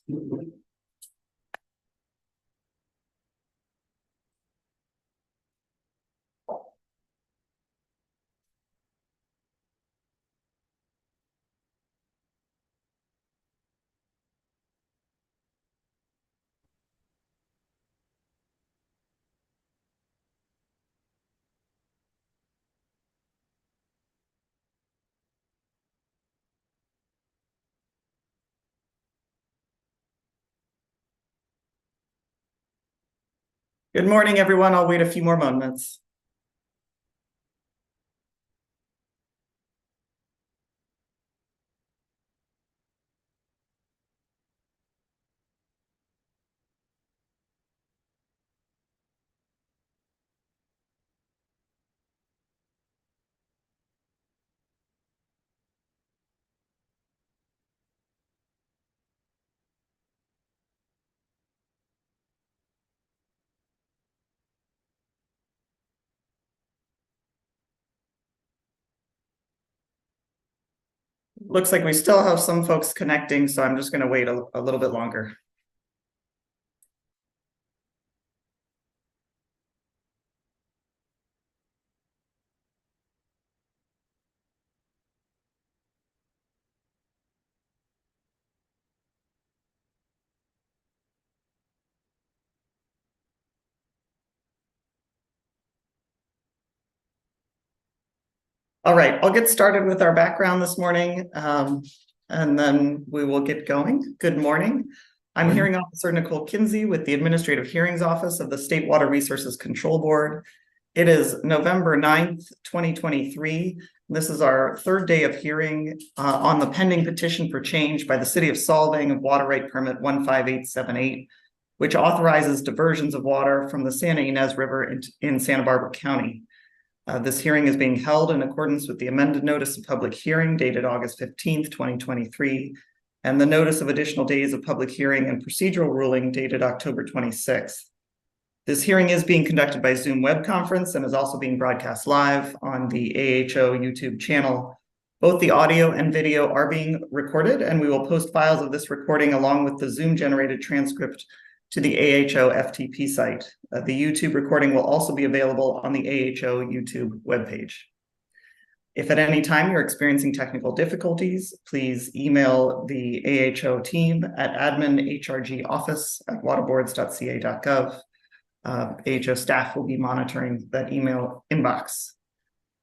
Good morning, everyone. I'll wait a few more moments. Looks like we still have some folks connecting, so I'm just going to wait a little bit longer. All right, I'll get started with our background this morning, and then we will get going. Good morning. I'm Hearing Officer Nicole Kinsey with the Administrative Hearings Office of the State Water Resources Control Board. It is November 9th, 2023. This is our third day of hearing on the pending petition for change by the City of Solvang of Water Right Permit 15878, which authorizes diversions of water from the Santa Ynez River in Santa Barbara County. This hearing is being held in accordance with the amended notice of public hearing dated August 15th, 2023, and the notice of additional days of public hearing and procedural ruling dated October 26th. This hearing is being conducted by Zoom web conference and is also being broadcast live on the AHO YouTube channel. Both the audio and video are being recorded, and we will post files of this recording along with the Zoom generated transcript to the AHO FTP site. The YouTube recording will also be available on the AHO YouTube webpage. If at any time you're experiencing technical difficulties, please email the AHO team at admin@hrgoffice@waterboards.ca.gov. AHO staff will be monitoring that email inbox.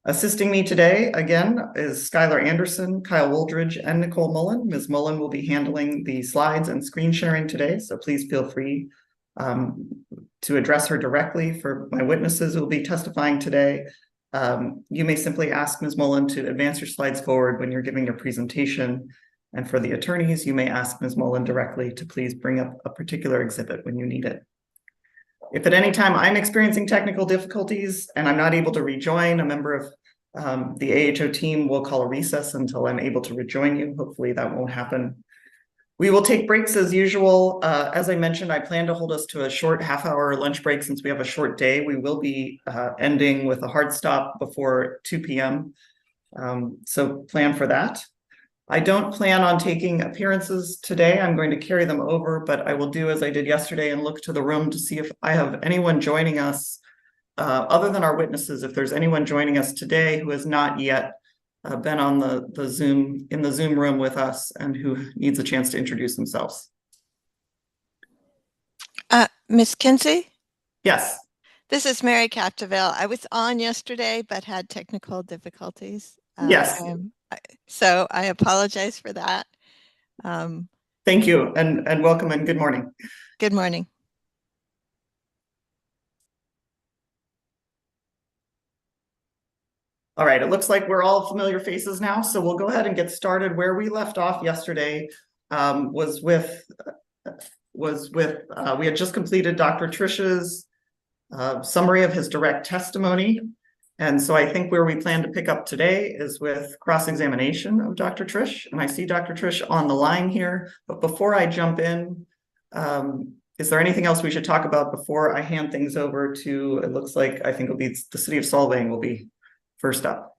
Assisting me today, again, is Skylar Anderson, Kyle Woldridge, and Nicole Mullen. Ms. Mullen will be handling the slides and screen sharing today, so please feel free to address her directly. For my witnesses who will be testifying today, you may simply ask Ms. Mullen to advance your slides forward when you're giving your presentation. And for the attorneys, you may ask Ms. Mullen directly to please bring up a particular exhibit when you need it. If at any time I'm experiencing technical difficulties and I'm not able to rejoin, a member of the AHO team will call a recess until I'm able to rejoin you. Hopefully that won't happen. We will take breaks as usual. As I mentioned, I plan to hold us to a short half-hour lunch break since we have a short day. We will be ending with a hard stop before 2 p.m. So plan for that. I don't plan on taking appearances today. I'm going to carry them over, but I will do as I did yesterday and look to the room to see if I have anyone joining us other than our witnesses. If there's anyone joining us today who has not yet been on the Zoom room with us and who needs a chance to introduce themselves. Ms. Kinsey? Yes. This is Mary Capdeville. I was on yesterday, but had technical difficulties. Yes. So I apologize for that. Thank you, and welcome and good morning. Good morning. All right, it looks like we're all familiar faces now, so we'll go ahead and get started. Where we left off yesterday was with we had just completed Dr. Trish's summary of his direct testimony. And so I think where we plan to pick up today is with cross-examination of Dr. Trish. And I see Dr. Trish on the line here. But before I jump in, is there anything else we should talk about before I hand things over to, it looks like, I think it'll be the City of Solvang will be first up.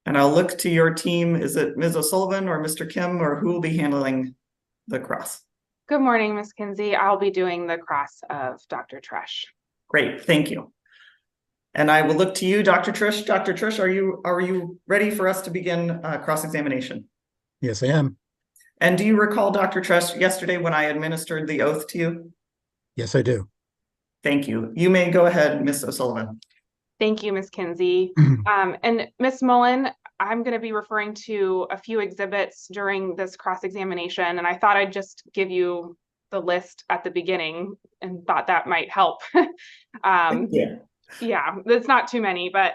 And I'll look to your team. Is it Ms. O'Sullivan or Mr. Kim, or who will be handling the cross? Good morning, Ms. Kinsey. I'll be doing the cross of Dr. Trush. Great, thank you. And I will look to you, Dr. Trish. Dr. Trish, are you ready for us to begin cross-examination? Yes, I am. And do you recall, Dr. Trish, yesterday when I administered the oath to you? Yes, I do. Thank you. You may go ahead, Ms. O'Sullivan. Thank you, Ms. Kinsey. And Ms. Mullen, I'm going to be referring to a few exhibits during this cross-examination, and I thought I'd just give you the list at the beginning and thought that might help. Yeah, it's not too many, but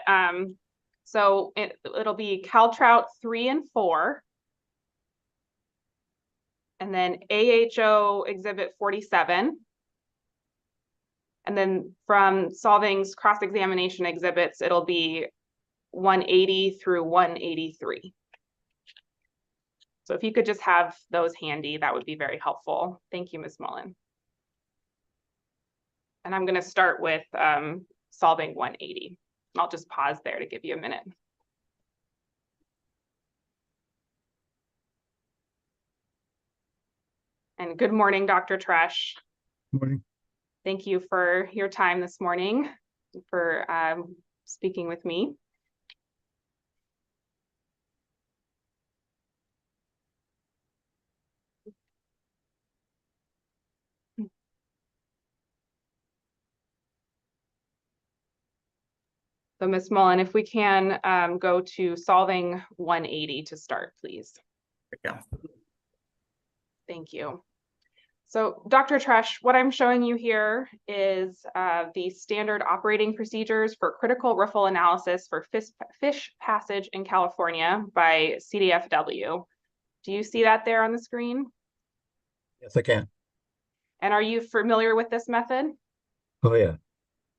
so it'll be Caltrout 3 and 4, and then AHO exhibit 47. And then from Solvang's cross-examination exhibits, it'll be 180 through 183. So if you could just have those handy, that would be very helpful. Thank you, Ms. Mullen. And I'm going to start with Solvang 180. I'll just pause there to give you a minute. And good morning, Dr. Trush. Morning. Thank you for your time this morning, for speaking with me. So Ms. Mullen, if we can go to Solvang 180 to start, please. Yeah. Thank you. So Dr. Trush, what I'm showing you here is the standard operating procedures for critical riffle analysis for fish passage in California by CDFW. Do you see that there on the screen? Yes, I can. And are you familiar with this method? Oh, yeah.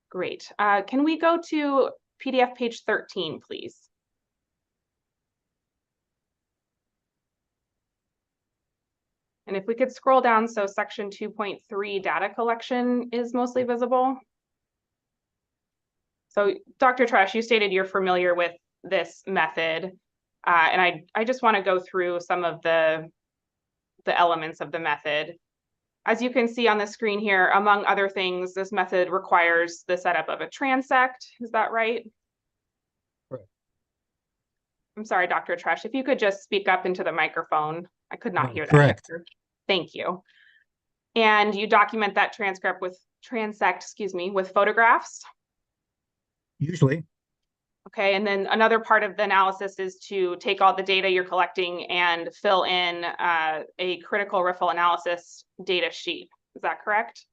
Great. Can we go to PDF page 13, please? And if we could scroll down so section 2.3 data collection is mostly visible. So Dr. Trush, you stated you're familiar with this method. And I just want to go through some of the elements of the method. As you can see on the screen here, among other things, this method requires the setup of a transect. Is that right? Correct. I'm sorry, Dr. Trush, if you could just speak up into the microphone. I could not hear that. Correct. Thank you. And you document that transect with photographs. Usually. Okay, and then another part of the analysis is to take all the data you're collecting and fill in a critical riffle analysis data sheet. Is that correct?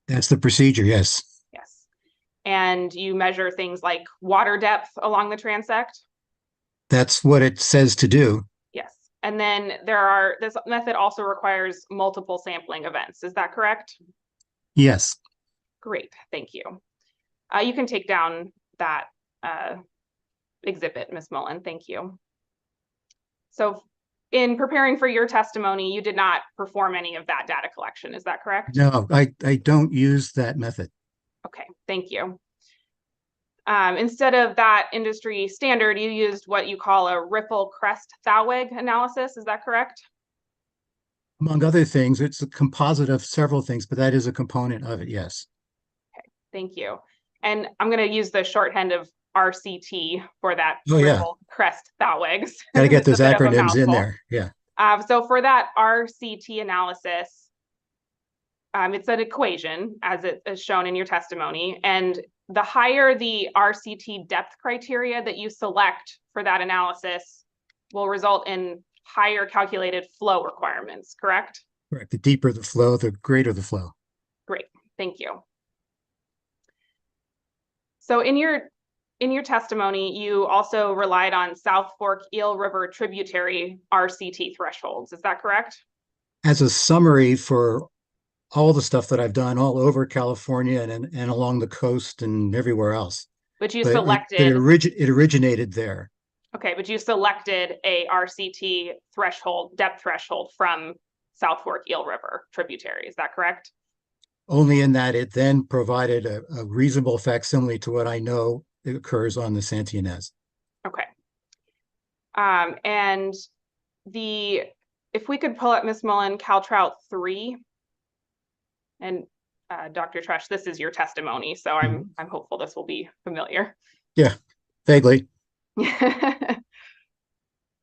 That's the procedure, yes. Yes. And you measure things like water depth along the transect? That's what it says to do. Yes. And then this method also requires multiple sampling events. Is that correct? Yes. Great, thank you. You can take down that exhibit, Ms. Mullen, thank you. So in preparing for your testimony, you did not perform any of that data collection, is that correct? No, I don't use that method. Okay, thank you. Instead of that industry standard, you used what you call a riffle crest Thaweg analysis, is that correct? Among other things, it's a composite of several things, but that is a component of it, yes. Okay, thank you. And I'm going to use the shorthand of RCT for that riffle crest Thawegs. Got to get those acronyms in there, yeah. So for that RCT analysis, it's an equation as it is shown in your testimony, and the higher the RCT depth criteria that you select for that analysis will result in higher calculated flow requirements, correct? Correct. The deeper the flow, the greater the flow. Great, thank you. So in your testimony, you also relied on South Fork Eel River tributary RCT thresholds, is that correct? As a summary for all the stuff that I've done all over California and along the coast and everywhere else. But you But selected... it originated there. Okay, but you selected a RCT threshold, depth threshold from South Fork Eel River tributary, is that correct? Only in that it then provided a reasonable facsimile to what I know occurs on the Santa Ynez. Okay. And if we could pull up Miss Mullen, Caltrout 3. And Dr. Trush, this is your testimony, so I'm hopeful this will be familiar. Yeah, vaguely.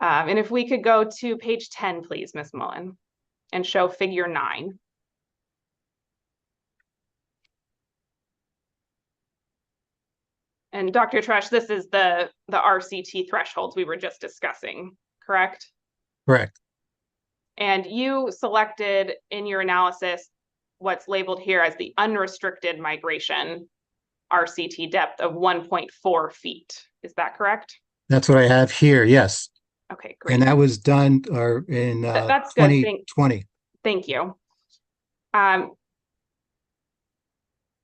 And if we could go to page 10, please, Miss Mullen, and show figure 9. And Dr. Trush, this is the RCT thresholds we were just discussing, correct? Correct. And you selected in your analysis what's labeled here as the unrestricted migration RCT depth of 1.4 feet. Is that correct? That's what I have here. Yes. Okay, great. And that was done in That's good. 2020. Thank you.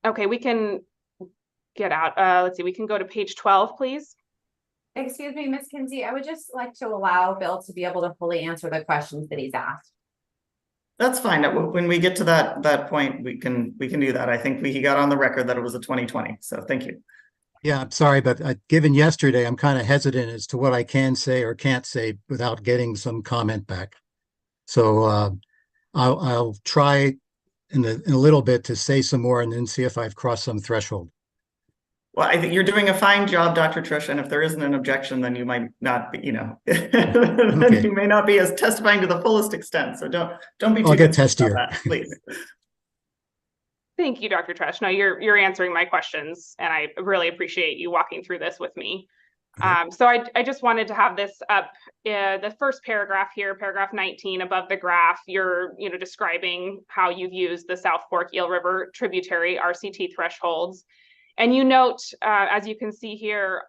Okay, we can get out. Let's see, we can go to page 12, please. Excuse me, Ms. Kinsey, I would just like to allow Bill to be able to fully answer the questions that he's asked. That's fine. When we get to that point, we can do that. I think he got on the record that it was a 2020. So thank you. Yeah, I'm sorry, but given yesterday, I'm kind of hesitant as to what I can say or can't say without getting some comment back. So I'll try in a little bit to say some more and then see if I've crossed some threshold. Well, I think you're doing a fine job, Dr. Trish, and if there isn't an objection, then you might not be, then Okay. you may not be as testifying to the fullest extent. So don't be too I'll get concerned testier. about that, please. Thank you, Dr. Trush. No, you're answering my questions, and I really appreciate you walking through this with me. So I just wanted to have this up. The first paragraph here, paragraph 19 above the graph, you're describing how you've used the South Fork Eel River tributary RCT thresholds. And you note, as you can see here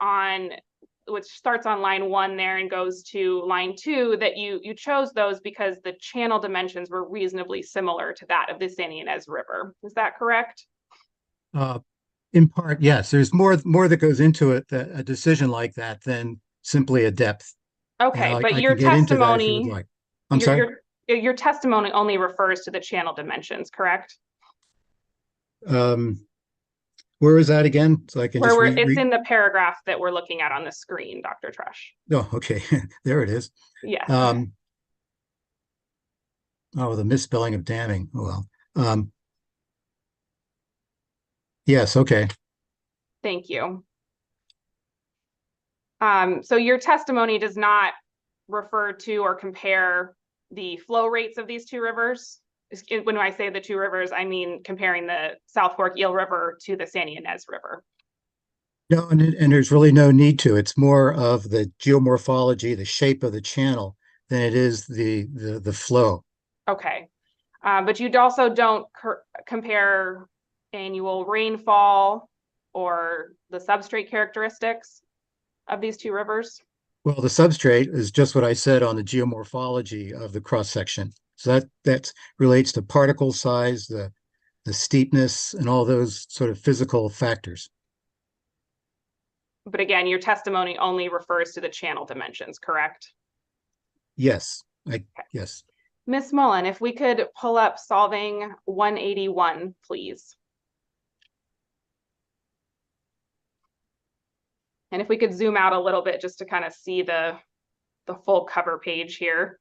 which starts on line 1 there and goes to line 2, that you chose those because the channel dimensions were reasonably similar to that of the San Ynez River. Is that correct? In part, yes. There's more that goes into it, a decision like that than simply a depth. Okay, I but can your get into that if you testimony, would like. I'm sorry. your testimony only refers to the channel dimensions, correct? Where is that again? So I can just It's in the paragraph that we're looking at on the screen, Dr. Trush. Oh, okay. There it is. Yes. Oh, the misspelling of damming. Oh, well. Yes, okay. Thank you. So your testimony does not refer to or compare the flow rates of these two rivers. When I say the two rivers, I mean comparing the South Fork Eel River to the San Ynez River. No, and there's really no need to. It's more of the geomorphology, the shape of the channel, than it is the flow. Okay, but you also don't compare annual rainfall or the substrate characteristics of these two rivers? Well, the substrate is just what I said on the geomorphology of the cross section. So that relates to particle size, the steepness, and all those sort of physical factors. But again, your testimony only refers to the channel dimensions, correct? Yes, yes. Ms. Mullen, if we could pull up Solvang 181, please. And if we could zoom out a little bit just to kind of see the full cover page here.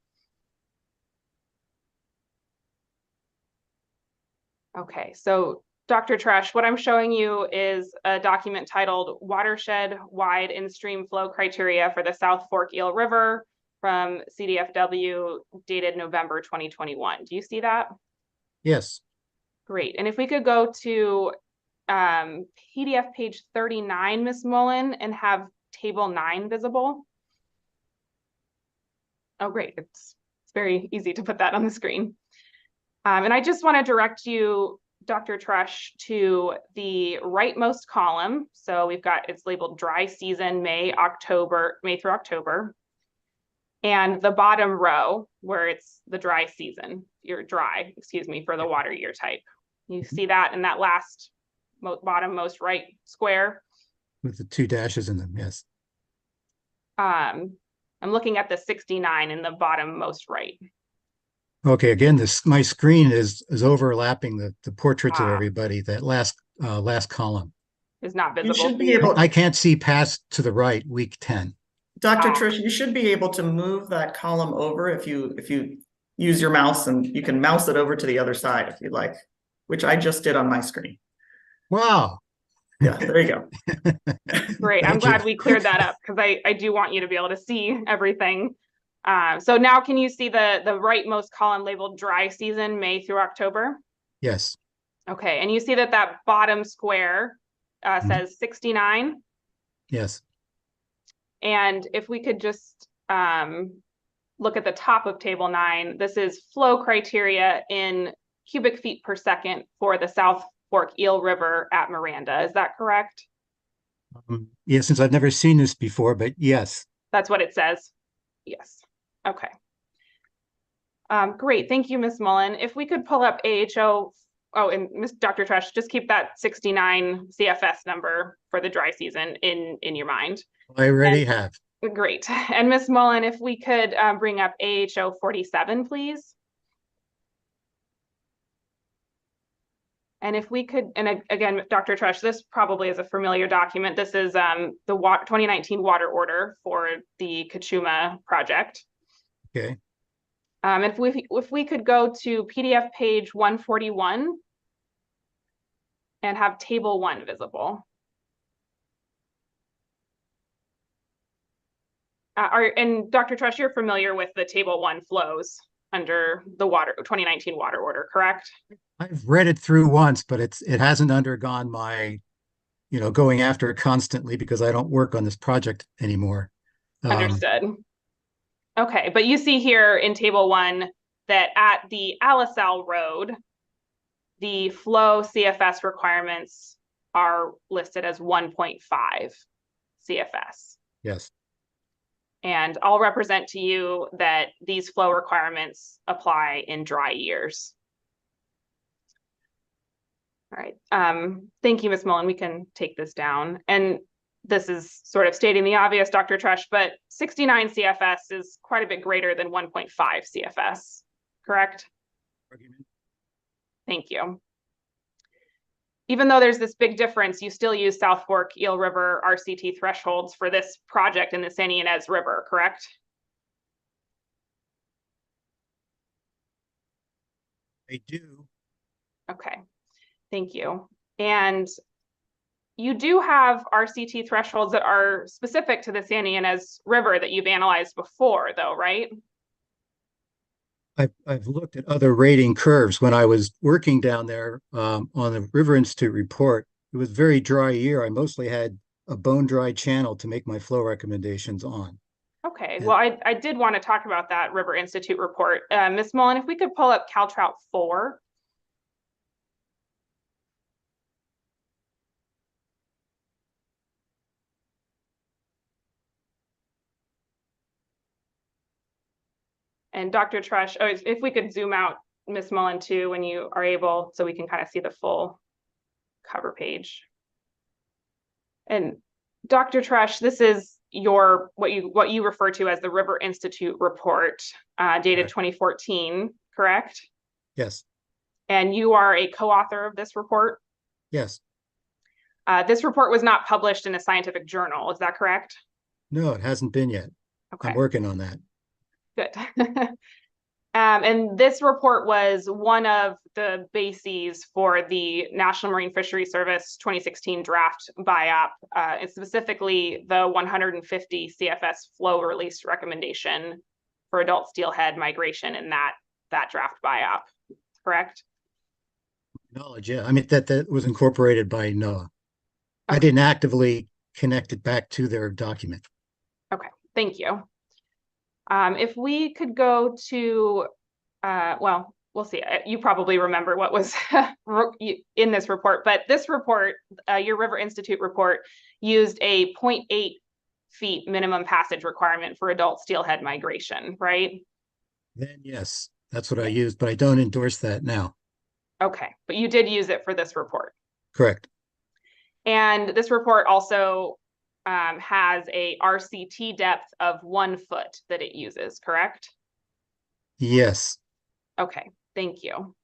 Okay, so Dr. Trush, what I'm showing you is a document titled Watershed Wide In-Stream Flow Criteria for the South Fork Eel River from CDFW dated November 2021. Do you see that? Yes. Great. And if we could go to PDF page 39, Ms. Mullen, and have table 9 visible. Oh, great. It's very easy to put that on the screen. And I just want to direct you, Dr. Trush, to the rightmost column. So it's labeled dry season, May through October. And the bottom row where it's the dry season, for the water year type. You see that in that last bottom most right square? With the 2 dashes in them, yes. I'm looking at the 69 in the bottom most right. Okay, again, my screen is overlapping the portraits of everybody. That last column Is not visible. You should be able. I can't see past to the right, week 10. Dr. Trish, you should be able to move that column over if you use your mouse, and you can mouse it over to the other side if you like, which I just did on my screen. Wow. Yeah, there you go. Great. I'm Thank you. glad we cleared that up because I do want you to be able to see everything. So now can you see the rightmost column labeled dry season, May through October? Yes. Okay, and you see that that bottom square says 69. Yes. And if we could just look at the top of table 9, this is flow criteria in cubic feet per second for the South Fork Eel River at Miranda. Is that correct? Yeah, since I've never seen this before, but yes. That's what it says. Yes. Okay. Great. Thank you, Ms. Mullen. If we could pull up AHO. Oh, and Dr. Tresh, just keep that 69 CFS number for the dry season in your mind. I already have. Great. And Ms. Mullen, if we could bring up AHO 47, please. And if we could, and again, Dr. Tresh, this probably is a familiar document. This is the 2019 water order for the Kachuma project. Okay. If we could go to PDF page 141 and have table 1 visible. And Dr. Trush, you're familiar with the table 1 flows under the 2019 water order, correct? I've read it through once, but it hasn't undergone my, going after it constantly because I don't work on this project anymore. Understood. Okay, but you see here in table 1 that at the Alisal Road, the flow CFS requirements are listed as 1.5 CFS. Yes. And I'll represent to you that these flow requirements apply in dry years. All right. Thank you, Ms. Mullen. We can take this down. And this is sort of stating the obvious, Dr. Tresh, but 69 CFS is quite a bit greater than 1.5 CFS, correct? Argument. Thank you. Even though there's this big difference, you still use South Fork Eel River RCT thresholds for this project in the San Ynez River, correct? I do. Okay, thank you. And you do have RCT thresholds that are specific to the San Ynez River that you've analyzed before, though, right? I've looked at other rating curves. When I was working down there on the River Institute report, it was a very dry year. I mostly had a bone dry channel to make my flow recommendations on. Okay, well, I did want to talk about that River Institute report. Ms. Mullen, if we could pull up CalTrout 4. And Dr. Trush, if we could zoom out, Ms. Mullen, too, when you are able, so we can kind of see the full cover page. And Dr. Trush, this is your what you refer to as the River Institute report, dated 2014, correct? Yes. And you are a co-author of this report? Yes. This report was not published in a scientific journal, is that correct? No, it hasn't been yet. Okay. I'm working on that. Good. And this report was one of the bases for the National Marine Fisheries Service 2016 draft BIOP, and specifically the 150 CFS flow release recommendation for adult steelhead migration in that draft BIOP, correct? Knowledge, yeah. I mean, that was incorporated by NOAA. Okay. I didn't actively connect it back to their document. Okay, thank you. If we could go to, well, we'll see. You probably remember what was in this report, but this report, your River Institute report, used a 0.8 feet minimum passage requirement for adult steelhead migration, right? Then yes, that's what I used, but I don't endorse that now. Okay, but you did use it for this report. Correct. And this report also has a RCT depth of 1 foot that it uses, correct? Yes. Okay, thank you.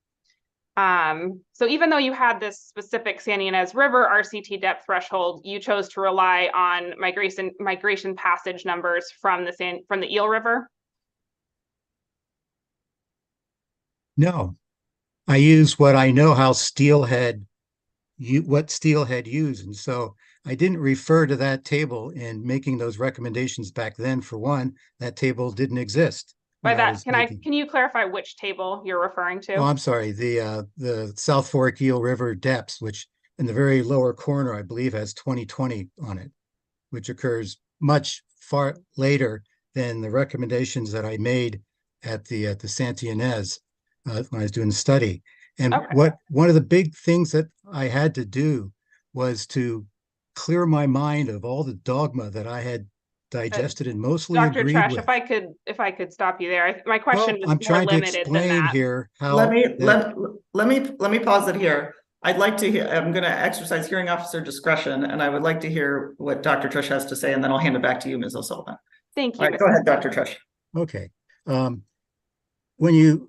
So even though you had this specific San Ynez River RCT depth threshold, you chose to rely on migration passage numbers from the Eel River. No, I use what I know how what steelhead use. And so I didn't refer to that table in making those recommendations back then. For one, that table didn't exist. By that, can you clarify which table you're referring to? Oh, I'm sorry. The South Fork Eel River depths, which in the very lower corner, I believe, has 2020 on it, which occurs much far later than the recommendations that I made at the Santa Ynez when I was doing the study. And Okay. one of the big things that I had to do was to clear my mind of all the dogma that I had digested and mostly Dr. agreed Tresh, with. if I could stop you there. My question Well, was I'm more trying to limited than explain that. here how Let me that let me pause it here. I'd like to hear, I'm going to exercise hearing officer discretion, and I would like to hear what Dr. Trish has to say, and then I'll hand it back to you, Ms. O'Sullivan. Thank All you. right, go ahead, Dr. Trish. Okay.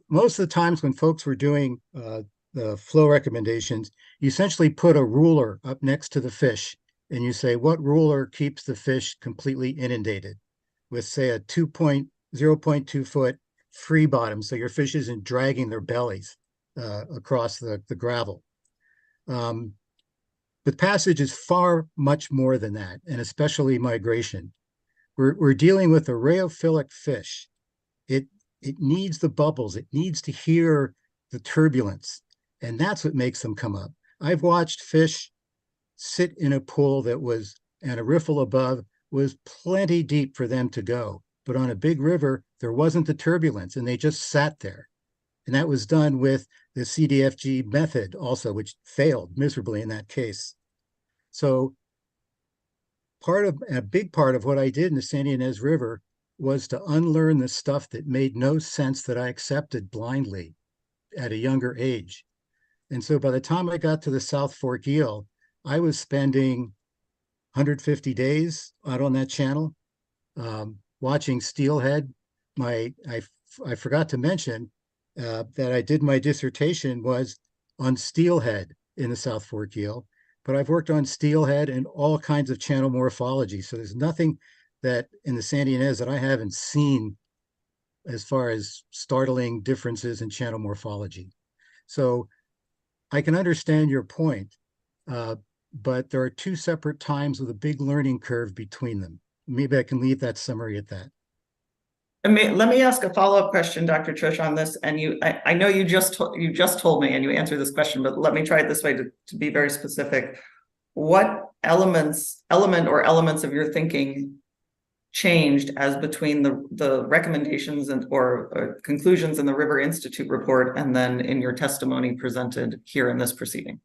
Most of the times when folks were doing the flow recommendations, you essentially put a ruler up next to the fish and you say, what ruler keeps the fish completely inundated with, say, a 0.2 foot free bottom, so your fish isn't dragging their bellies across the gravel. But passage is far much more than that, and especially migration. We're dealing with a rheophilic fish. It needs the bubbles. It needs to hear the turbulence. And that's what makes them come up. I've watched fish sit in a pool that was, and a riffle above was plenty deep for them to go. But on a big river, there wasn't the turbulence and they just sat there. And that was done with the CDFG method also, which failed miserably in that case. So a big part of what I did in the Santa Ynez River was to unlearn the stuff that made no sense that I accepted blindly at a younger age. And so by the time I got to the South Fork Eel, I was spending 150 days out on that channel, watching steelhead. I forgot to mention that I did my dissertation was on steelhead in the South Fork Eel, but I've worked on steelhead and all kinds of channel morphology. So there's nothing that in the Santa Ynez that I haven't seen as far as startling differences in channel morphology. So I can understand your point, but there are two separate times with a big learning curve between them. Maybe I can leave that summary at that. Let me ask a follow-up question, Dr. Trish, on this. And I know you just told me and you answered this question, but let me try it this way to be very specific. What element or elements of your thinking changed as between the recommendations or conclusions in the River Institute report and then in your testimony presented here in this proceeding?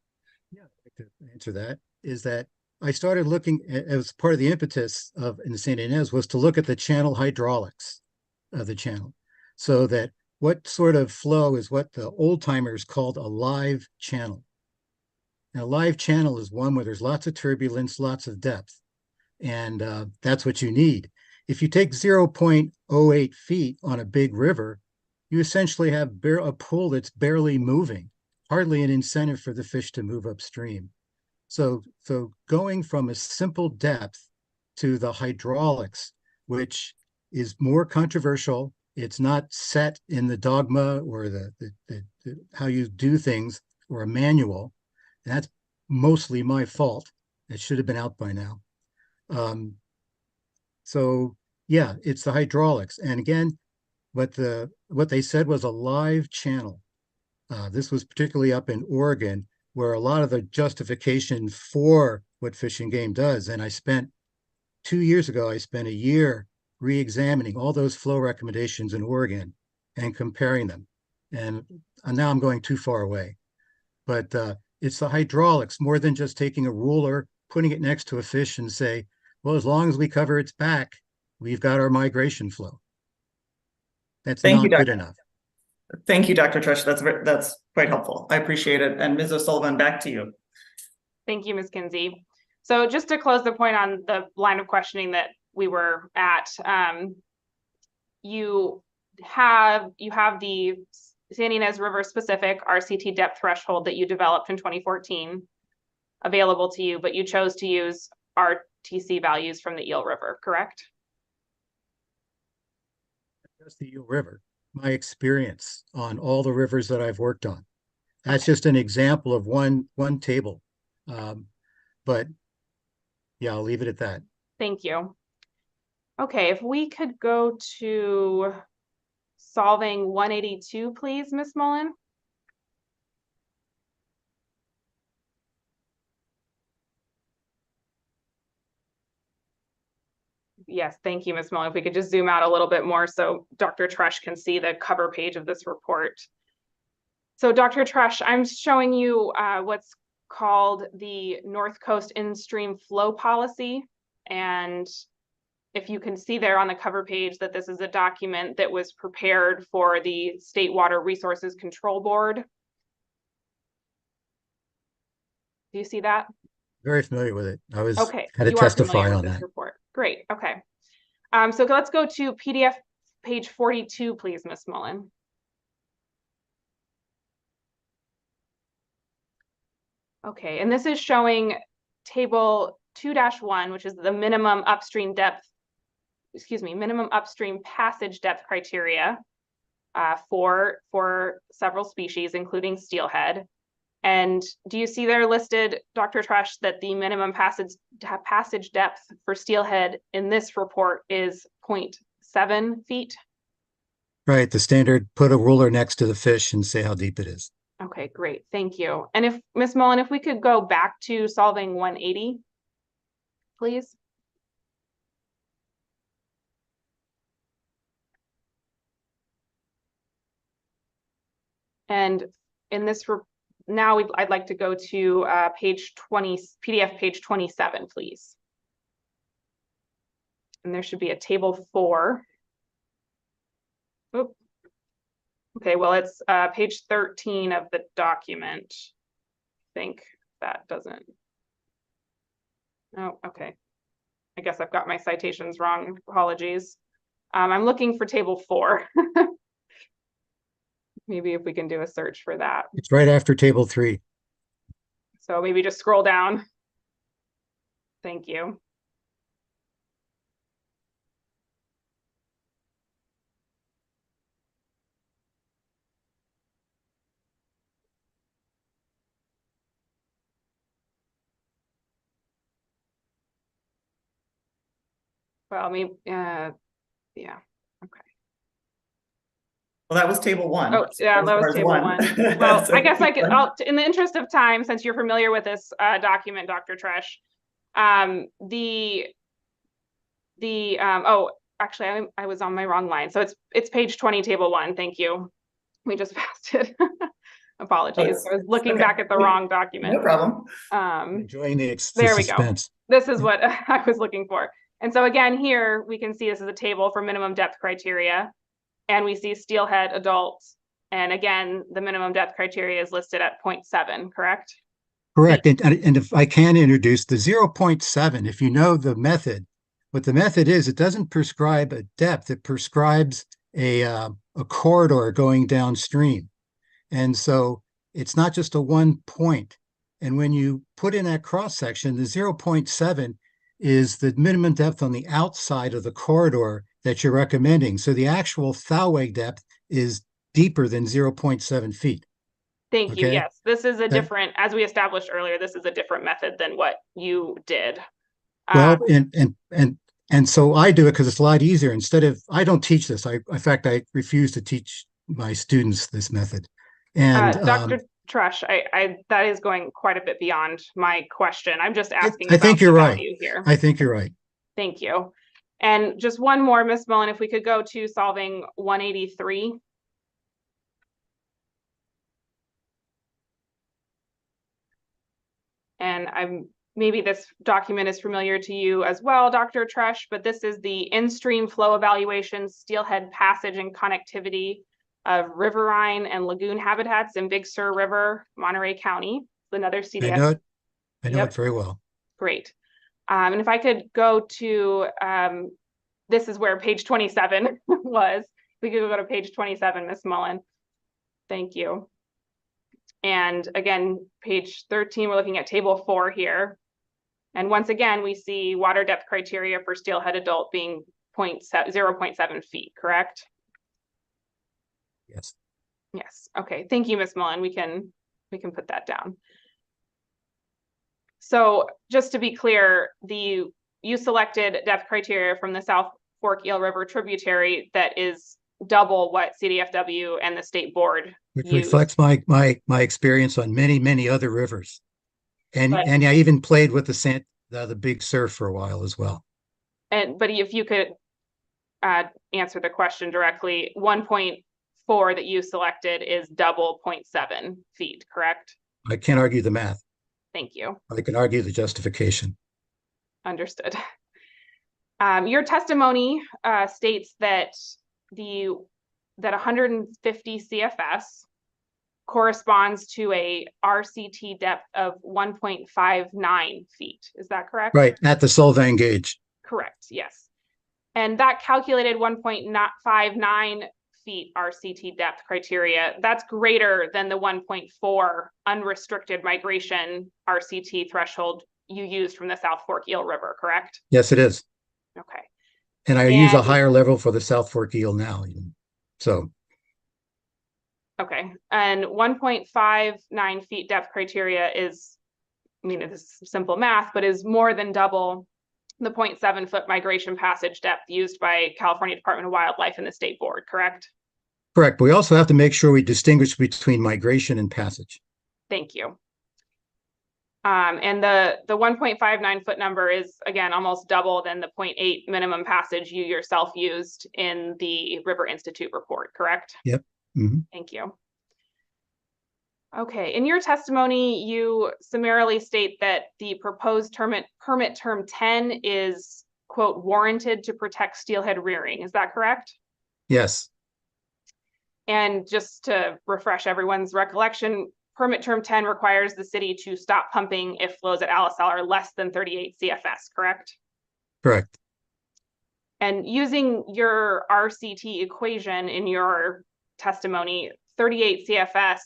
Yeah, I'd like to answer that. Is that I started looking as part of the impetus in the Santa Ynez was to look at the channel hydraulics of the channel, so that what sort of flow is what the old timers called a live channel. Now, a live channel is one where there's lots of turbulence, lots of depth, and that's what you need. If you take 0.08 feet on a big river, you essentially have a pool that's barely moving, hardly an incentive for the fish to move upstream. So going from a simple depth to the hydraulics, which is more controversial, it's not set in the dogma or the how you do things or a manual. And that's mostly my fault. It should have been out by now. So yeah, it's the hydraulics. And again, what they said was a live channel. This was particularly up in Oregon, where a lot of the justification for what Fish and Game does. And 2 years ago, I spent a year re-examining all those flow recommendations in Oregon and comparing them. And now I'm going too far away. But it's the hydraulics more than just taking a ruler, putting it next to a fish and say, well, as long as we cover its back, we've got our migration flow. That's not good enough. Thank you, Dr. Trish. That's quite helpful. I appreciate it. And Ms. O'Sullivan, back to you. Thank you, Ms. Kinsey. So just to close the point on the line of questioning that we were at, you have the San Ynez River specific RCT depth threshold that you developed in 2014 available to you, but you chose to use RTC values from the Eel River, correct? Just the Eel River, my experience on all the rivers that I've worked on. That's just an example of one table. But yeah, I'll leave it at that. Thank you. Okay, if we could go to Solvang 182, please, Ms. Mullen. Yes, thank you, Ms. Mullen. If we could just zoom out a little bit more so Dr. Trush can see the cover page of this report. So Dr. Trush, I'm showing you what's called the North Coast In-Stream Flow Policy. And if you can see there on the cover page that this is a document that was prepared for the State Water Resources Control Board. Do you see that? Very familiar with it. I was okay. had to You are testify familiar on with this that. report. Great. Okay. So let's go to PDF page 42, please, Ms. Mullen. Okay, and this is showing table 2-1, which is the minimum upstream depth, minimum upstream passage depth criteria for several species, including steelhead. And do you see there listed, Dr. Trush, that the minimum passage depth for steelhead in this report is 0.7 feet? Right, the standard, put a ruler next to the fish and say how deep it is. Okay, great, thank you. And if, Ms. Mullen, if we could go back to Solvang 180, please. And in this, now I'd like to go to page 20, PDF page 27, please. And there should be a table 4. Oop. Okay, well, it's page 13 of the document. I think that doesn't. Oh, okay. I guess I've got my citations wrong. Apologies. I'm looking for table 4. Maybe if we can do a search for that. It's right after table 3. So maybe just scroll down. Thank you. Well, maybe, yeah, okay. Well, that was table 1. Oh, yeah, that was table 1. Well, So I guess I could, in the interest of time, since you're familiar with this document, Dr. Trush, oh, actually, I was on my wrong line. So it's page 20, table 1. Thank you. We just passed it. Apologies. I was looking back at the wrong document. No problem. Enjoying the There we suspense. go. This is what I was looking for. And so again, here we can see this is a table for minimum depth criteria. And we see steelhead adults. And again, the minimum depth criteria is listed at 0.7, correct? Correct. And if I can introduce the 0.7, if you know the method, what the method is, it doesn't prescribe a depth, it prescribes a corridor going downstream. And so it's not just a 1 point. And when you put in that cross section, the 0.7 is the minimum depth on the outside of the corridor that you're recommending. So the actual thalweg depth is deeper than 0.7 feet. Thank you. Okay. Yes, this is a different, as we established earlier, this is a different method than what you did. Well, and so I do it because it's a lot easier. Instead of, I don't teach this. In fact, I refuse to teach my students this method. And Dr. Trush, that is going quite a bit beyond my question. I'm just asking. I think you're right here. I think you're right. Thank you. And just one more, Ms. Mullen, if we could go to Solvang 183. And maybe this document is familiar to you as well, Dr. Trush, but this is the in-stream flow evaluation, steelhead passage and connectivity of riverine and lagoon habitats in Big Sur River, Monterey County. Another CDS. I know it very well. Great. And if I could go to, this is where page 27 was. We could go to page 27, Ms. Mullen. Thank you. And again, page 13, we're looking at table 4 here. And once again, we see water depth criteria for steelhead adult being 0.7 feet, correct? Yes. Yes. Okay. Thank you, Ms. Mullen. We can put that down. So just to be clear, you selected depth criteria from the South Fork Eel River tributary that is double what CDFW and the state board Which used. reflects my experience on many other rivers. And But- I even played with the big surf for a while as well. But if you could answer the question directly, 1.4 that you selected is double 0.7 feet, correct? I can't argue the math. Thank you. I can argue the justification. Understood. Your testimony states that 150 CFS corresponds to a RCT depth of 1.59 feet. Is that correct? Right, at the Solvang gauge. Correct, yes. And that calculated 1.59 feet RCT depth criteria. That's greater than the 1.4 unrestricted migration RCT threshold you used from the South Fork Eel River, correct? Yes, it is. Okay. And I use a higher level for the South Fork eel now. So. Okay. And 1.59 feet depth criteria is, I mean, it's simple math, but is more than double the 0.7 foot migration passage depth used by California Department of Wildlife and the state board, correct? Correct. We also have to make sure we distinguish between migration and passage. Thank you. And the 1.59 foot number is, again, almost double than the 0.8 minimum passage you yourself used in the River Institute report, correct? Yep. Mm-hmm. Thank you. Okay, in your testimony, you summarily state that the proposed permit term 10 is, quote, warranted to protect steelhead rearing. Is that correct? Yes. And just to refresh everyone's recollection, permit term 10 requires the city to stop pumping if flows at Alisal are less than 38 CFS, correct? Correct. And using your RCT equation in your testimony, 38 CFS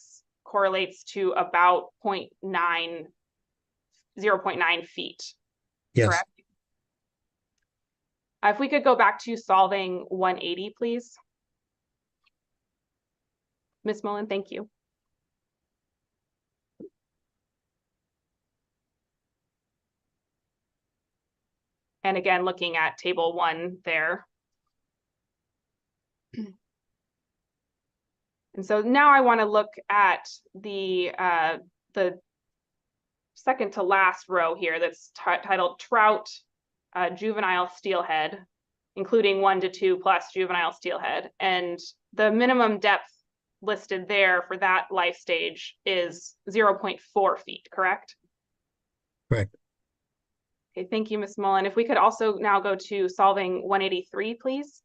correlates to about 0.9 feet. Yes. Correct? If we could go back to solving 180, please. Ms. Mullen, thank you. And again, looking at table 1 there. And so now I want to look at the second to last row here that's titled Trout Juvenile Steelhead, including 1 to 2 plus juvenile steelhead. And the minimum depth listed there for that life stage is 0.4 feet, correct? Correct. Okay, thank you, Ms. Mullen. If we could also now go to solving 183, please.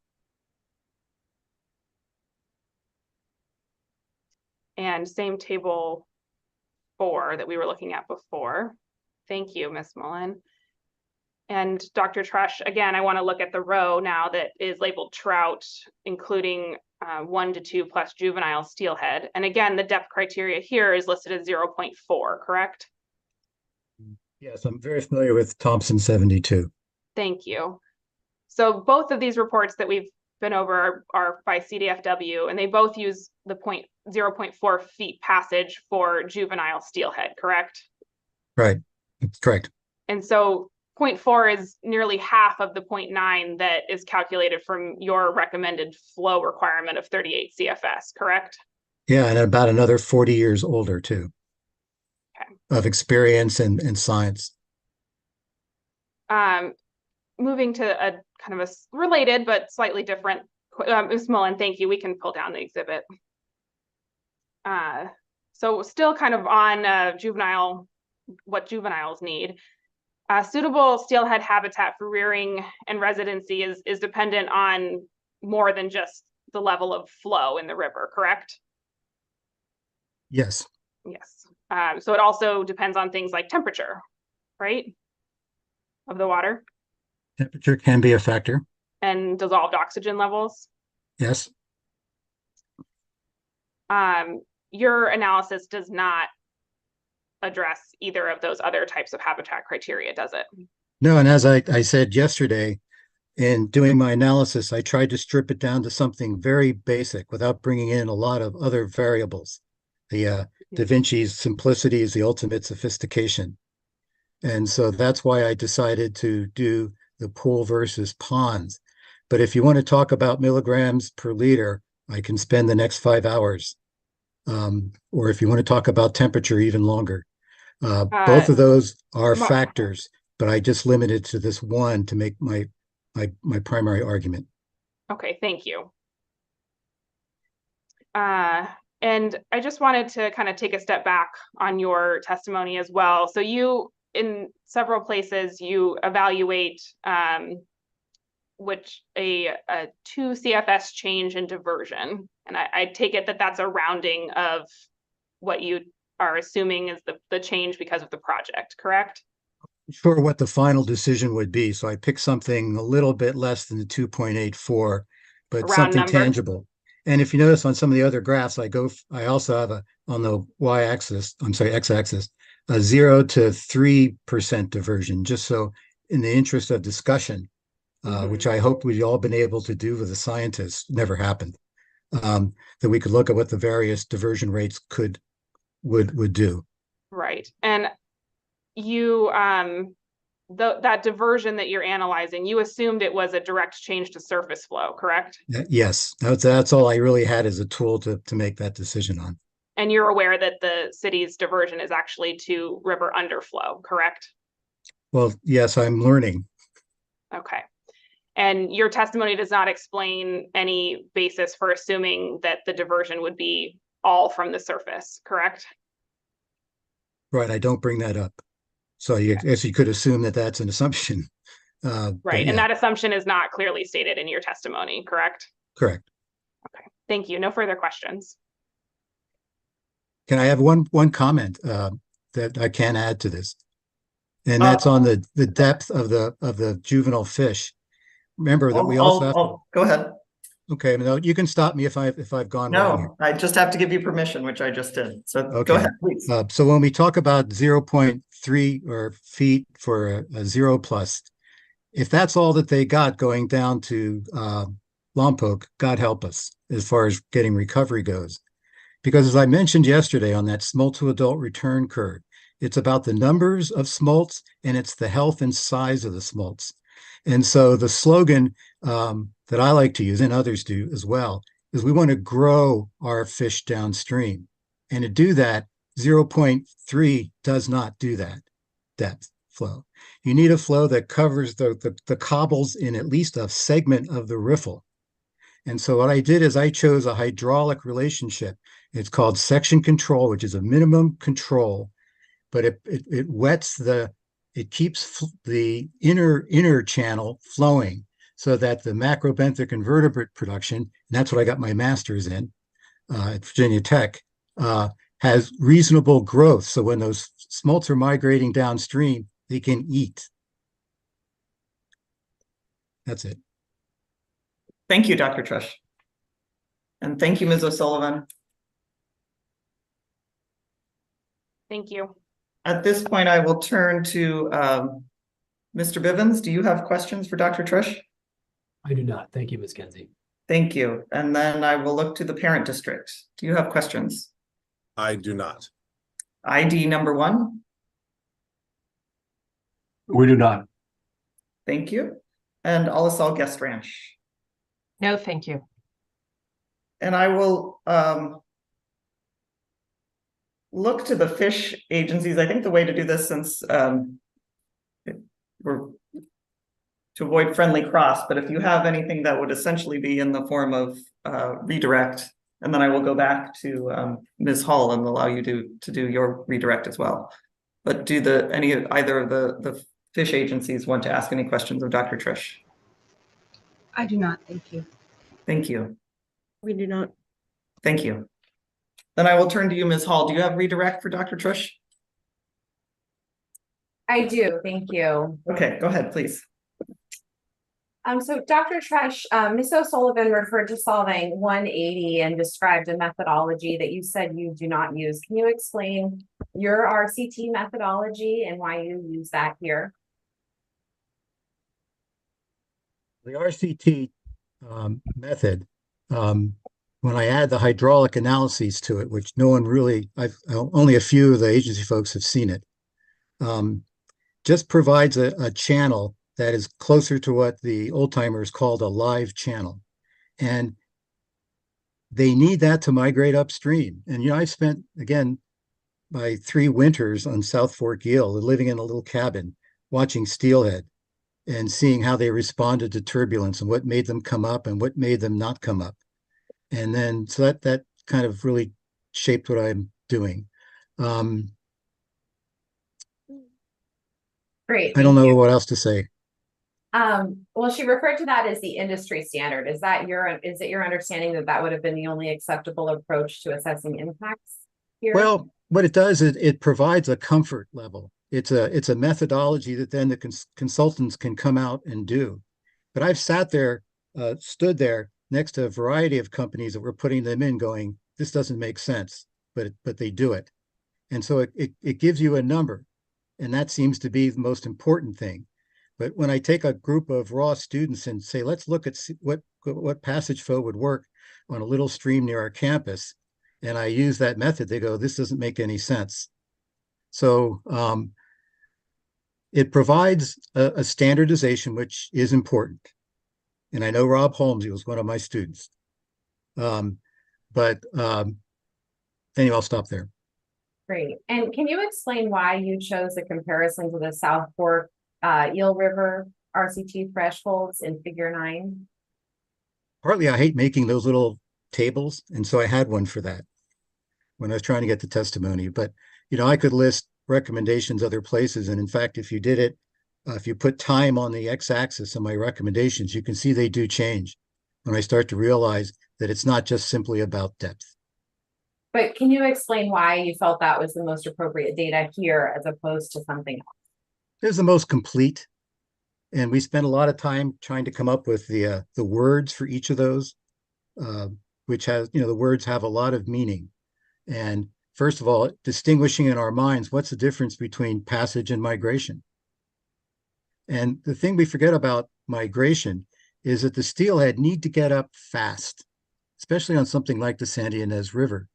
And same table 4 that we were looking at before. Thank you, Ms. Mullen. And Dr. Trush, again, I want to look at the row now that is labeled trout, including 1 to 2 plus juvenile steelhead. And again, the depth criteria here is listed as 0.4, correct? Yes, I'm very familiar with Thompson 72. Thank you. So both of these reports that we've been over are by CDFW, and they both use the 0.4 feet passage for juvenile steelhead, correct? Right, that's correct. And so 0.4 is nearly half of the 0.9 that is calculated from your recommended flow requirement of 38 CFS, correct? Yeah, and about another 40 years older too. Okay. Of experience and science. Moving to a kind of a related but slightly different, Ms. Mullen, thank you. We can pull down the exhibit. So still kind of on what juveniles need. Suitable steelhead habitat for rearing and residency is dependent on more than just the level of flow in the river, correct? Yes. Yes. So it also depends on things like temperature, right? Of the water. Temperature can be a factor. And dissolved oxygen levels. Yes. your analysis does not address either of those other types of habitat criteria, does it? No, and as I said yesterday, in doing my analysis, I tried to strip it down to something very basic without bringing in a lot of other variables. The Da Vinci's simplicity is the ultimate sophistication. And so that's why I decided to do the pool versus ponds. But if you want to talk about milligrams per liter, I can spend the next 5 hours. Or if you want to talk about temperature, even longer. Both of those are factors, but I just limited to this one to make my primary argument. Okay, thank you. And I just wanted to kind of take a step back on your testimony as well. So you, in several places, you evaluate which a 2 CFS change in diversion. And I take it that that's a rounding of what you are assuming is the change because of the project, correct? Sure, what the final decision would be. So I picked something a little bit less than the 2.84, but something tangible. And if you notice on some of the other graphs, I also have on the y-axis, I'm sorry, x-axis, a 0 to 3% diversion, just so in the interest of discussion, which I hope we've all been able to do with the scientists, never happened, that we could look at what the various diversion rates would do. Right. And you, that diversion that you're analyzing, you assumed it was a direct change to surface flow, correct? Yes, that's all I really had as a tool to make that decision on. And you're aware that the city's diversion is actually to river underflow, correct? Well, yes, I'm learning. Okay. And your testimony does not explain any basis for assuming that the diversion would be all from the surface, correct? Right, I don't bring that up. So I guess you could assume that that's an assumption. Right, and that assumption is not clearly stated in your testimony, correct? Correct. Okay, thank you. No further questions. Can I have one comment that I can add to this? And that's on the depth of the juvenile fish. Remember that we also have to, go ahead. Okay, no, you can stop me if I've gone wrong here. No, I just have to give you permission, which I just did. So Okay. Go ahead, please. So when we talk about 0.3 or feet for a 0 plus, if that's all that they got going down to Lompoc, God help us as far as getting recovery goes. Because as I mentioned yesterday on that smolt to adult return curve, it's about the numbers of smolts and it's the health and size of the smolts. And so the slogan that I like to use, and others do as well, is we want to grow our fish downstream. And to do that, 0.3 does not do that depth flow. You need a flow that covers the cobbles in at least a segment of the riffle. And so what I did is I chose a hydraulic relationship. It's called section control, which is a minimum control, but it wets it keeps the inner channel flowing so that the macrobenthic invertebrate production, and that's what I got my master's in at Virginia Tech, has reasonable growth. So when those smolts are migrating downstream, they can eat. That's it. Thank you, Dr. Trush. And thank you, Ms. O'Sullivan. Thank you. At this point, I will turn to Mr. Bivens. Do you have questions for Dr. Trush? I do not. Thank you, Ms. Kenzie. Thank you. And then I will look to the parent district. Do you have questions? I do not. ID number 1. We do not. Thank you. And Alisal Guest Ranch. No, thank you. And I will look to the fish agencies. I think the way to do this, since we're to avoid friendly cross, but if you have anything that would essentially be in the form of redirect, and then I will go back to Ms. Hall and allow you to do your redirect as well. But do either of the fish agencies want to ask any questions of Dr. Trish? I do not, thank you. Thank you. We do not. Thank you. Then I will turn to you, Ms. Hall. Do you have redirect for Dr. Trish? I do, thank you. Okay, go ahead, please. So Dr. Tresh, Ms. O'Sullivan referred to Solvang 180 and described a methodology that you said you do not use. Can you explain your RCT methodology and why you use that here? The RCT method, when I add the hydraulic analyses to it, which no one really, only a few of the agency folks have seen it, just provides a channel that is closer to what the old timers called a live channel. And they need that to migrate upstream. And, you know, I spent, again, my 3 winters on South Fork Eel, living in a little cabin, watching steelhead and seeing how they responded to turbulence and what made them come up and what made them not come up. And then, so that kind of really shaped what I'm doing. Great. I don't know what else to say. Well, she referred to that as the industry standard. Is it your understanding that that would have been the only acceptable approach to assessing impacts here? Well, what it does is it provides a comfort level. It's a methodology that then the consultants can come out and do. But I've sat there, stood there next to a variety of companies that were putting them in going, this doesn't make sense, but they do it. And so it gives you a number. And that seems to be the most important thing. But when I take a group of raw students and say, let's look at what passage flow would work on a little stream near our campus, and I use that method, they go, this doesn't make any sense. So it provides a standardization, which is important. And I know Rob Holmes, he was one of my students. But anyway, I'll stop there. Great. And can you explain why you chose the comparison to the South Fork Eel River RCT thresholds in figure 9? Partly I hate making those little tables, and so I had one for that when I was trying to get the testimony. But, you know, I could list recommendations other places. And in fact, if you did it, if you put time on the x-axis of my recommendations, you can see they do change when I start to realize that it's not just simply about depth. But can you explain why you felt that was the most appropriate data here as opposed to something else? It was the most complete. And we spent a lot of time trying to come up with the words for each of those, which has, you know, the words have a lot of meaning. And first of all, distinguishing in our minds, what's the difference between passage and migration? And the thing we forget about migration is that the steelhead need to get up fast, especially on something like the Santa Ynez River,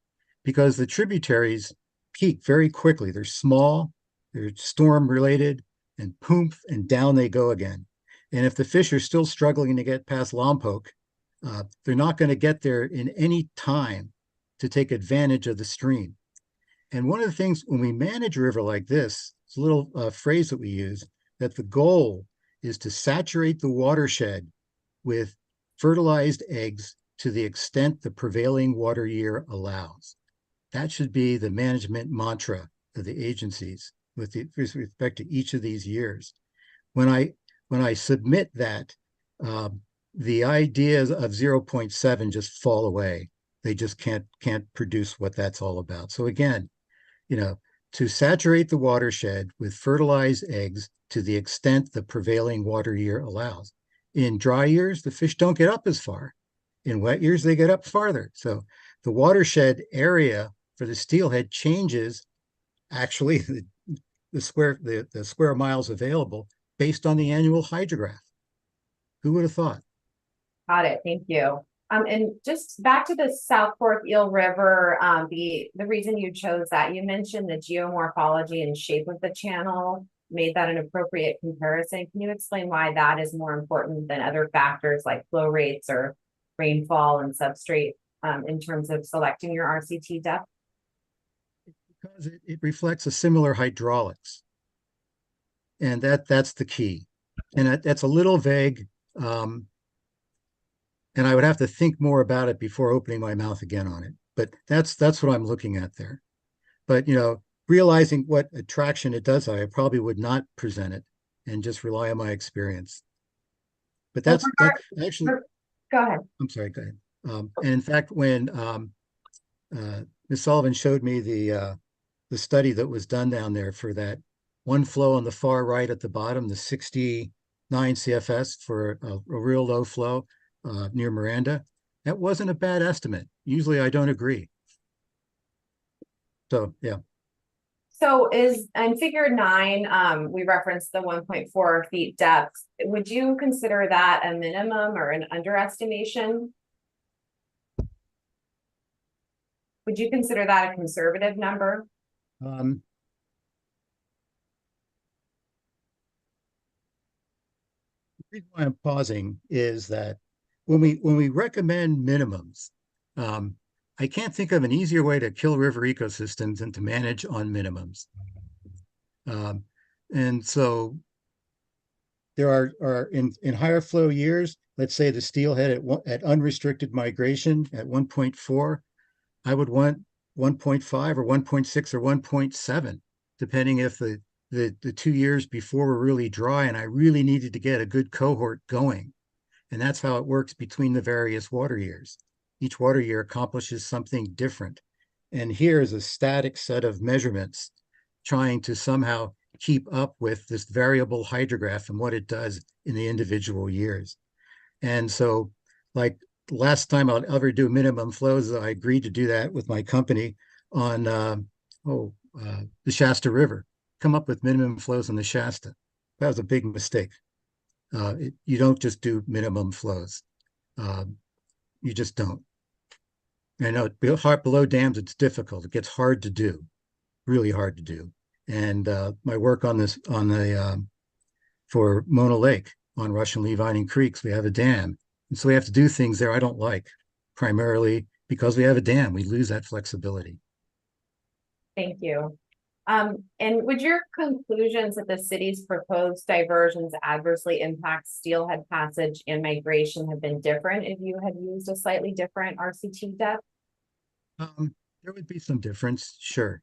because the tributaries peak very quickly. They're small, they're storm related, and poof, and down they go again. And if the fish are still struggling to get past Lompoc, they're not going to get there in any time to take advantage of the stream. And one of the things when we manage a river like this, it's a little phrase that we use, that the goal is to saturate the watershed with fertilized eggs to the extent the prevailing water year allows. That should be the management mantra of the agencies with respect to each of these years. When I submit that, the ideas of 0.7 just fall away. They just can't produce what that's all about. So again, you know, to saturate the watershed with fertilized eggs to the extent the prevailing water year allows. In dry years, the fish don't get up as far. In wet years, they get up farther. So the watershed area for the steelhead changes, actually, the square miles available based on the annual hydrograph. Who would have thought? Got it. Thank you. And just back to the South Fork Eel River, the reason you chose that, you mentioned the geomorphology and shape of the channel made that an appropriate comparison. Can you explain why that is more important than other factors like flow rates or rainfall and substrate in terms of selecting your RCT depth? Because it reflects a similar hydraulics. And that's the key. And that's a little vague. And I would have to think more about it before opening my mouth again on it. But that's what I'm looking at there. But, you know, realizing what attraction it does, I probably would not present it and just rely on my experience. But that's actually. Go ahead. I'm sorry, go ahead. And in fact, when Ms. Sullivan showed me the study that was done down there for that one flow on the far right at the bottom, the 9 CFS for a real low flow near Miranda. That wasn't a bad estimate. Usually I don't agree. So, yeah. So is, in figure 9, we referenced the 1.4 feet depth. Would you consider that a minimum or an underestimation? Would you consider that a conservative number? The reason why I'm pausing is that when we recommend minimums, I can't think of an easier way to kill river ecosystems than to manage on minimums. And so there are in higher flow years, let's say the steelhead at unrestricted migration at 1.4, I would want 1.5 or 1.6 or 1.7, depending if the 2 years before were really dry and I really needed to get a good cohort going. And that's how it works between the various water years. Each water year accomplishes something different. And here is a static set of measurements trying to somehow keep up with this variable hydrograph and what it does in the individual years. And so, like last time I'll ever do minimum flows, I agreed to do that with my company on the Shasta River, come up with minimum flows on the Shasta. That was a big mistake. You don't just do minimum flows. You just don't. I know below dams, it's difficult. It gets hard to do, really hard to do. And my work on this, for Mona Lake on Russian Levining Creeks, we have a dam. And so we have to do things there I don't like, primarily because we have a dam. We lose that flexibility. Thank you. And would your conclusions that the city's proposed diversions adversely impact steelhead passage and migration have been different if you had used a slightly different RCT depth? There would be some difference, sure.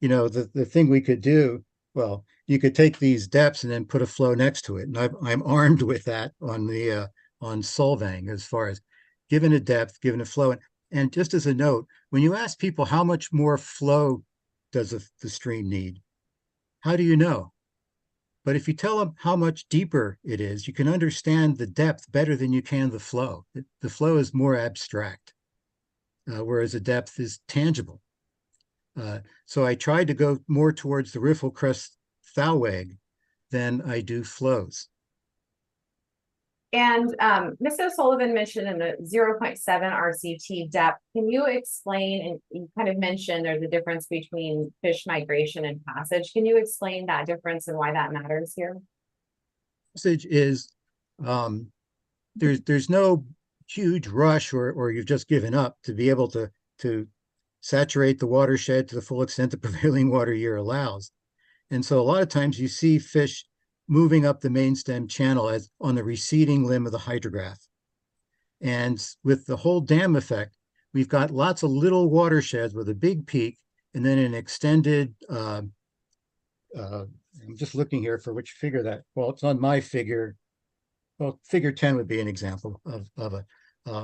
You know, the thing we could do, well, you could take these depths and then put a flow next to it. And I'm armed with that on the on Solvang, as far as given a depth, given a flow. And just as a note, when you ask people how much more flow does the stream need, how do you know? But if you tell them how much deeper it is, you can understand the depth better than you can the flow. The flow is more abstract, whereas the depth is tangible. So I tried to go more towards the riffle crest thowag than I do flows. And Ms. O'Sullivan mentioned in the 0.7 RCT depth. Can you explain, and you kind of mentioned there's a difference between fish migration and passage. Can you explain that difference and why that matters here? Message is there's no huge rush or you've just given up to be able to saturate the watershed to the full extent the prevailing water year allows. And so a lot of times you see fish moving up the main stem channel as on the receding limb of the hydrograph. And with the whole dam effect, we've got lots of little watersheds with a big peak and then an extended, I'm just looking here for which figure that, well, it's on my figure. Well, figure 10 would be an example of a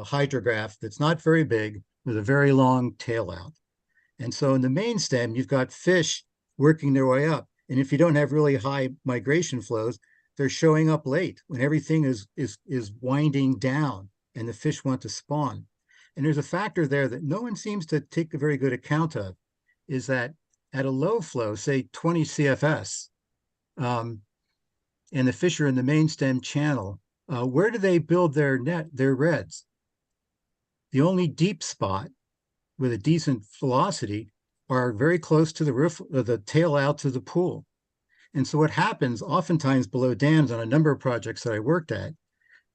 hydrograph that's not very big with a very long tail out. And so in the main stem, you've got fish working their way up. And if you don't have really high migration flows, they're showing up late when everything is winding down and the fish want to spawn. And there's a factor there that no one seems to take a very good account of, is that at a low flow, say 20 CFS, and the fish are in the main stem channel, where do they build their reds? The only deep spot with a decent velocity are very close to the tail out to the pool. And so what happens oftentimes below dams on a number of projects that I worked at,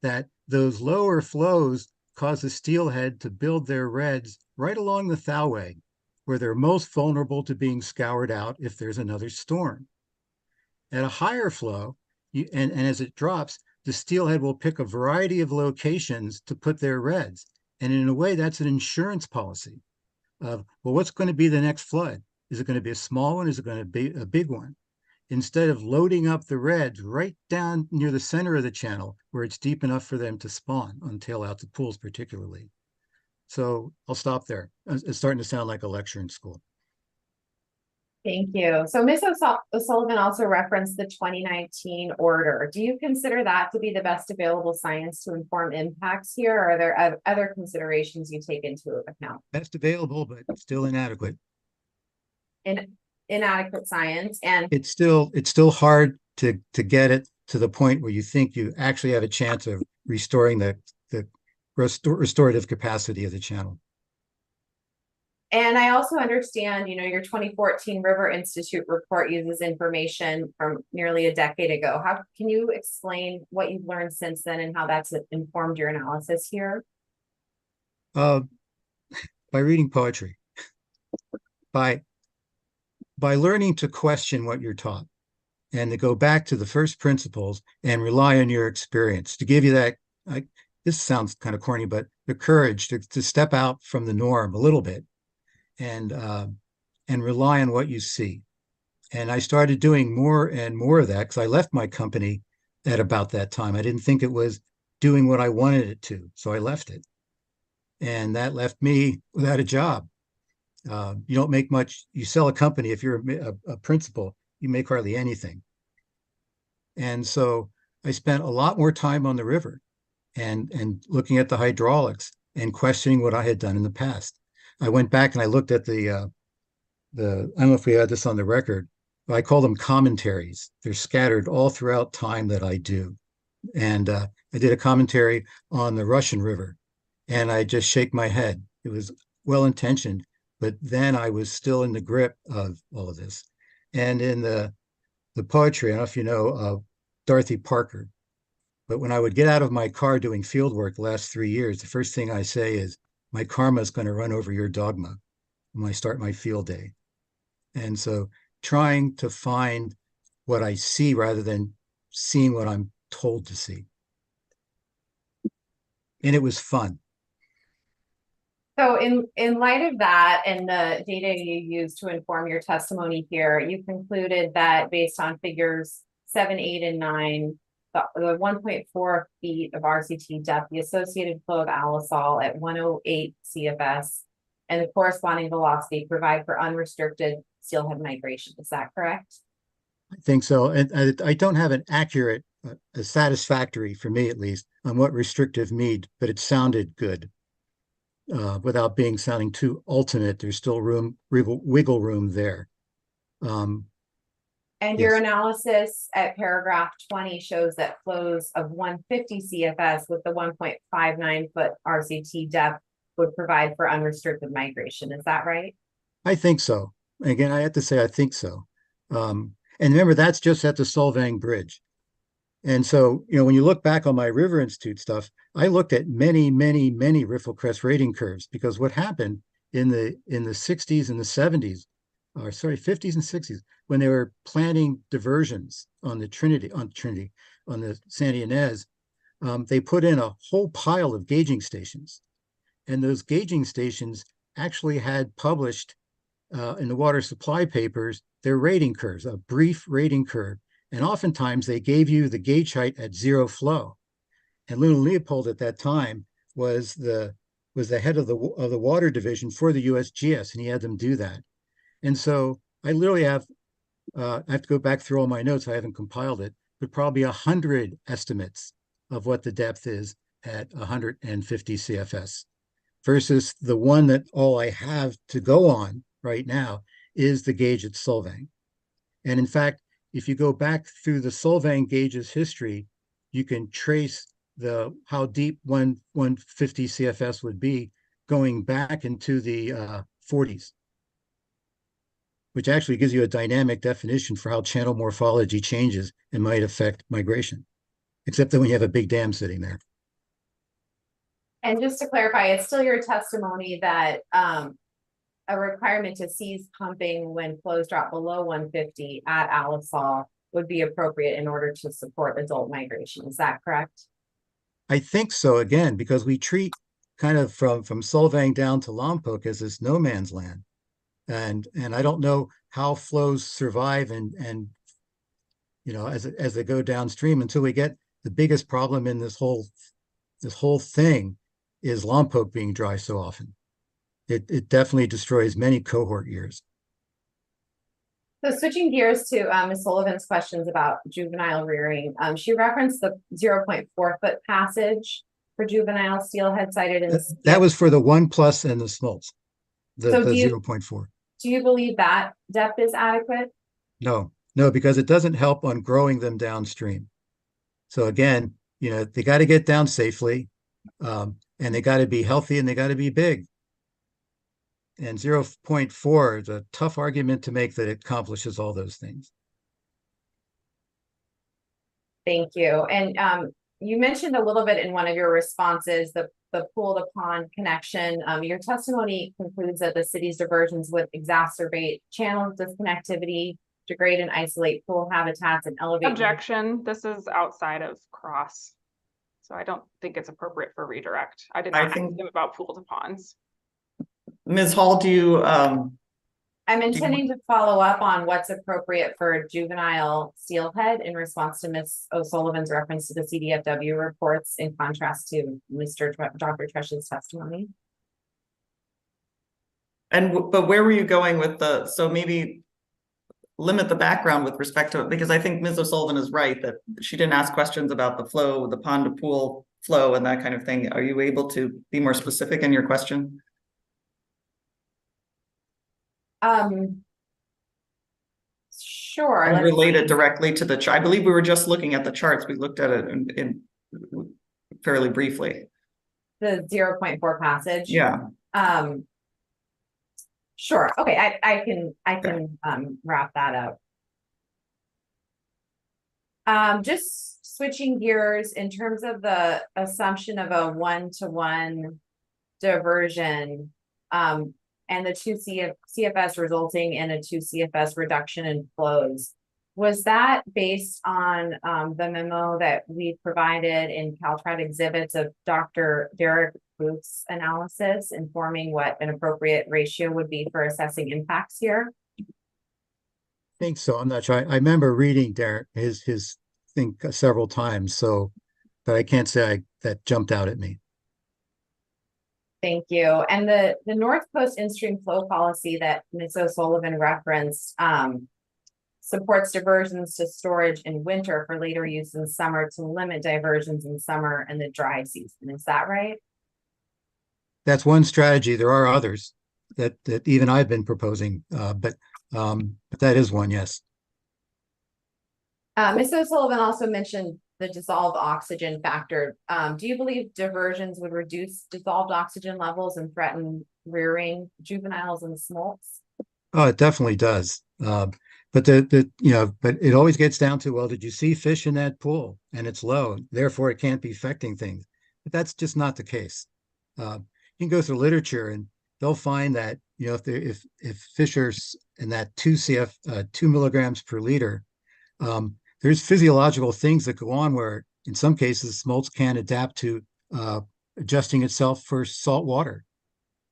that those lower flows cause the steelhead to build their reds right along the thowag, where they're most vulnerable to being scoured out if there's another storm. At a higher flow, and as it drops, the steelhead will pick a variety of locations to put their reds. And in a way, that's an insurance policy of, well, what's going to be the next flood? Is it going to be a small one? Is it going to be a big one? Instead of loading up the reds right down near the center of the channel where it's deep enough for them to spawn on tail out to pools particularly. So I'll stop there. It's starting to sound like a lecture in school. Thank you. So Ms. O'Sullivan also referenced the 2019 order. Do you consider that to be the best available science to inform impacts here? Or are there other considerations you take into account? Best available, but still inadequate. Inadequate science, and It's still hard to get it to the point where you think you actually have a chance of restoring the restorative capacity of the channel. And I also understand, your 2014 River Institute report uses information from nearly a decade ago. How can you explain what you've learned since then and how that's informed your analysis here? By reading poetry, by learning to question what you're taught and to go back to the first principles and rely on your experience to give you that, this sounds kind of corny, but the courage to step out from the norm a little bit and rely on what you see. And I started doing more and more of that because I left my company at about that time. I didn't think it was doing what I wanted it to, so I left it. And that left me without a job. You don't make much. You sell a company, if you're a principal, you make hardly anything. And so I spent a lot more time on the river and looking at the hydraulics and questioning what I had done in the past. I went back and I looked at the I don't know if we had this on the record, but I call them commentaries. They're scattered all throughout time that I do. And I did a commentary on the Russian River, and I just shake my head. It was well-intentioned, but then I was still in the grip of all of this. And in the poetry, I don't know if you know Dorothy Parker, but when I would get out of my car doing field work the last 3 years, the first thing I say is, my karma is going to run over your dogma when I start my field day. And so trying to find what I see rather than seeing what I'm told to see. And it was fun. So in light of that and the data you used to inform your testimony here, you concluded that based on figures 7, 8, and 9, the 1.4 feet of RCT depth, the associated flow of alisol at 108 CFS, and the corresponding velocity provide for unrestricted steelhead migration. Is that correct? I think so. And I don't have an accurate, satisfactory, for me at least, on what restrictive means, but it sounded good. Without sounding too ultimate, there's still wiggle room there. And Yes. your analysis at paragraph 20 shows that flows of 150 CFS with the 1.59 foot RCT depth would provide for unrestricted migration. Is that right? I think so. Again, I have to say, I think so. And remember, that's just at the Solvang Bridge. And so, when you look back on my River Institute stuff, I looked at many, many, many riffle crest rating curves, because what happened in the 60s and the 70s, or sorry, 50s and 60s, when they were planning diversions on the on the Santa Ynez, they put in a whole pile of gauging stations. And those gauging stations actually had published in the water supply papers their rating curves, a brief rating curve. And oftentimes they gave you the gauge height at zero flow. And Luna Leopold at that time was the head of the water division for the USGS, and he had them do that. And so I literally have I have to go back through all my notes. I haven't compiled it, but probably 100 estimates of what the depth is at 150 CFS versus the one that all I have to go on right now is the gauge at Solvang. And in fact, if you go back through the Solvang gauge's history, you can trace how deep 150 CFS would be going back into the 40s, which actually gives you a dynamic definition for how channel morphology changes and might affect migration, except that when you have a big dam sitting there. And just to clarify, it's still your testimony that a requirement to cease pumping when flows drop below 150 at Alisol would be appropriate in order to support adult migration. Is that correct? I think so, again, because we treat kind of from Solvang down to Lompoc as this no man's land. And I don't know how flows survive and as they go downstream until we get the biggest problem in this whole thing is Lompoc being dry so often. It definitely destroys many cohort years. So switching gears to Ms. Sullivan's questions about juvenile rearing, she referenced the 0.4 foot passage for juvenile steelhead sighted in the. That was for the 1+ and the smolts, So the do you- 0.4. Do you believe that depth is adequate? No, because it doesn't help on growing them downstream. So again, they got to get down safely, and they got to be healthy and they got to be big. And 0.4 is a tough argument to make that it accomplishes all those things. Thank you. And you mentioned a little bit in one of your responses, the pool to pond connection. Your testimony concludes that the city's diversions would exacerbate channel disconnectivity, degrade and isolate pool habitats, and elevate. Objection, this is outside of cross. So I don't think it's appropriate for redirect. I did I not ask think- him about pool to ponds. Ms. Hall, do you, I'm intending to follow up on what's appropriate for juvenile steelhead in response to Ms. O'Sullivan's reference to the CDFW reports in contrast to Dr. Tresh's testimony. but where were you going with so maybe limit the background with respect to it, because I think Ms. O'Sullivan is right that she didn't ask questions about the flow, the pond to pool flow and that kind of thing. Are you able to be more specific in your question? Sure. And related directly to the chart. I believe we were just looking at the charts. We looked at it in fairly briefly. The 0.4 passage. Yeah. Sure. Okay. I can wrap that up. Just switching gears in terms of the assumption of a 1-to-1 diversion, and the 2 CFS resulting in a 2 CFS reduction in flows. Was that based on the memo that we provided in Caltrat exhibits of Dr. Derek Booth's analysis informing what an appropriate ratio would be for assessing impacts here? I think so. I'm not sure. I remember reading Derek his thing several times, but I can't say that jumped out at me. Thank you. And the North Coast in-stream flow policy that Ms. O'Sullivan referenced supports diversions to storage in winter for later use in summer to limit diversions in summer and the dry season. Is that right? That's one strategy. There are others that even I've been proposing, but that is one, yes. Ms. O'Sullivan also mentioned the dissolved oxygen factor. Do you believe diversions would reduce dissolved oxygen levels and threaten rearing juveniles and smolts? Oh, it definitely does. But but it always gets down to, well, did you see fish in that pool? And it's low, therefore it can't be affecting things. But that's just not the case. You can go through literature and they'll find that, if fish are in that 2 milligrams per liter, there's physiological things that go on where in some cases smolts can adapt to adjusting itself for salt water.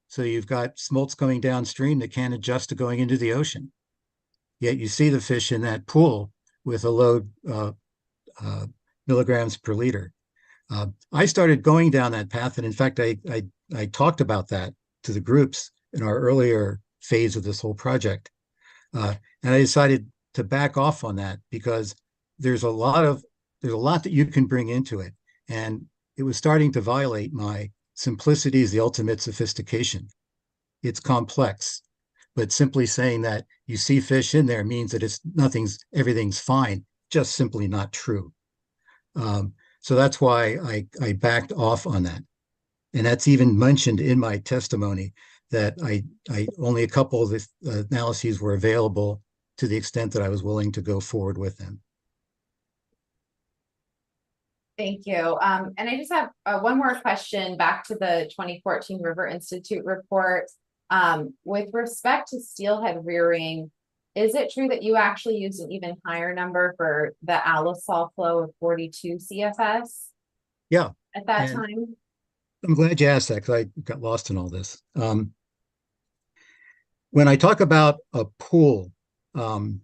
So you've got smolts going downstream that can't adjust to going into the ocean. Yet you see the fish in that pool with a low milligrams per liter. I started going down that path, and in fact, I talked about that to the groups in our earlier phase of this whole project. And I decided to back off on that because there's a lot that you can bring into it. And it was starting to violate my simplicity is the ultimate sophistication. It's complex, but simply saying that you see fish in there means that everything's fine, just simply not true. So that's why I backed off on that. And that's even mentioned in my testimony that I only a couple of the analyses were available to the extent that I was willing to go forward with them. Thank you. And I just have one more question back to the 2014 River Institute report. With respect to steelhead rearing, is it true that you actually used an even higher number for the allosaur flow of 42 CFS? Yeah. At that time? I'm glad you asked that because I got lost in all this. When I talk about a pool, I'm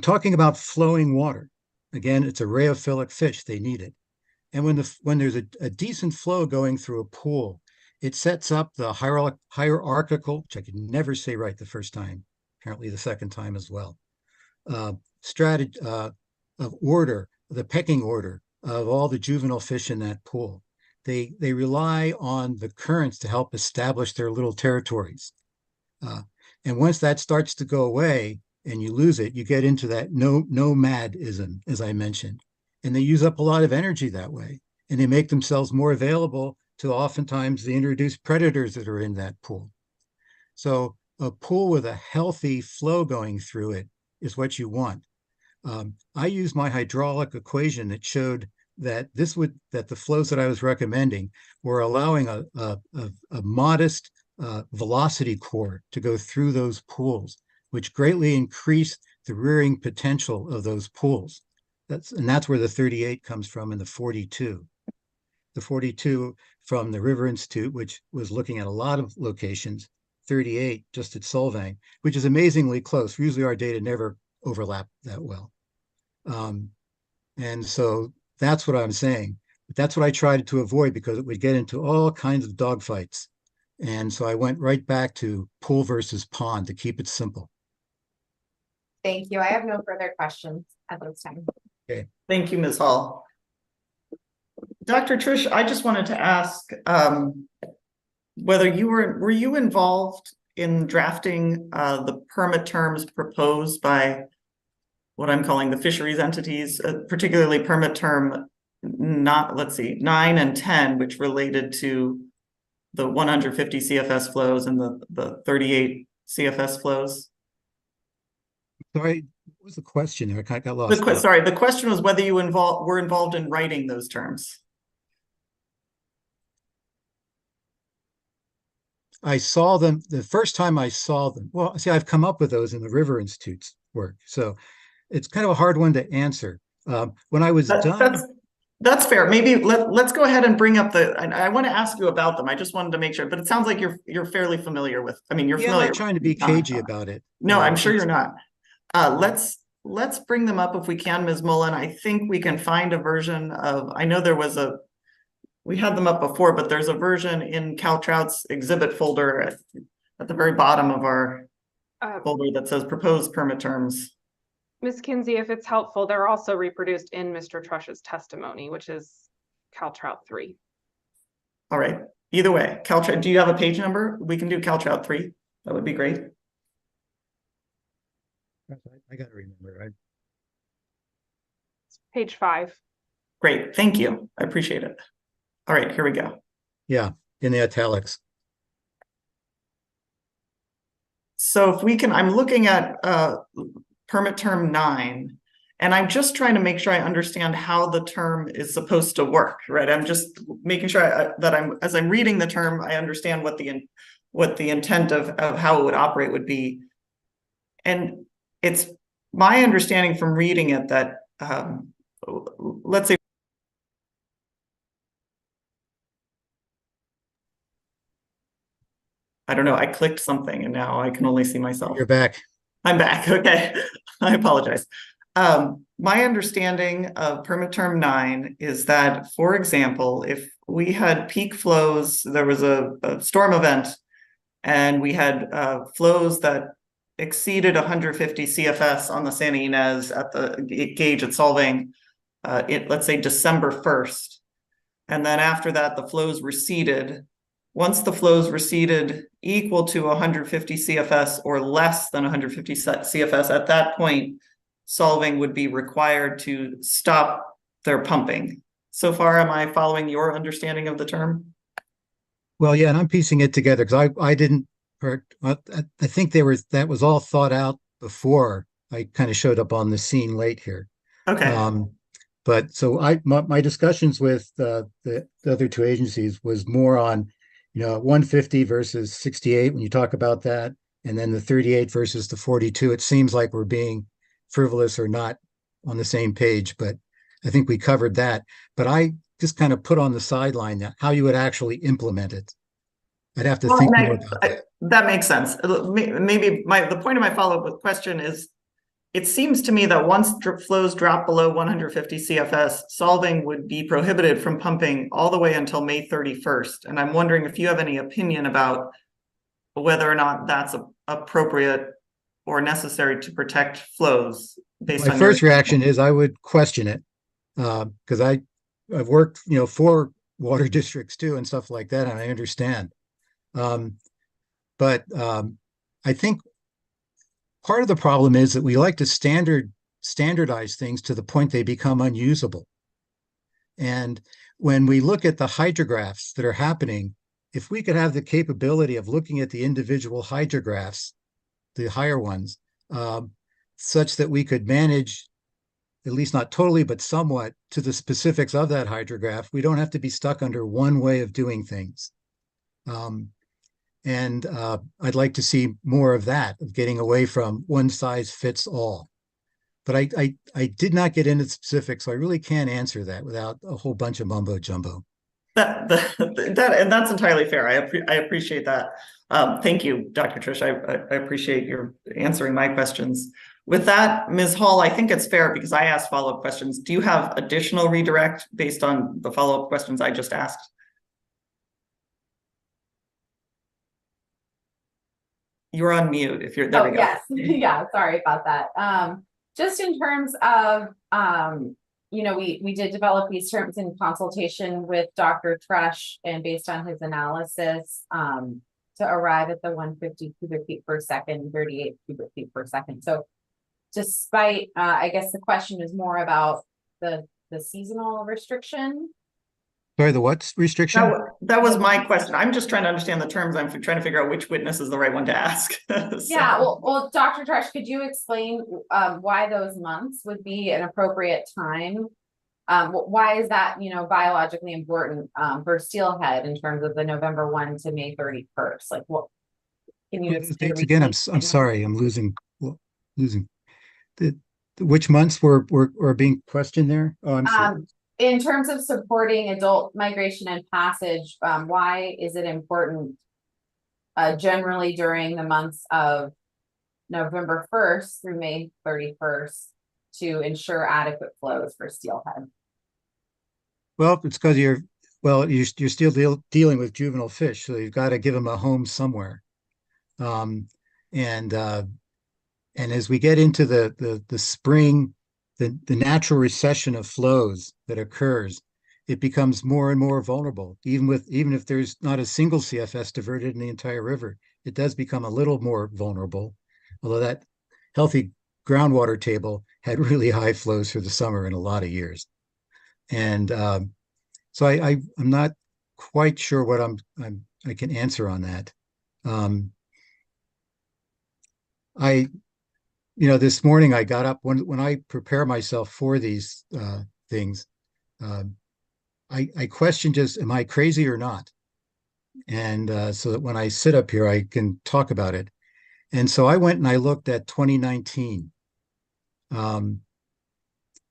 talking about flowing water. Again, it's a rheophilic fish. They need it. And when there's a decent flow going through a pool, it sets up the hierarchical, which I could never say right the first time, apparently the second time as well. Strategy of order, the pecking order of all the juvenile fish in that pool. They rely on the currents to help establish their little territories. And once that starts to go away and you lose it, you get into that nomadism, as I mentioned. And they use up a lot of energy that way. And they make themselves more available to oftentimes the introduced predators that are in that pool. So a pool with a healthy flow going through it is what you want. I used my hydraulic equation that showed that that the flows that I was recommending were allowing a modest velocity core to go through those pools, which greatly increased the rearing potential of those pools. That's where the 38 comes from and the 42. The 42 from the River Institute, which was looking at a lot of locations, 38 just at Solvang, which is amazingly close. Usually our data never overlap that well. And so that's what I'm saying. But that's what I tried to avoid because it would get into all kinds of dogfights. And so I went right back to pool versus pond to keep it simple. Thank you. I have no further questions at this time. Thank you, Ms. Hall. Dr. Trish, I just wanted to ask whether you were you involved in drafting the permit terms proposed by what I'm calling the fisheries entities, particularly permit term 9 and 10, which related to the 150 CFS flows and the 38 CFS flows. Sorry, what was the question there? I got lost. Sorry, the question was whether you were involved in writing those terms. I saw them the first time I saw them. Well, see, I've come up with those in the River Institute's work. So it's kind of a hard one to answer. When I was done. That's fair. Maybe let's go ahead and bring up I want to ask you about them. I just wanted to make sure, but it sounds like you're fairly familiar with, I mean, you're familiar. I'm not trying to be cagey about it. No, I'm sure you're not. Let's bring them up if we can, Ms. Mullen. I think we can find a version of, I know we had them up before, but there's a version in CalTrout's exhibit folder at the very bottom of our folder that says proposed permit terms. Ms. Kinsey, if it's helpful, they're also reproduced in Mr. Trush's testimony, which is CalTrout 3. All right. Either way, CalTrout, do you have a page number? We can do CalTrout 3. That would be great. I got to remember, right? Page 5. Great. Thank you. I appreciate it. All right, here we go. Yeah, in the italics. So if we can, I'm looking at permit term 9, and I'm just trying to make sure I understand how the term is supposed to work, right? I'm just making sure that as I'm reading the term, I understand what the intent of how it would operate would be. And it's my understanding from reading it that, let's say, I don't know, I clicked something and now I can only see myself. You're back. I'm back. Okay. I apologize. My understanding of permit term 9 is that, for example, if we had peak flows, there was a storm event, and we had flows that exceeded 150 CFS on the Santa Ynez at the gauge at Solvang, let's say December 1st. And then after that, the flows receded. Once the flows receded equal to 150 CFS or less than 150 CFS, at that point, Solvang would be required to stop their pumping. So far, am I following your understanding of the term? Well, yeah, and I'm piecing it together because I didn't. I think that was all thought out before I kind of showed up on the scene late here. Okay. But so my discussions with the other two agencies was more on, 150 versus 68 when you talk about that, and then the 38 versus the 42. It seems like we're being frivolous or not on the same page, but I think we covered that. But I just kind of put on the sideline how you would actually implement it. I'd have to think more about that. That makes sense. Maybe the point of my follow-up question is, it seems to me that once flows drop below 150 CFS, Solvang would be prohibited from pumping all the way until May 31st. And I'm wondering if you have any opinion about whether or not that's appropriate, or necessary to protect flows based My on first your reaction is I would question it, because I've worked, for water districts too and stuff like that, and I understand. But I think part of the problem is that we like to standardize things to the point they become unusable. And when we look at the hydrographs that are happening, if we could have the capability of looking at the individual hydrographs, the higher ones, such that we could manage, at least not totally, but somewhat, to the specifics of that hydrograph, we don't have to be stuck under one way of doing things. And I'd like to see more of that, of getting away from one size fits all. But I did not get into specifics, so I really can't answer that without a whole bunch of mumbo jumbo. and that's entirely fair. I appreciate that. Thank you, Dr. Trish. I appreciate your answering my questions. With that, Ms. Hall, I think it's fair because I asked follow-up questions. Do you have additional redirect based on the follow-up questions I just asked? You're on mute if you're there. Oh, we go. yes. Yeah, sorry about that. Just in terms of, we did develop these terms in consultation with Dr. Trush and based on his analysis, to arrive at the 150 cubic feet per second, 38 cubic feet per second. So despite, I guess the question is more about the seasonal restriction. Sorry, the what restriction? That was my question. I'm just trying to understand the terms. I'm trying to figure out which witness is the right one to ask. Yeah, well, Dr. Trush, could you explain why those months would be an appropriate time? Why is that, biologically important for steelhead in terms of the November 1 to May 31st? Like, what can you explain? Dates again? I'm sorry, I'm losing. Which months were being questioned there? Oh, I'm sorry. In terms of supporting adult migration and passage, why is it important generally during the months of November 1st through May 31st to ensure adequate flows for steelhead? Well, it's because you're still dealing with juvenile fish, so you've got to give them a home somewhere. And as we get into the spring, the natural recession of flows that occurs, it becomes more and more vulnerable. Even if there's not a single CFS diverted in the entire river, it does become a little more vulnerable. Although that healthy groundwater table had really high flows for the summer in a lot of years. And so I'm not quite sure what I can answer on that. This morning I got up when I prepare myself for these things. I question just, am I crazy or not? And so that when I sit up here, I can talk about it. And so I went and I looked at 2019.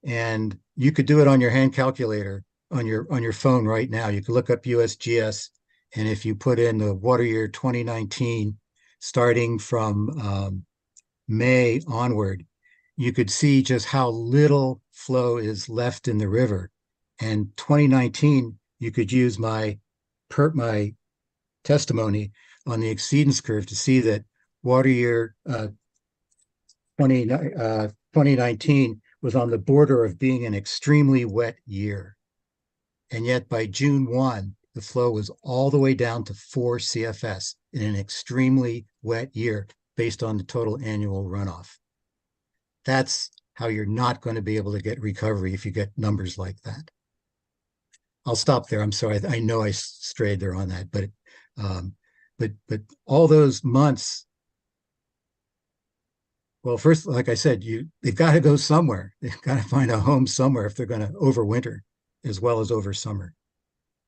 And you could do it on your hand calculator on your phone right now. You can look up USGS, and if you put in the water year 2019, starting from May onward, you could see just how little flow is left in the river. And 2019, you could use my testimony on the exceedance curve to see that water year 2019 was on the border of being an extremely wet year. And yet by June 1, the flow was all the way down to 4 CFS in an extremely wet year based on the total annual runoff. That's how you're not going to be able to get recovery if you get numbers like that. I'll stop there. I'm sorry. I know I strayed there on that, but all those months. Well, first, like I said, they've got to go somewhere. They've got to find a home somewhere if they're going to overwinter as well as over summer.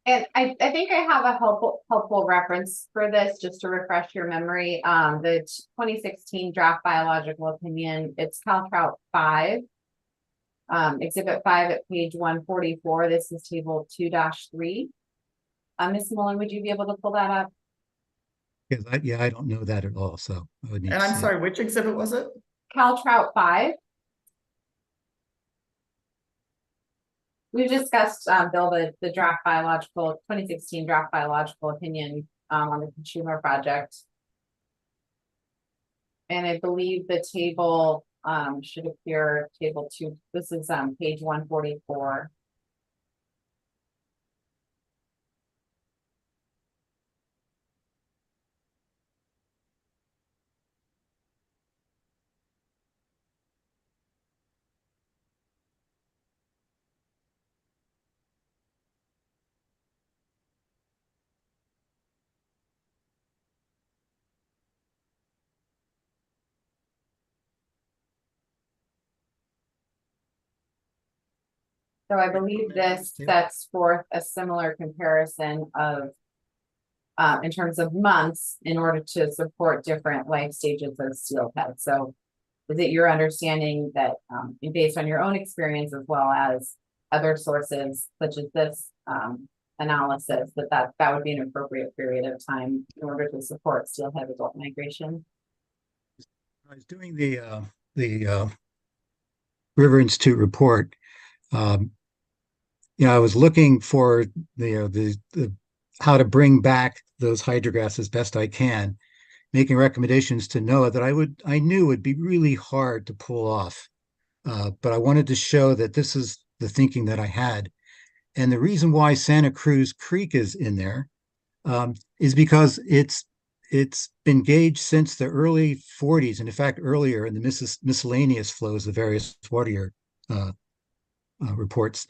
And I think I have a helpful reference for this just to refresh your memory. The 2016 draft biological opinion, it's CalTrout 5. Exhibit 5 at page 144. This is table 2-3. Ms. Mullen, would you be able to pull that up? Because I don't know that at all. So I would need And to I'm see sorry, it. which exhibit was it? CalTrout 5. We've discussed, Bill, the draft biological 2016 draft biological opinion on the consumer project. And I believe the table should appear table 2. This is page 144. So I believe this sets forth a similar comparison of in terms of months in order to support different life stages of steelhead. So is it your understanding that based on your own experience as well as other sources such as this analysis that would be an appropriate period of time in order to support steelhead adult migration? I was doing the River Institute report. I was looking for the how to bring back those hydrographs as best I can, making recommendations to NOAA that I knew would be really hard to pull off. But I wanted to show that this is the thinking that I had. And the reason why Santa Cruz Creek is in there is because it's been gauged since the early 40s, and in fact earlier in the miscellaneous flows of various water reports,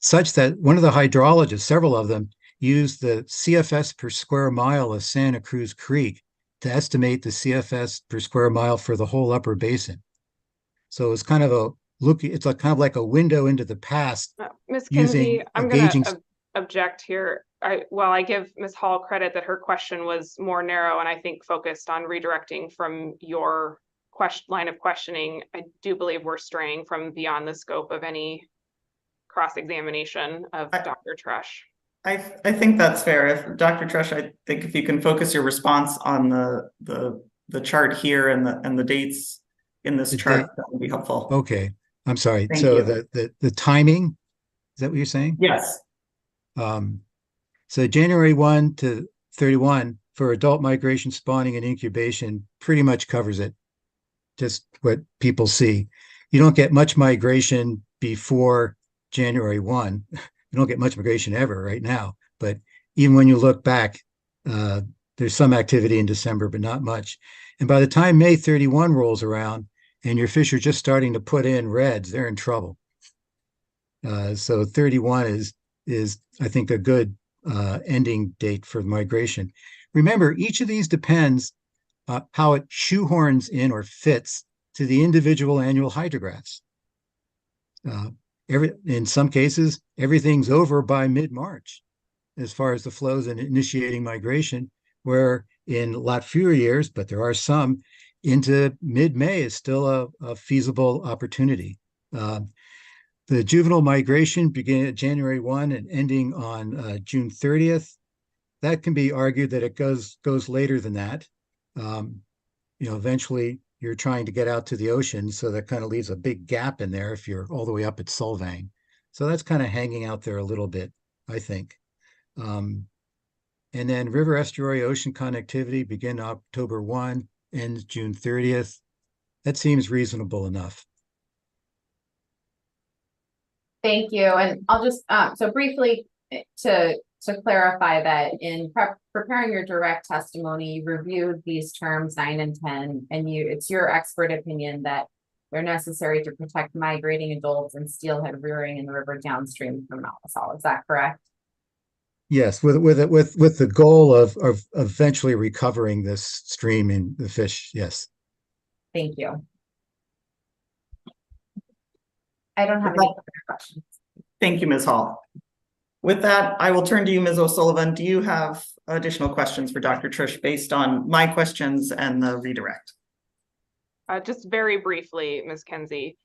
such that one of the hydrologists, several of them, used the CFS per square mile of Santa Cruz Creek to estimate the CFS per square mile for the whole upper basin. So it's kind of a look, it's kind of like a window into the past. Ms. Using Kinsey, I'm going to object here. I give Ms. Hall credit that her question was more narrow and I think focused on redirecting from your line of questioning. I do believe we're straying from beyond the scope of any cross-examination of Dr. Tresh. I think that's fair. If Dr. Tresh, I think if you can focus your response on the chart here and the dates in this chart, that would be helpful. Okay, I'm sorry. Thank so you. the timing, is that what you're saying? Yes. So January 1 to 31 for adult migration, spawning, and incubation pretty much covers it. Just what people see. You don't get much migration before January 1. You don't get much migration ever right now. But even when you look back, there's some activity in December, but not much. And by the time May 31 rolls around and your fish are just starting to put in reds, they're in trouble. So 31 is I think a good ending date for migration. Remember, each of these depends how it shoehorns in or fits to the individual annual hydrographs. In some cases, everything's over by mid-March as far as the flows and initiating migration, where in a lot fewer years, but there are some, into mid-May is still a feasible opportunity. The juvenile migration beginning at January 1 and ending on June 30th. That can be argued that it goes later than that. Eventually you're trying to get out to the ocean, so that kind of leaves a big gap in there if you're all the way up at Solvang. So that's kind of hanging out there a little bit, I think. And then river estuary ocean connectivity begin October 1, ends June 30th. That seems reasonable enough. Thank you. And I'll just, so briefly to clarify that in preparing your direct testimony, you reviewed these terms 9 and 10, and it's your expert opinion that they're necessary to protect migrating adults and steelhead rearing in the river downstream from Malisol. Is that correct? Yes, with the goal of eventually recovering this stream in the fish. Yes. Thank you. I don't have any other questions. Thank you, Ms. Hall. With that, I will turn to you, Ms. O'Sullivan. Do you have additional questions for Dr. Trish based on my questions and the redirect? Just very briefly, Ms. Kinsey.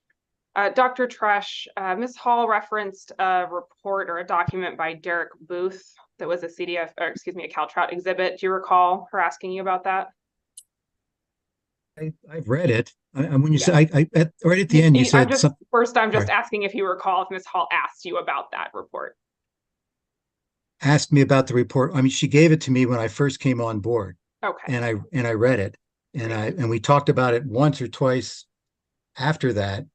Dr. Tresh, Ms. Hall referenced a report or a document by Derek Booth that was a CDF, or excuse me, a Caltrout exhibit. Do you recall her asking you about that? I've read it. When you say right at the end, you said first. I'm just asking if you recall if Ms. Hall asked you about that report. Asked me about the report. I mean, she gave it to me when I first came on board. Okay. And I read it, And we talked about it once or twice after that,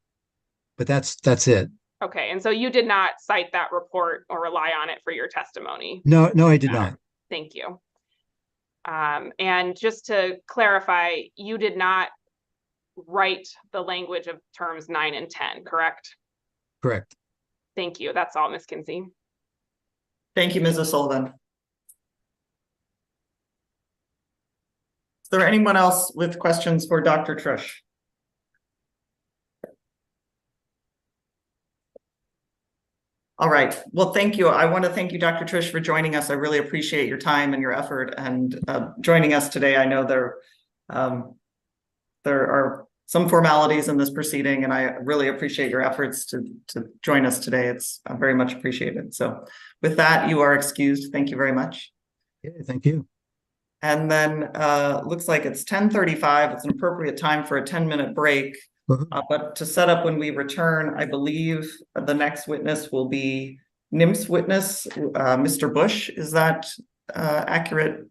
but that's it. Okay, and so you did not cite that report or rely on it for your testimony? No, I did not. Thank you. And just to clarify, you did not write the language of terms 9 and 10, correct? Correct. Thank you. That's all, Ms. Kinsey. Thank you, Mrs. Sullivan. Is there anyone else with questions for Dr. Trish? All right. Well, thank you. I want to thank you, Dr. Trish, for joining us. I really appreciate your time and your effort and joining us today. I know there are some formalities in this proceeding, and I really appreciate your efforts to join us today. It's very much appreciated. So with that, you are excused. Thank you very much. Yeah, thank you. And then looks like it's 10:35. It's an appropriate time for a 10-minute break. But to set up when we return, I believe the next witness will be NIMS witness, Mr. Bush. Is that accurate?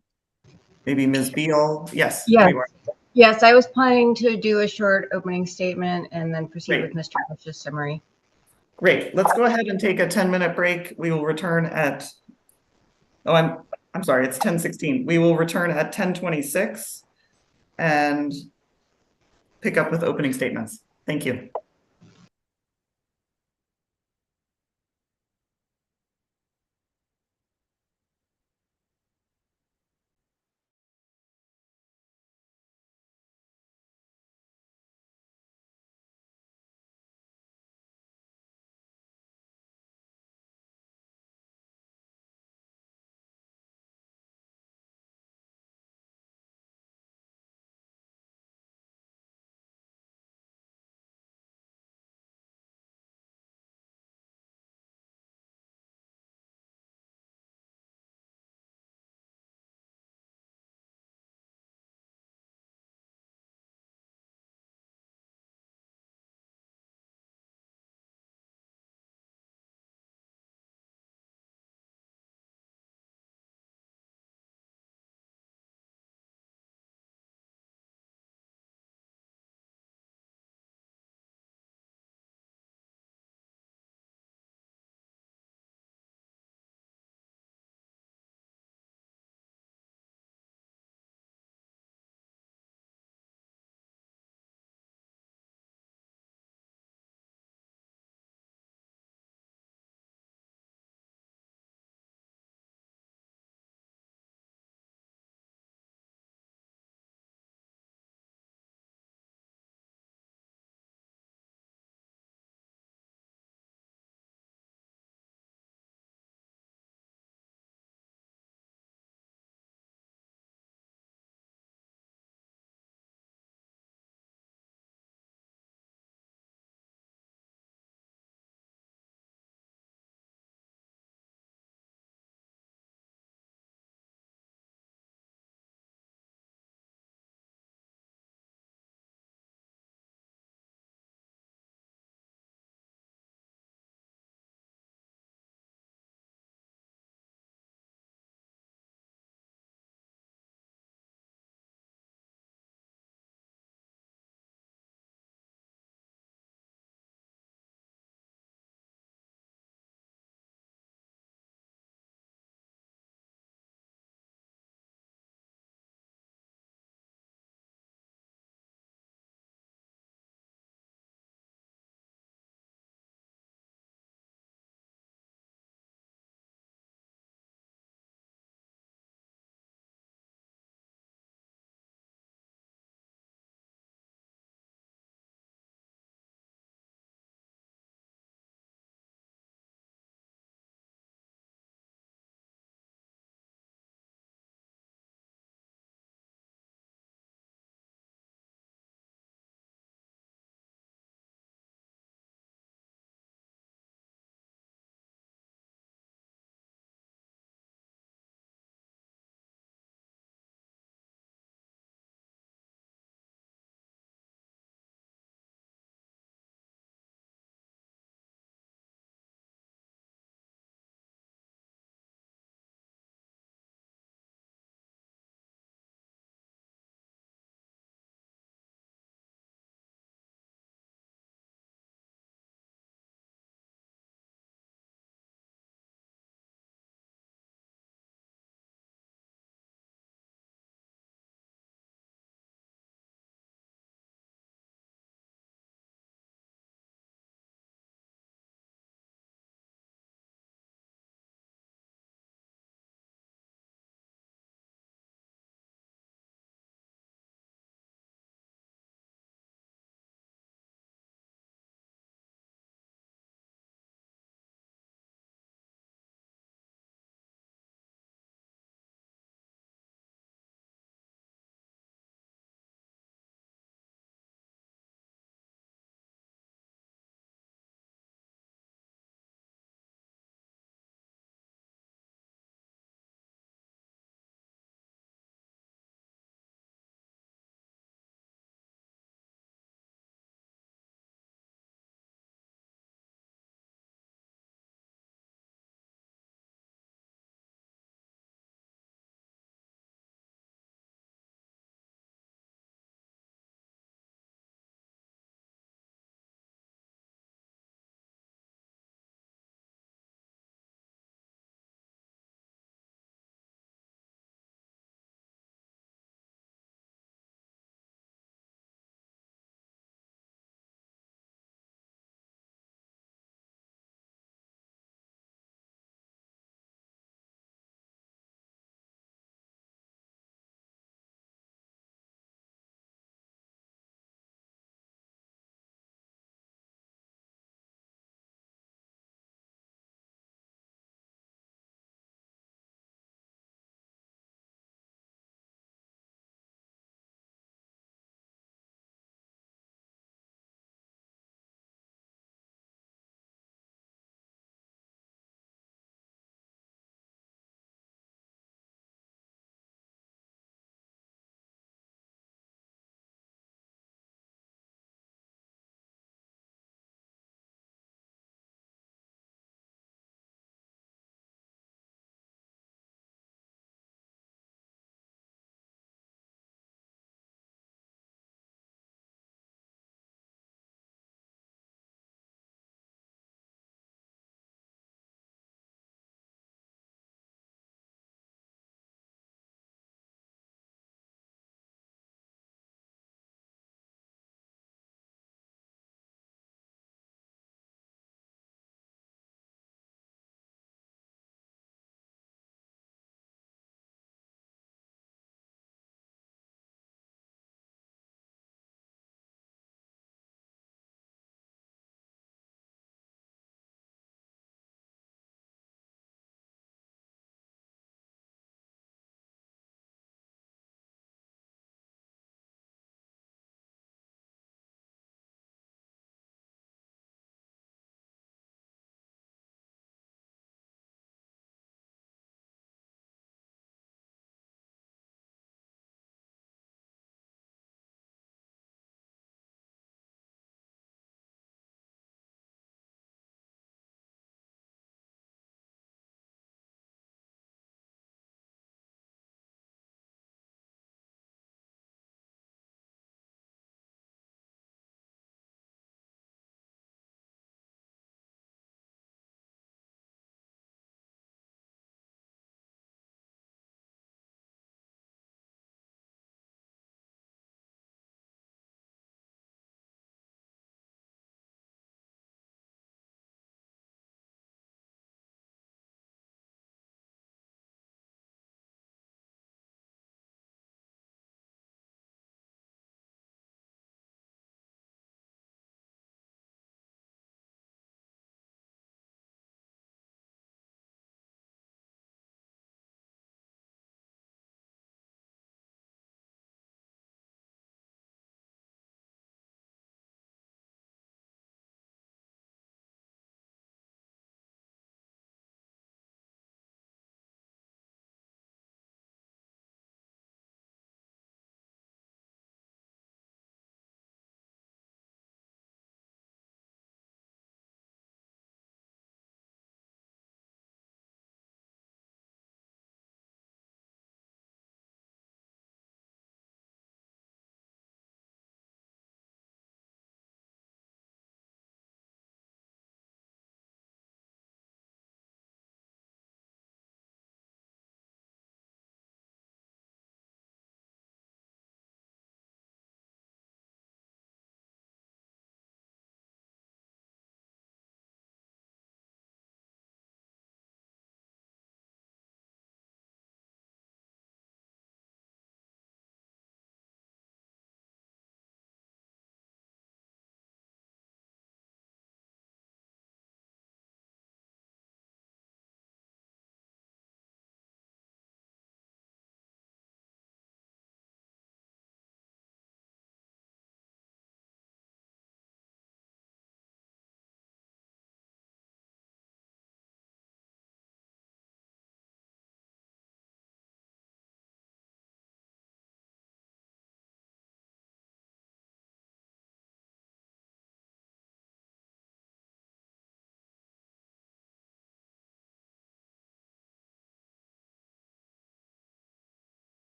Maybe Ms. Beal? Yes. Yes. there you are. Yes, I was planning to do a short opening statement and then proceed Great. with Mr. Bush's summary. Great. Let's go ahead and take a 10-minute break. We will return at, oh, I'm sorry, it's 10:16. We will return at 10:26 and pick up with opening statements. Thank you.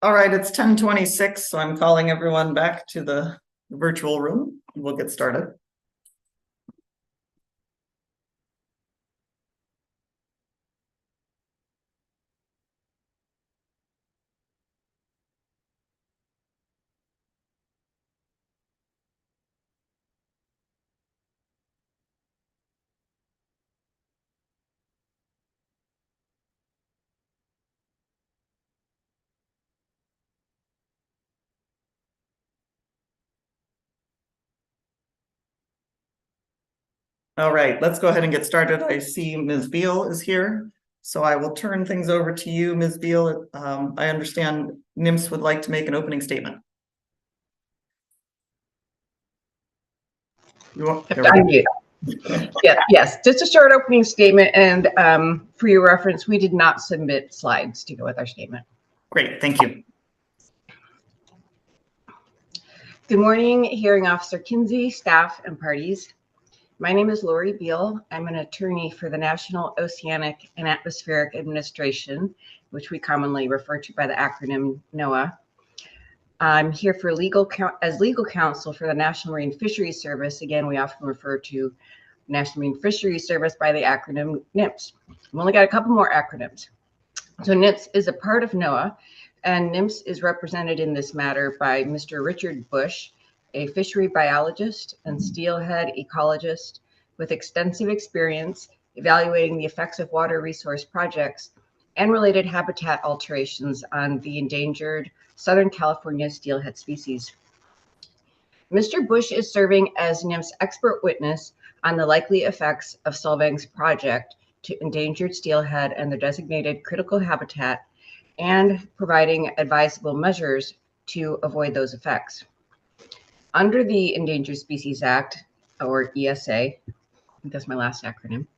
All right, it's 10:26, so I'm calling everyone back to the virtual room. We'll get started. All right, let's go ahead and get started. I see Ms. Beal is here, so I will turn things over to you, Ms. Beal. I understand NIMS would like to make an opening statement. Yes, just a short opening statement, and for your reference, we did not submit slides to go with our statement. Great, thank you. Good morning, Hearing Officer Kinsey, staff, and parties. My name is Lori Beal. I'm an attorney for the National Oceanic and Atmospheric Administration, which we commonly refer to by the acronym NOAA. I'm here for as legal counsel for the National Marine Fisheries Service. Again, we often refer to National Marine Fisheries Service by the acronym NIMS. We've only got a couple more acronyms. So NIMS is a part of NOAA, and NIMS is represented in this matter by Mr. Richard Bush, a fishery biologist and steelhead ecologist with extensive experience evaluating the effects of water resource projects and related habitat alterations on the endangered Southern California steelhead species. Mr. Bush is serving as NIMS expert witness on the likely effects of Solvang's project to endangered steelhead and their designated critical habitat, and providing advisable measures to avoid those effects. Under the Endangered Species Act, or ESA, I think that's my last acronym,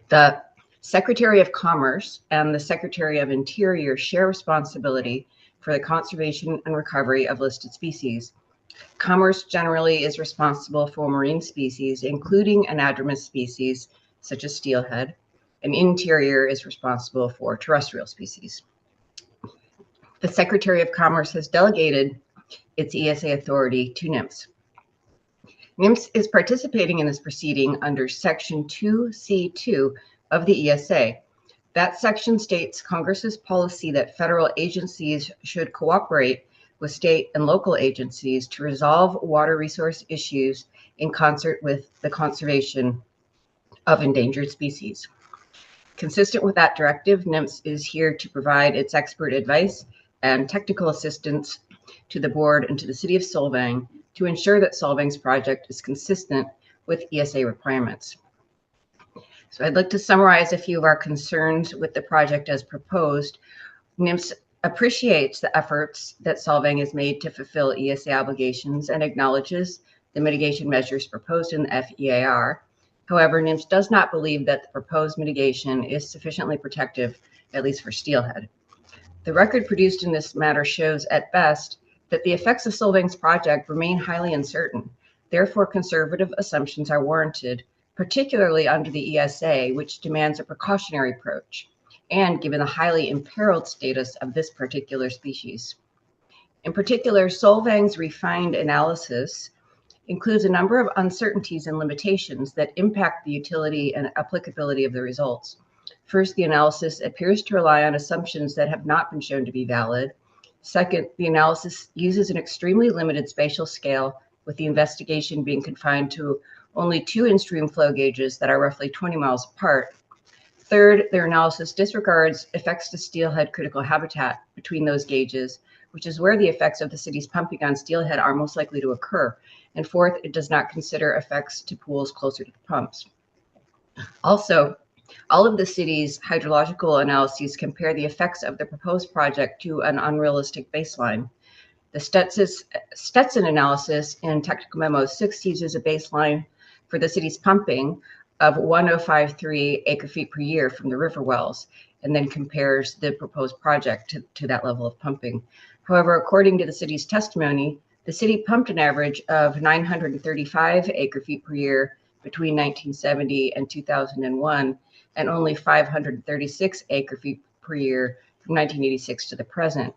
the Secretary of Commerce and the Secretary of Interior share responsibility for the conservation and recovery of listed species. Commerce generally is responsible for marine species, including anadromous species such as steelhead, and Interior is responsible for terrestrial species. The Secretary of Commerce has delegated its ESA authority to NIMS. NIMS is participating in this proceeding under Section 2C2 of the ESA. That section states Congress's policy that federal agencies should cooperate with state and local agencies to resolve water resource issues in concert with the conservation of endangered species. Consistent with that directive, NIMS is here to provide its expert advice and technical assistance to the board and to the city of Solvang to ensure that Solvang's project is consistent with ESA requirements. So I'd like to summarize a few of our concerns with the project as proposed. NIMS appreciates the efforts that Solvang has made to fulfill ESA obligations and acknowledges the mitigation measures proposed in the FEAR. However, NIMS does not believe that the proposed mitigation is sufficiently protective, at least for steelhead. The record produced in this matter shows, at best, that the effects of Solvang's project remain highly uncertain. Therefore, conservative assumptions are warranted, particularly under the ESA, which demands a precautionary approach, and given the highly imperiled status of this particular species. In particular, Solvang's refined analysis includes a number of uncertainties and limitations that impact the utility and applicability of the results. First, the analysis appears to rely on assumptions that have not been shown to be valid. Second, the analysis uses an extremely limited spatial scale, with the investigation being confined to only 2 in-stream flow gauges that are roughly 20 miles apart. Third, their analysis disregards effects to steelhead critical habitat between those gauges, which is where the effects of the city's pumping on steelhead are most likely to occur. And fourth, it does not consider effects to pools closer to the pumps. Also, all of the city's hydrological analyses compare the effects of the proposed project to an unrealistic baseline. The Stetson analysis in Technical Memo 6 uses a baseline for the city's pumping of 1053 acre-feet per year from the river wells, and then compares the proposed project to that level of pumping. However, according to the city's testimony, the city pumped an average of 935 acre-feet per year between 1970 and 2001, and only 536 acre-feet per year from 1986 to the present.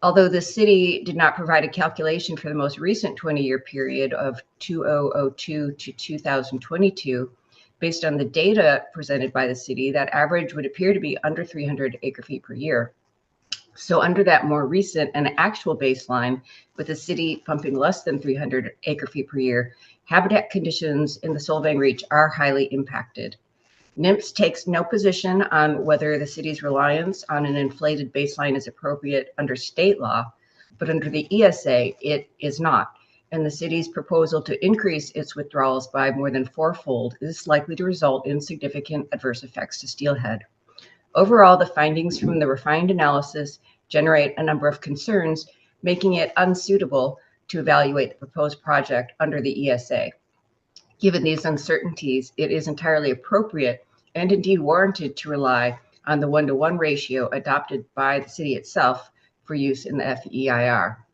Although the city did not provide a calculation for the most recent 20-year period of 2002 to 2022, based on the data presented by the city, that average would appear to be under 300 acre-feet per year. So under that more recent and actual baseline, with the city pumping less than 300 acre-feet per year, habitat conditions in the Solvang Reach are highly impacted. NIMS takes no position on whether the city's reliance on an inflated baseline is appropriate under state law, but under the ESA, it is not. And the city's proposal to increase its withdrawals by more than fourfold is likely to result in significant adverse effects to steelhead. Overall, the findings from the refined analysis generate a number of concerns, making it unsuitable to evaluate the proposed project under the ESA. Given these uncertainties, it is entirely appropriate and indeed warranted to rely on the 1-to-1 ratio adopted by the city itself for use in the FEIR.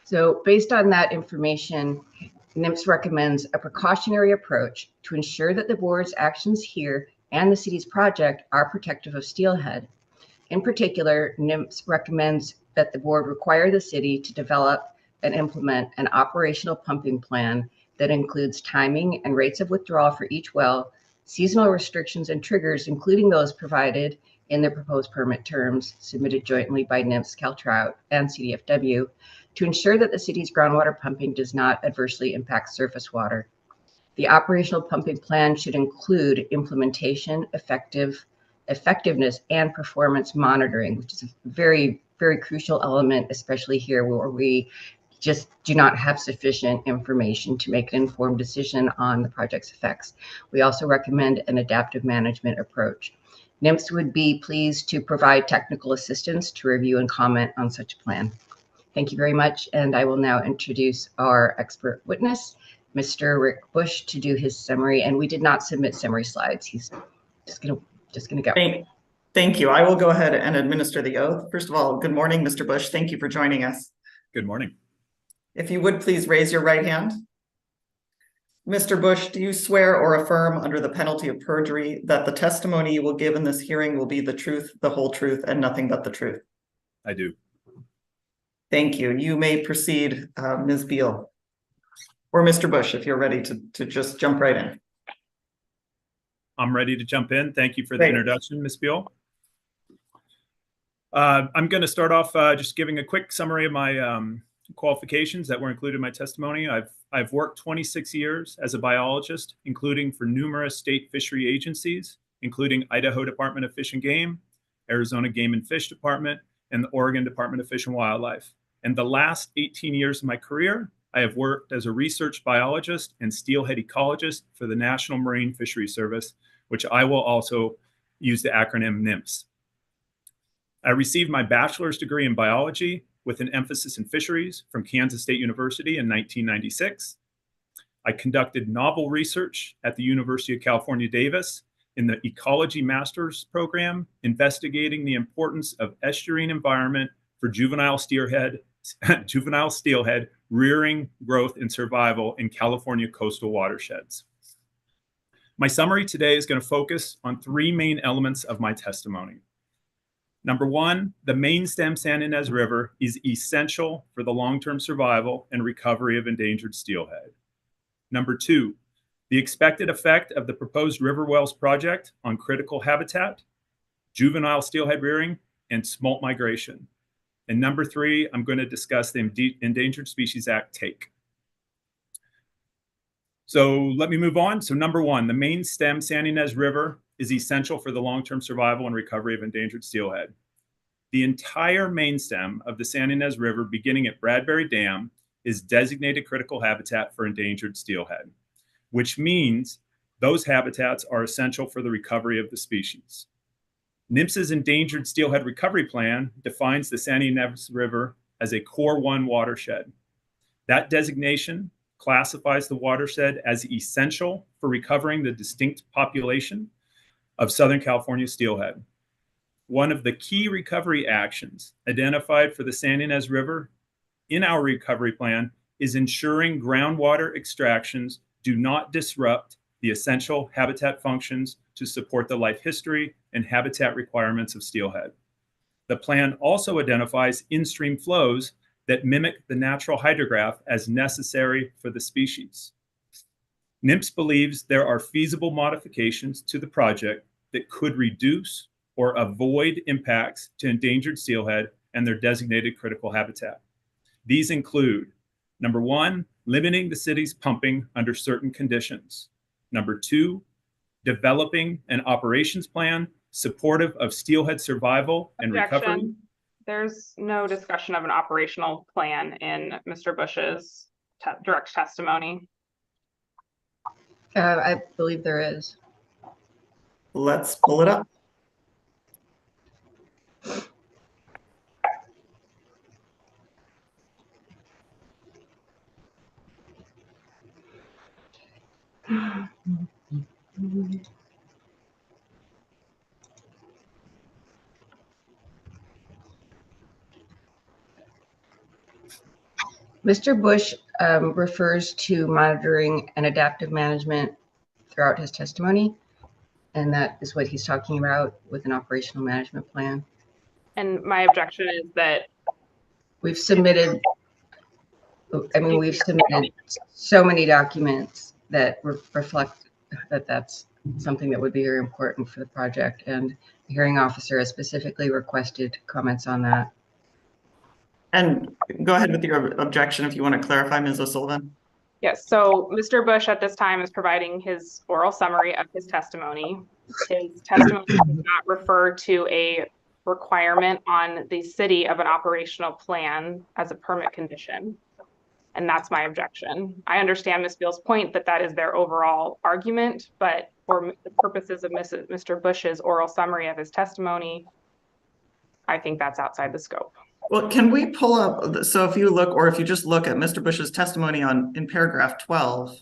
So based on that information, NIMS recommends a precautionary approach to ensure that the board's actions here and the city's project are protective of steelhead. In particular, NIMS recommends that the board require the city to develop and implement an operational pumping plan that includes timing and rates of withdrawal for each well, seasonal restrictions and triggers, including those provided in the proposed permit terms submitted jointly by NIMS, CalTrout, and CDFW, to ensure that the city's groundwater pumping does not adversely impact surface water. The operational pumping plan should include implementation, effectiveness, and performance monitoring, which is a very, very crucial element, especially here where we just do not have sufficient information to make an informed decision on the project's effects. We also recommend an adaptive management approach. NIMS would be pleased to provide technical assistance to review and comment on such a plan. Thank you very much, and I will now introduce our expert witness, Mr. Rick Bush, to do his summary. And we did not submit summary slides. He's just gonna go. Thank you. I will go ahead and administer the oath. First of all, good morning, Mr. Bush. Thank you for joining us. Good morning. If you would please raise your right hand. Mr. Bush, do you swear or affirm under the penalty of perjury that the testimony you will give in this hearing will be the truth, the whole truth, and nothing but the truth? I do. Thank you. You may proceed, Ms. Beal. Or Mr. Bush, if you're ready to just jump right in. I'm ready to jump in. Thank you for the Great. introduction, Ms. Beal. I'm going to start off just giving a quick summary of my qualifications that were included in my testimony. I've worked 26 years as a biologist, including for numerous state fishery agencies, including Idaho Department of Fish and Game, Arizona Game and Fish Department, and the Oregon Department of Fish and Wildlife. And the last 18 years of my career, I have worked as a research biologist and steelhead ecologist for the National Marine Fisheries Service, which I will also use the acronym NIMS. I received my bachelor's degree in biology with an emphasis in fisheries from Kansas State University in 1996. I conducted novel research at the University of California, Davis in the Ecology Master's Program, investigating the importance of estuarine environment for juvenile steelhead rearing, growth, and survival in California coastal watersheds. My summary today is going to focus on three main elements of my testimony. Number one, the main stem San Ynez River is essential for the long-term survival and recovery of endangered steelhead. Number two, the expected effect of the proposed River Wells project on critical habitat, juvenile steelhead rearing, and smolt migration. And number three, I'm going to discuss the Endangered Species Act take. So let me move on. So number one, the main stem San Ynez River is essential for the long-term survival and recovery of endangered steelhead. The entire main stem of the San Ynez River, beginning at Bradbury Dam, is designated critical habitat for endangered steelhead, which means those habitats are essential for the recovery of the species. NMFS's Endangered Steelhead Recovery Plan defines the San Ynez River as a Core 1 watershed. That designation classifies the watershed as essential for recovering the distinct population of Southern California steelhead. One of the key recovery actions identified for the San Ynez River in our recovery plan is ensuring groundwater extractions do not disrupt the essential habitat functions to support the life history and habitat requirements of steelhead. The plan also identifies in-stream flows that mimic the natural hydrograph as necessary for the species. NMFS believes there are feasible modifications to the project that could reduce or avoid impacts to endangered steelhead and their designated critical habitat. These include, number one, limiting the city's pumping under certain conditions. Number two, developing an operations plan supportive of steelhead survival and recovery. Objection. There's no discussion of an operational plan in Mr. Bush's direct testimony. I believe there is. Let's pull it up. Mr. Bush refers to monitoring and adaptive management throughout his testimony, and that is what he's talking about with an operational management plan. And my objection is that We've submitted, we've submitted so many documents that reflect that that's something that would be very important for the project, and the hearing officer has specifically requested comments on that. And go ahead with your objection if you want to clarify, Ms. O'Sullivan. yes, so Mr. Bush at this time is providing his oral summary of his testimony. His testimony does not refer to a requirement on the city of an operational plan as a permit condition. And that's my objection. I understand Ms. Beal's point that that is their overall argument, but for the purposes of Mr. Bush's oral summary of his testimony, I think that's outside the scope. Well, can we pull up, so if you look, or if you just look at Mr. Bush's testimony in paragraph 12,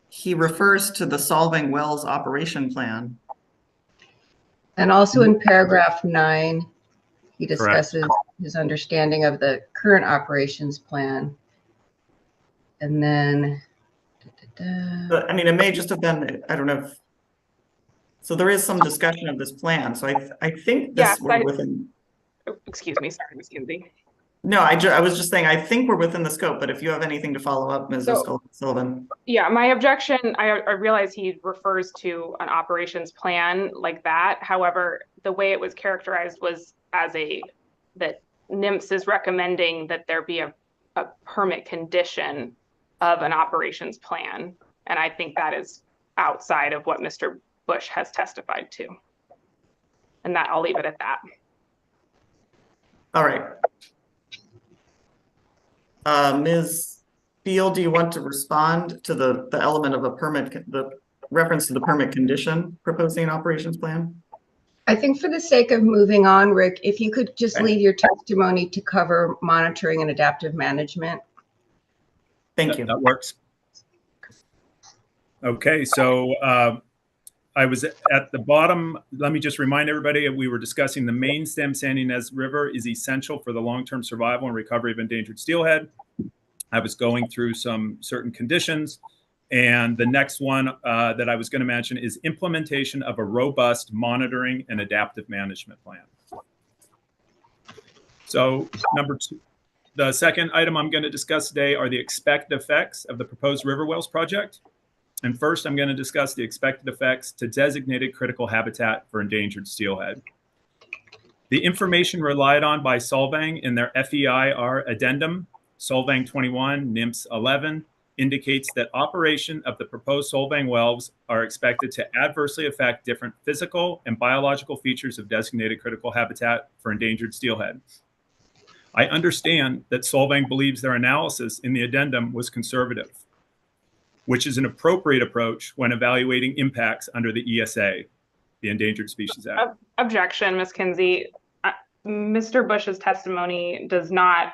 he refers to the Solvang Wells operation plan. And also in paragraph 9, he discusses his understanding of the current operations plan. And then, But I mean, it may just have been, I don't know if, so there is some discussion of this plan. So I think this Yes, we're within. Excuse me, sorry, Ms. Kinsey. No, I was just saying, I think we're within the scope, but if you have anything to follow up, Ms. O'Sullivan. Yeah, my objection, I realize he refers to an operations plan like that. However, the way it was characterized was as that NMFS is recommending that there be a permit condition of an operations plan. And I think that is outside of what Mr. Bush has testified to. And that I'll leave it at that. All right. Ms. Beal, do you want to respond to the element of a permit, the reference to the permit condition proposing an operations plan? I think for the sake of moving on, Rick, if you could just leave your testimony to cover monitoring and adaptive management. Thank you. That works. Okay, so I was at the bottom. Let me just remind everybody, we were discussing the main stem Sandy Nez River is essential for the long-term survival and recovery of endangered steelhead. I was going through some certain conditions. And the next one that I was going to mention is implementation of a robust monitoring and adaptive management plan. So number 2, the second item I'm going to discuss today are the expected effects of the proposed River Wells project. And first, I'm going to discuss the expected effects to designated critical habitat for endangered steelhead. The information relied on by Solvang in their FEIR addendum, Solvang 21, NMFS 11, indicates that operation of the proposed Solvang wells are expected to adversely affect different physical and biological features of designated critical habitat for endangered steelhead. I understand that Solvang believes their analysis in the addendum was conservative, which is an appropriate approach when evaluating impacts under the ESA, the Endangered Species Act. Objection, Ms. Kinsey. Mr. Bush's testimony does not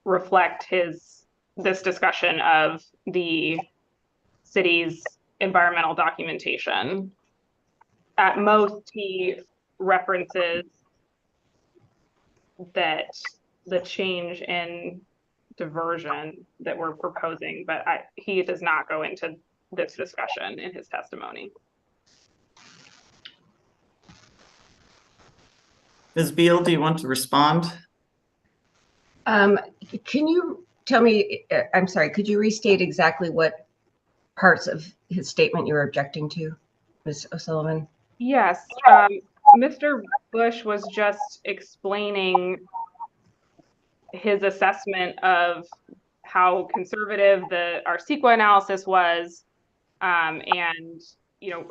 reflect this discussion of the city's environmental documentation. At most, he references that the change in diversion that we're proposing, but he does not go into this discussion in his testimony. Ms. Beal, do you want to respond? Can you tell me, I'm sorry, could you restate exactly what parts of his statement you were objecting to, Ms. O'Sullivan? Yes, Mr. Bush was just explaining his assessment of how conservative our CEQA analysis was, and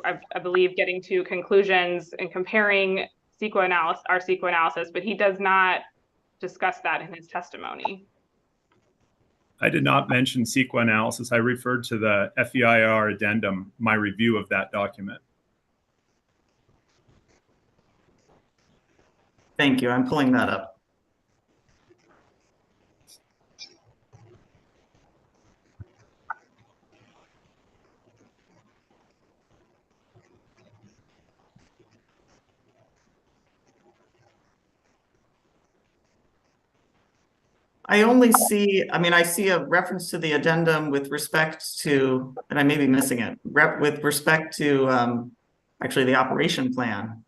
I believe getting to conclusions and comparing our CEQA analysis, but he does not discuss that in his testimony. I did not mention CEQA analysis. I referred to the FEIR addendum, my review of that document. Thank you. I'm pulling that up. I see a reference to the addendum with respect to, and I may be missing it, with respect to actually the operation plan,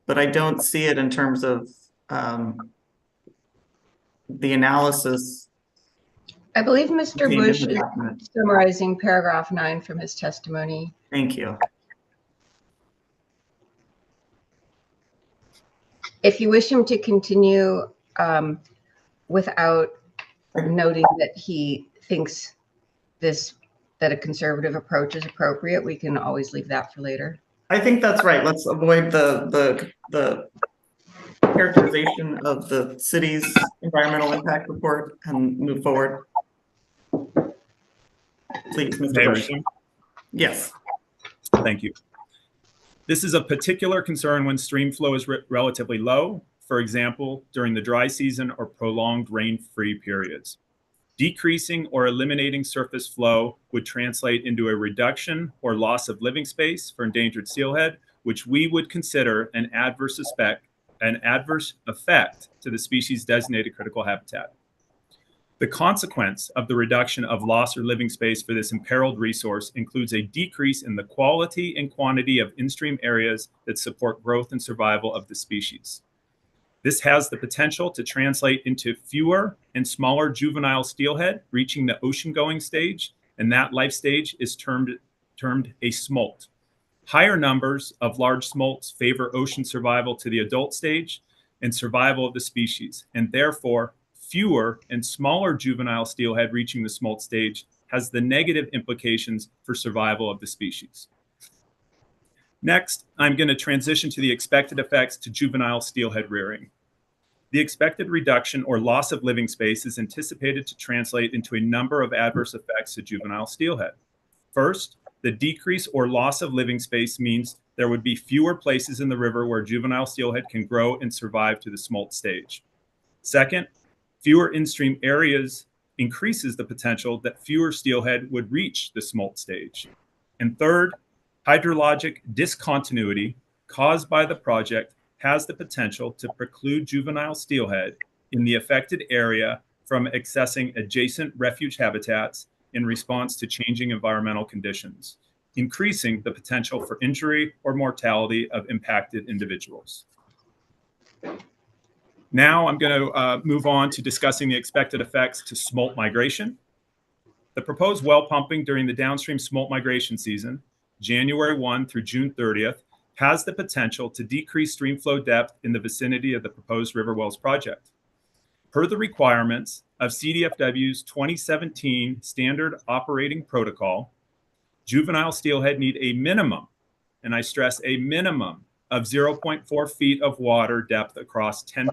but I don't see it in terms of the analysis. I believe Mr. contained in Bush the is document. summarizing paragraph 9 from his testimony. Thank you. If you wish him to continue without noting that he thinks that a conservative approach is appropriate, we can always leave that for later. I think that's right. Let's avoid the characterization of the city's environmental impact report and move forward. Please, Mr. May I Bush. resume? Yes. Thank you. This is a particular concern when stream flow is relatively low, for example, during the dry season or prolonged rain-free periods. Decreasing or eliminating surface flow would translate into a reduction or loss of living space for endangered steelhead, which we would consider an adverse effect to the species' designated critical habitat. The consequence of the reduction of loss or living space for this imperiled resource includes a decrease in the quality and quantity of in-stream areas that support growth and survival of the species. This has the potential to translate into fewer and smaller juvenile steelhead reaching the ocean-going stage, and that life stage is termed a smolt. Higher numbers of large smolts favor ocean survival to the adult stage and survival of the species, and therefore fewer and smaller juvenile steelhead reaching the smolt stage has the negative implications for survival of the species. Next, I'm going to transition to the expected effects to juvenile steelhead rearing. The expected reduction or loss of living space is anticipated to translate into a number of adverse effects to juvenile steelhead. First, the decrease or loss of living space means there would be fewer places in the river where juvenile steelhead can grow and survive to the smolt stage. Second, fewer in-stream areas increases the potential that fewer steelhead would reach the smolt stage. And third, hydrologic discontinuity caused by the project has the potential to preclude juvenile steelhead in the affected area from accessing adjacent refuge habitats in response to changing environmental conditions, increasing the potential for injury or mortality of impacted individuals. Now I'm going to move on to discussing the expected effects to smolt migration. The proposed well pumping during the downstream smolt migration season, January 1 through June 30th, has the potential to decrease stream flow depth in the vicinity of the proposed River Wells project. Per the requirements of CDFW's 2017 Standard Operating Protocol, juvenile steelhead need a minimum, and I stress a minimum, of 0.4 feet of water depth across 10%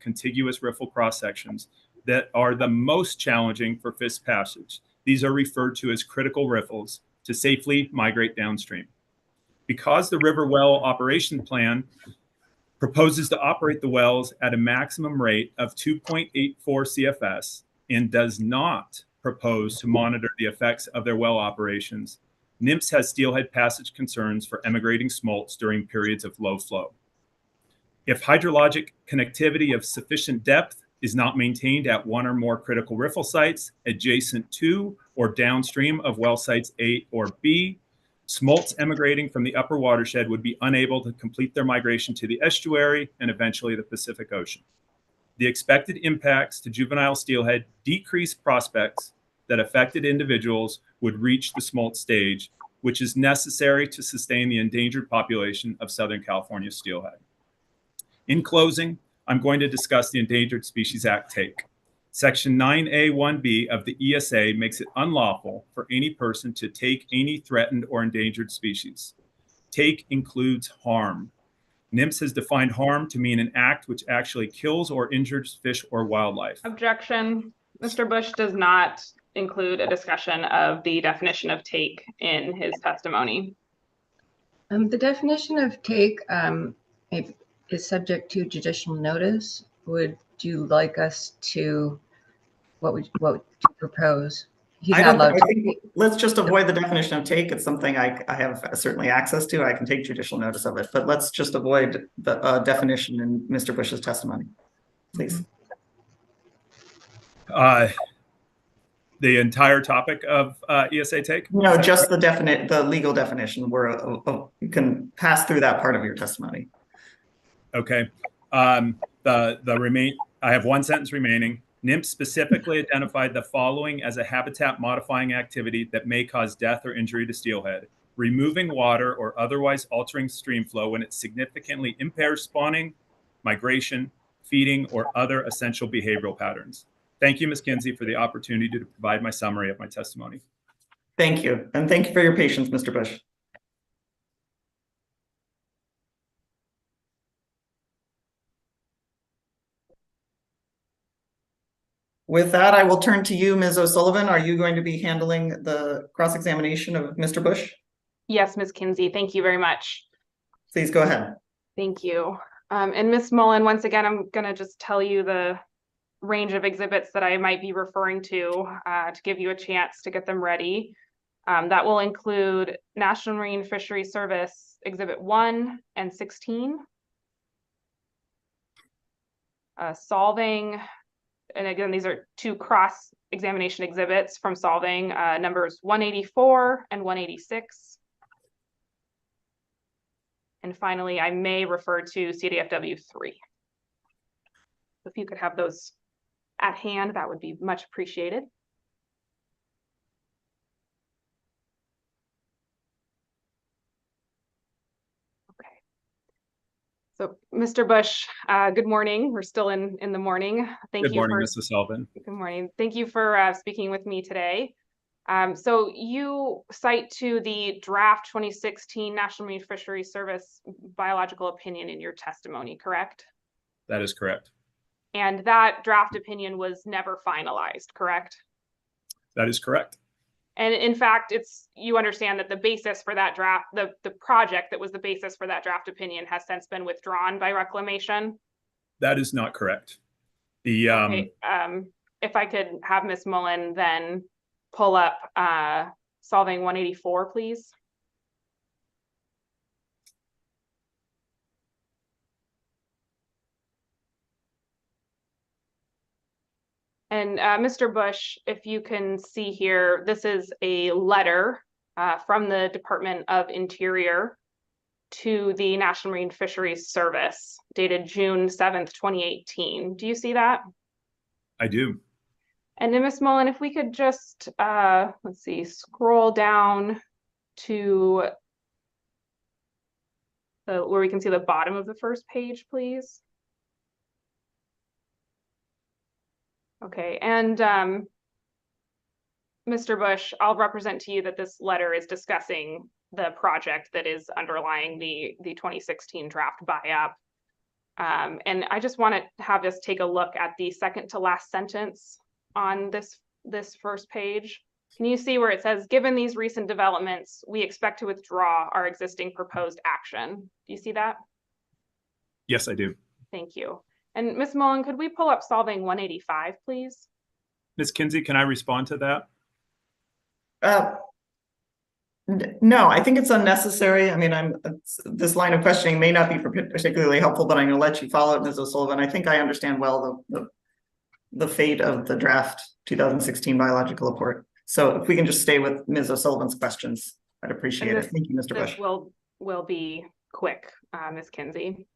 contiguous riffle cross sections that are the most challenging for fish passage. These are referred to as critical riffles to safely migrate downstream. Because the river well operation plan proposes to operate the wells at a maximum rate of 2.84 CFS and does not propose to monitor the effects of their well operations, NMFS has steelhead passage concerns for emigrating smolts during periods of low flow. If hydrologic connectivity of sufficient depth is not maintained at one or more critical riffle sites adjacent to or downstream of well sites A or B, Smolts emigrating from the upper watershed would be unable to complete their migration to the estuary and eventually the Pacific Ocean. The expected impacts to juvenile steelhead decrease prospects that affected individuals would reach the smolt stage, which is necessary to sustain the endangered population of Southern California steelhead. In closing, I'm going to discuss the Endangered Species Act take. Section 9A1B of the ESA makes it unlawful for any person to take any threatened or endangered species. Take includes harm. NIMS has defined harm to mean an act which actually kills or injures fish or wildlife. Objection. Mr. Bush does not include a discussion of the definition of take in his testimony. The definition of take is subject to judicial notice. Would you like us to, what would you propose? He's I not don't, allowed I to. think, let's just avoid the definition of take. It's something I have certainly access to. I can take judicial notice of it, but let's just avoid the definition in Mr. Bush's testimony, please. The entire topic of ESA take? No, just the legal definition where you can pass through that part of your testimony. Okay. I have one sentence remaining. NIMS specifically identified the following as a habitat modifying activity that may cause death or injury to steelhead: removing water or otherwise altering stream flow when it significantly impairs spawning, migration, feeding, or other essential behavioral patterns. Thank you, Ms. Kinsey, for the opportunity to provide my summary of my testimony. Thank you. And thank you for your patience, Mr. Bush. With that, I will turn to you, Ms. O'Sullivan. Are you going to be handling the cross-examination of Mr. Bush? Yes, Ms. Kinsey, thank you very much. Please go ahead. Thank you. And Ms. Mullen, once again, I'm going to just tell you the range of exhibits that I might be referring to give you a chance to get them ready. That will include National Marine Fisheries Service Exhibit 1 and 16. Solvang, and again, these are two cross-examination exhibits from Solvang, numbers 184 and 186. And finally, I may refer to CDFW 3. If you could have those at hand, that would be much appreciated. Okay. So, Mr. Bush, good morning. We're still in the morning. Good morning, Mrs. Sullivan. Good morning. Thank you for speaking with me today. So you cite to the draft 2016 National Marine Fisheries Service biological opinion in your testimony, correct? That is correct. And that draft opinion was never finalized, correct? That is correct. And in fact, you understand that the basis for that draft, the project that was the basis for that draft opinion has since been withdrawn by reclamation? That is not correct. The okay, if I could have Ms. Mullen then pull up Solvang 184, please. And Mr. Bush, if you can see here, this is a letter from the Department of Interior to the National Marine Fisheries Service dated June 7th, 2018. Do you see that? I do. And then Ms. Mullen, if we could just, let's see, scroll down to where we can see the bottom of the first page, please. Okay, and Mr. Bush, I'll represent to you that this letter is discussing the project that is underlying the 2016 draft buy-up. And I just want to have us take a look at the second to last sentence on this first page. Can you see where it says, given these recent developments, we expect to withdraw our existing proposed action? Do you see that? Yes, I do. Thank you. And Ms. Mullen, could we pull up Solvang 185, please? Ms. Kinsey, can I respond to that? No, I think it's unnecessary. I mean, this line of questioning may not be particularly helpful, but I'm going to let you follow it, Ms. O'Sullivan. I think I understand well the fate of the draft 2016 biological report. So if we can just stay with Ms. O'Sullivan's questions. I'd appreciate And it. Thank you, Mr. This Bush. will be quick, Ms. Kinsey.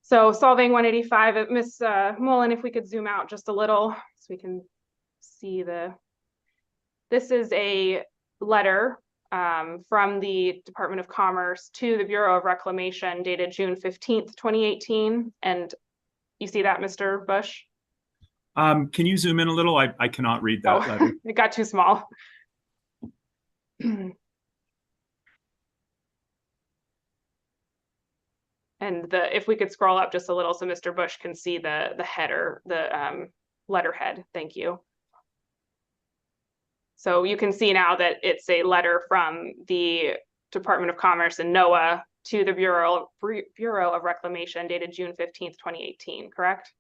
So Solvang 185, Ms. Mullen, if we could zoom out just a little so we can see this is a letter from the Department of Commerce to the Bureau of Reclamation dated June 15th, 2018. And you see that, Mr. Bush? Can you zoom in a little? I cannot read that letter. It got too small. And if we could scroll up just a little so Mr. Bush can see the header, the letterhead. Thank you. So you can see now that it's a letter from the Department of Commerce and NOAA to the Bureau of Reclamation dated June 15th, 2018, correct?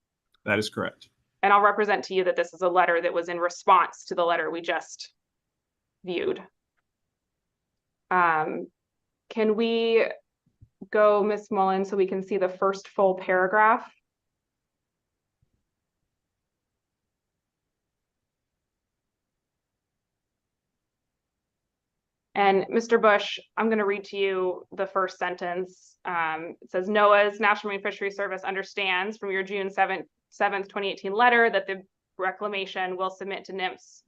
That is correct. And I'll represent to you that this is a letter that was in response to the letter we just viewed. Can we go, Ms. Mullen, so we can see the first full paragraph? And Mr. Bush, I'm going to read to you the first sentence. It says, NOAA's National Marine Fisheries Service understands from your June 7th, 2018 letter that the reclamation will submit to NIMS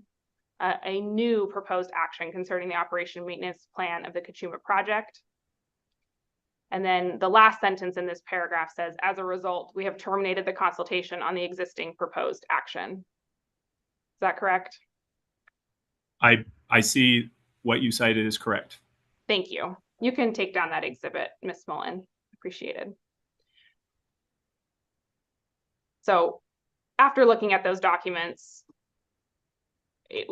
a new proposed action concerning the operation and maintenance plan of the Kachuma project. And then the last sentence in this paragraph says, as a result, we have terminated the consultation on the existing proposed action. Is that correct? I see what you cited is correct. Thank you. You can take down that exhibit, Ms. Mullen. Appreciated. So after looking at those documents,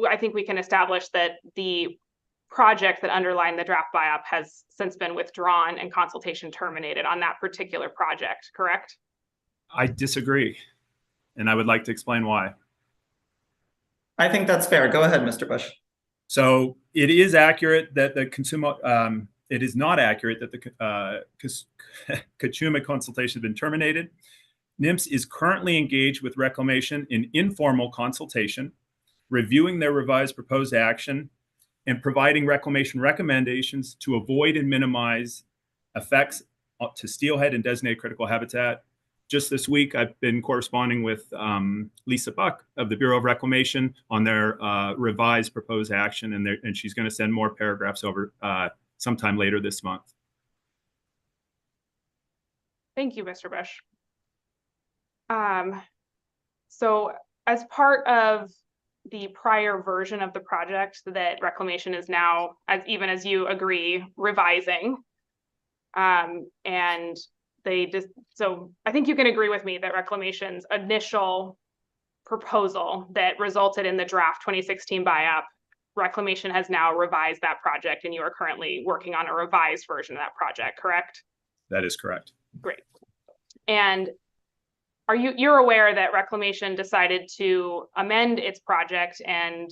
I think we can establish that the project that underlined the draft buy-up has since been withdrawn and consultation terminated on that particular project, correct? I disagree, and I would like to explain why. I think that's fair. Go ahead, Mr. Bush. So it is accurate that the consumer, it is not accurate that the Kachuma consultation has been terminated. NIMS is currently engaged with Reclamation in informal consultation, reviewing their revised proposed action and providing Reclamation recommendations to avoid and minimize effects to steelhead and designated critical habitat. Just this week, I've been corresponding with Lisa Buck of the Bureau of Reclamation on their revised proposed action, and she's going to send more paragraphs over sometime later this month. Thank you, Mr. Bush. So as part of the prior version of the project that Reclamation is now, even as you agree, revising, and so I think you can agree with me that Reclamation's initial proposal that resulted in the draft 2016 buy-up, Reclamation has now revised that project, and you are currently working on a revised version of that project, correct? That is correct. Great. And you're aware that Reclamation decided to amend its project and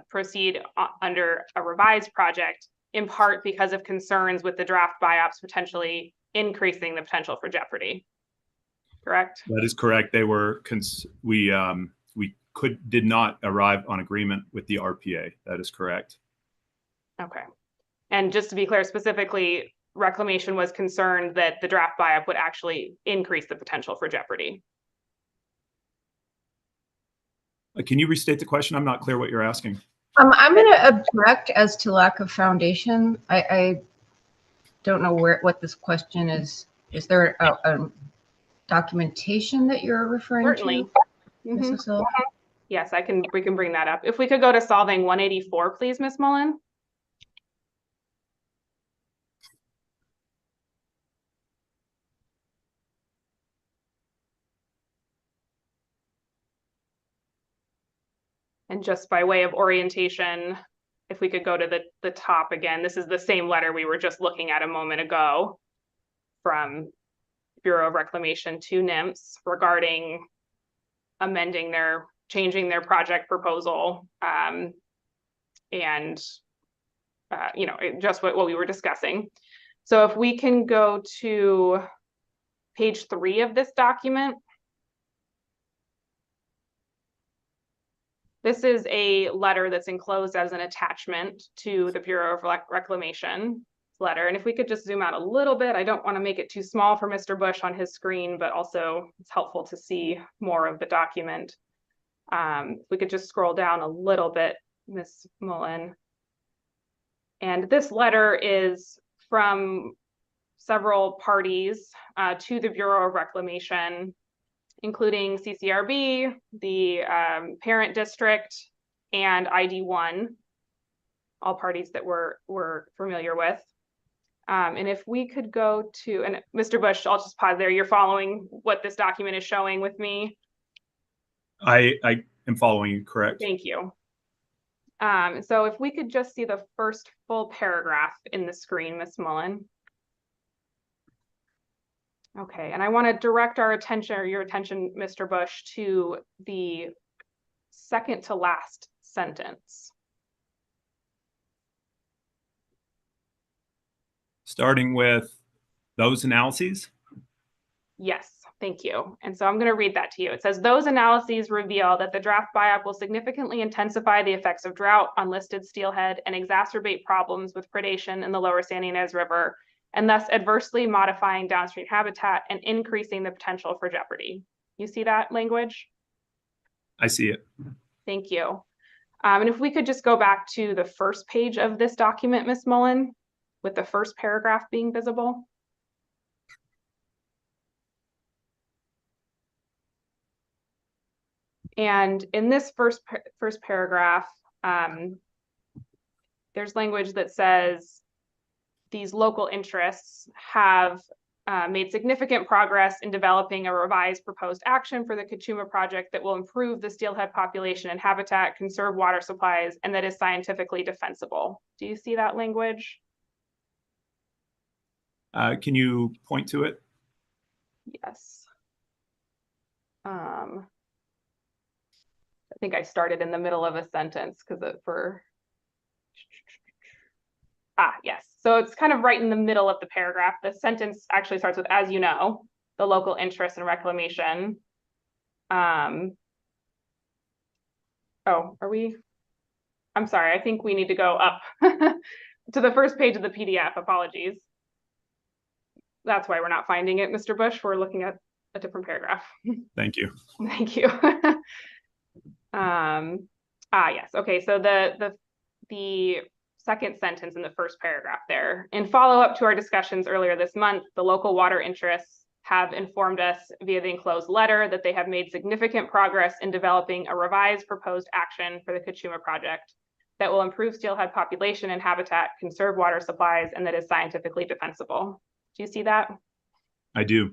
proceed under a revised project, in part because of concerns with the draft buy-ups potentially increasing the potential for jeopardy, correct? That is correct. They were we did not arrive on agreement with the RPA. That is correct. Okay. And just to be clear, specifically, Reclamation was concerned that the draft buy-up would actually increase the potential for jeopardy. Can you restate the question? I'm not clear what you're asking. I'm going to object as to lack of foundation. I don't know what this question is. Is there a documentation that you're referring Certainly. to? Mrs. Hill? Yes, we can bring that up. If we could go to Solvang 184, please, Ms. Mullen. And just by way of orientation, if we could go to the top again, this is the same letter we were just looking at a moment ago from Bureau of Reclamation to NIMS regarding changing their project proposal, and just what we were discussing. So if we can go to page 3 of this document. This is a letter that's enclosed as an attachment to the Bureau of Reclamation letter. And if we could just zoom out a little bit, I don't want to make it too small for Mr. Bush on his screen, but also it's helpful to see more of the document. If we could just scroll down a little bit, Ms. Mullen. And this letter is from several parties to the Bureau of Reclamation, including CCRB, the parent district, and ID1, all parties that we're familiar with. And if we could go to, and Mr. Bush, I'll just pause there. You're following what this document is showing with me? I am following you, correct? Thank you. So if we could just see the first full paragraph in the screen, Ms. Mullen. Okay, and I want to direct our attention, or your attention, Mr. Bush, to the second to last sentence. Starting with those analyses? Yes, thank you. And so I'm going to read that to you. It says, those analyses reveal that the draft BiOp will significantly intensify the effects of drought on listed steelhead and exacerbate problems with predation in the lower San Ynez River, and thus adversely modifying downstream habitat and increasing the potential for jeopardy. You see that language? I see it. Thank you. And if we could just go back to the first page of this document, Ms. Mullen, with the first paragraph being visible. And in this first paragraph, there's language that says these local interests have made significant progress in developing a revised proposed action for the Kachuma project that will improve the steelhead population and habitat, conserve water supplies, and that is scientifically defensible. Do you see that language? Can you point to it? Yes. I think I started in the middle of a sentence because yes. So it's kind of right in the middle of the paragraph. The sentence actually starts with, as you know, the local interest in reclamation. Oh, are we? I'm sorry. I think we need to go up to the first page of the PDF. Apologies. That's why we're not finding it, Mr. Bush. We're looking at a different paragraph. Thank you. Thank you. Yes. Okay. So the second sentence in the first paragraph there. In follow-up to our discussions earlier this month, the local water interests have informed us via the enclosed letter that they have made significant progress in developing a revised proposed action for the Kachuma project that will improve steelhead population and habitat, conserve water supplies, and that is scientifically defensible. Do you see that? I do.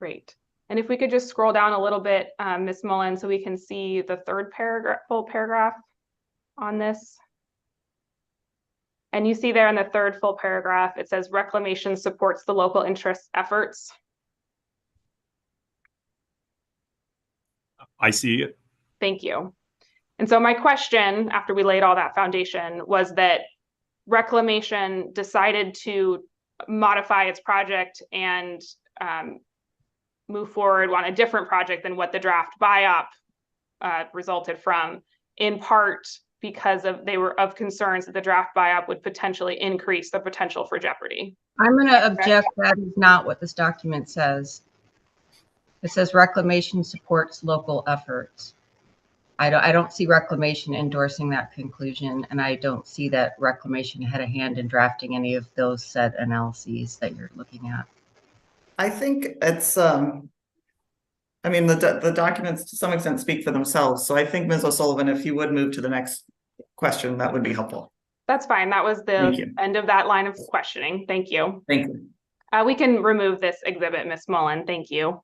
Great. And if we could just scroll down a little bit, Ms. Mullen, so we can see the third paragraph, full paragraph on this. And you see there in the third full paragraph, it says reclamation supports the local interest efforts. I see it. Thank you. And so my question, after we laid all that foundation, was that reclamation decided to modify its project and move forward on a different project than what the draft BiOp resulted from, in part because they were of concerns that the draft BiOp would potentially increase the potential for jeopardy. I'm going to object. That is not what this document says. It says reclamation supports local efforts. I don't see reclamation endorsing that conclusion, and I don't see that reclamation had a hand in drafting any of those said analyses that you're looking at. I think it's, I mean, the documents to some extent speak for themselves. So I think Ms. O'Sullivan, if you would move to the next question, that would be helpful. That's fine. That was the end of that line of questioning. Thank you. Thank you. We can remove this exhibit, Ms. Mullen. Thank you.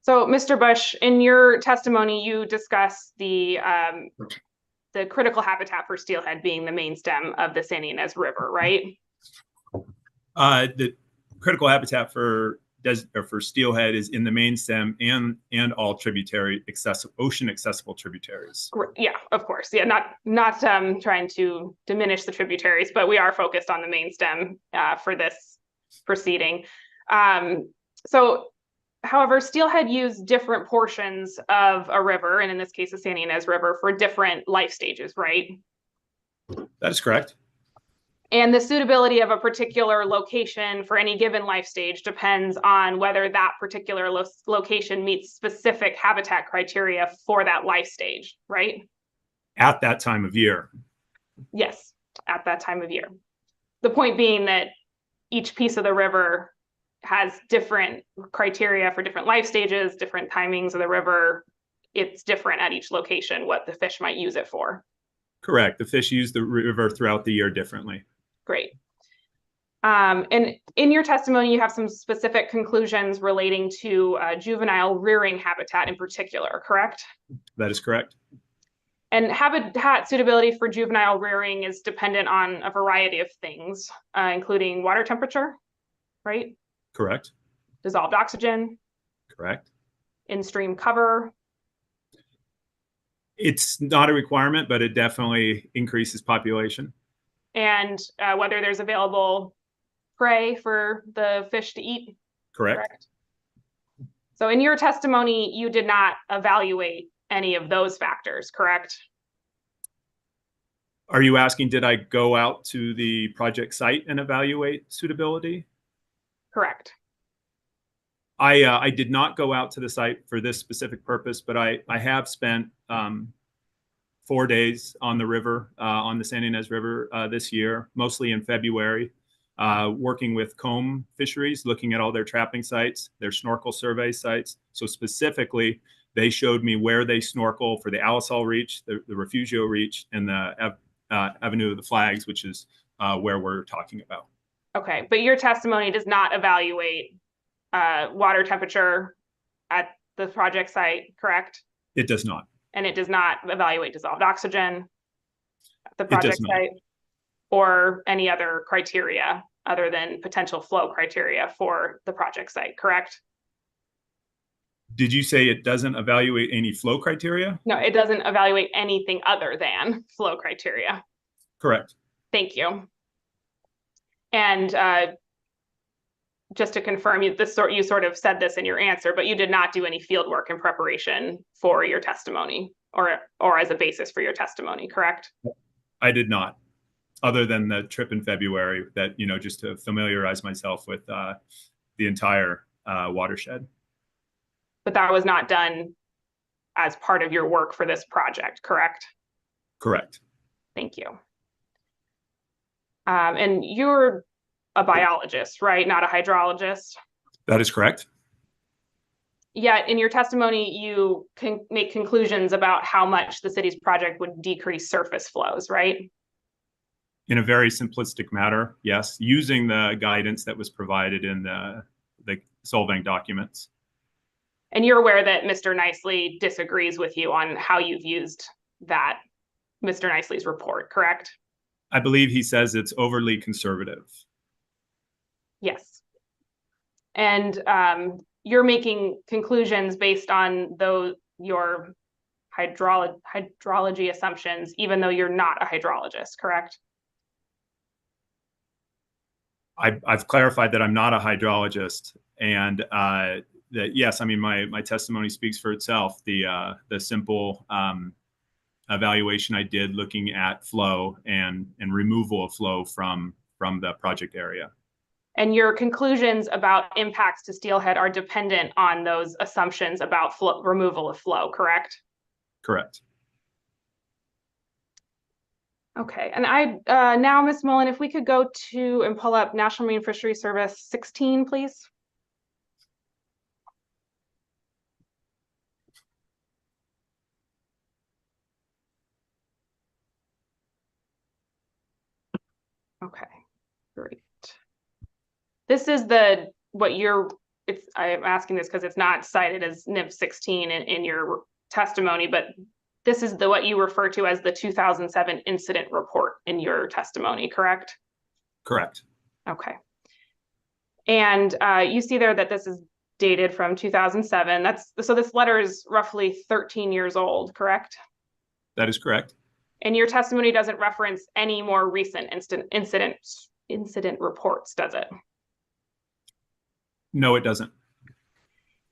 So, Mr. Bush, in your testimony, you discussed the critical habitat for steelhead being the main stem of the San Ynez River, right? The critical habitat for steelhead is in the main stem and all tributary ocean accessible tributaries. Yeah, of course. Yeah, not trying to diminish the tributaries, but we are focused on the main stem for this proceeding. So However, steelhead use different portions of a river, and in this case, the San Ynez River, for different life stages, right? That is correct. And the suitability of a particular location for any given life stage depends on whether that particular location meets specific habitat criteria for that life stage, right? At that time of year. Yes, at that time of year. The point being that each piece of the river has different criteria for different life stages, different timings of the river. It's different at each location what the fish might use it for. Correct. The fish use the river throughout the year differently. Great. And in your testimony, you have some specific conclusions relating to juvenile rearing habitat in particular, correct? That is correct. And habitat suitability for juvenile rearing is dependent on a variety of things, including water temperature, right? Correct. Dissolved oxygen, Correct. in-stream cover. It's not a requirement, but it definitely increases population. And whether there's available prey for the fish to eat. Correct. So in your testimony, you did not evaluate any of those factors, correct? Are you asking, did I go out to the project site and evaluate suitability? Correct. I did not go out to the site for this specific purpose, but I have spent 4 days on the river, on the San Ynez River this year, mostly in February, working with comb fisheries, looking at all their trapping sites, their snorkel survey sites. So specifically, they showed me where they snorkel for the Alisal Reach, the Refugio Reach, and the Avenue of the Flags, which is where we're talking about. Okay, but your testimony does not evaluate water temperature at the project site, correct? It does not. And it does not evaluate dissolved oxygen at the project site or any other criteria other than potential flow criteria for the project site, correct? Did you say it doesn't evaluate any flow criteria? No, it doesn't evaluate anything other than flow criteria. Correct. Thank you. And just to confirm, you sort of said this in your answer, but you did not do any field work in preparation for your testimony or as a basis for your testimony, correct? I did not, other than the trip in February that, just to familiarize myself with the entire watershed. But that was not done as part of your work for this project, correct? Correct. Thank you. And you're a biologist, right? Not a hydrologist? That is correct. Yet in your testimony, you can make conclusions about how much the city's project would decrease surface flows, right? In a very simplistic manner, yes, using the guidance that was provided in the Solvang documents. And you're aware that Mr. Nicely disagrees with you on how you've used that, Mr. Nicely's report, correct? I believe he says it's overly conservative. Yes. And you're making conclusions based on your hydrology assumptions, even though you're not a hydrologist, correct? I've clarified that I'm not a hydrologist, and that yes, I mean my testimony speaks for itself. The simple evaluation I did looking at flow and removal of flow from the project area. And your conclusions about impacts to steelhead are dependent on those assumptions about removal of flow, correct? Correct. Okay, and now, Ms. Mullen, if we could go to and pull up National Marine Fisheries Service 16, please. Okay, great. This is I'm asking this because it's not cited as NIF 16 in your testimony, but this is what you refer to as the 2007 incident report in your testimony, correct? Correct. Okay. And you see there that this is dated from 2007. So this letter is roughly 13 years old, correct? That is correct. And your testimony doesn't reference any more recent incident reports, does it? No, it doesn't.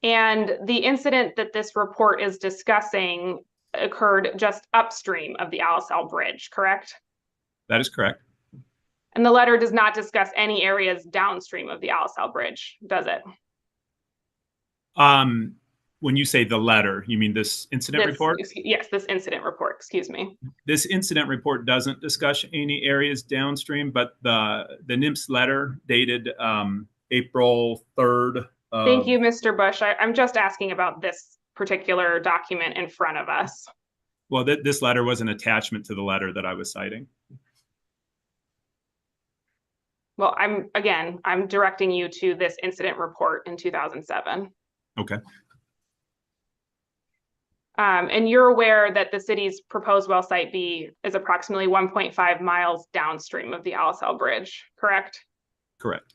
And the incident that this report is discussing occurred just upstream of the Alisal Bridge, correct? That is correct. And the letter does not discuss any areas downstream of the Alisal Bridge, does it? When you say the letter, you mean this incident report? Yes, this incident report, excuse me. This incident report doesn't discuss any areas downstream, but the NIMS letter dated April 3rd. Thank you, Mr. Bush. I'm just asking about this particular document in front of us. Well, this letter was an attachment to the letter that I was citing. Well, I'm directing you to this incident report in 2007. Okay. And you're aware that the city's proposed well site B is approximately 1.5 miles downstream of the Alisal Bridge, correct? Correct.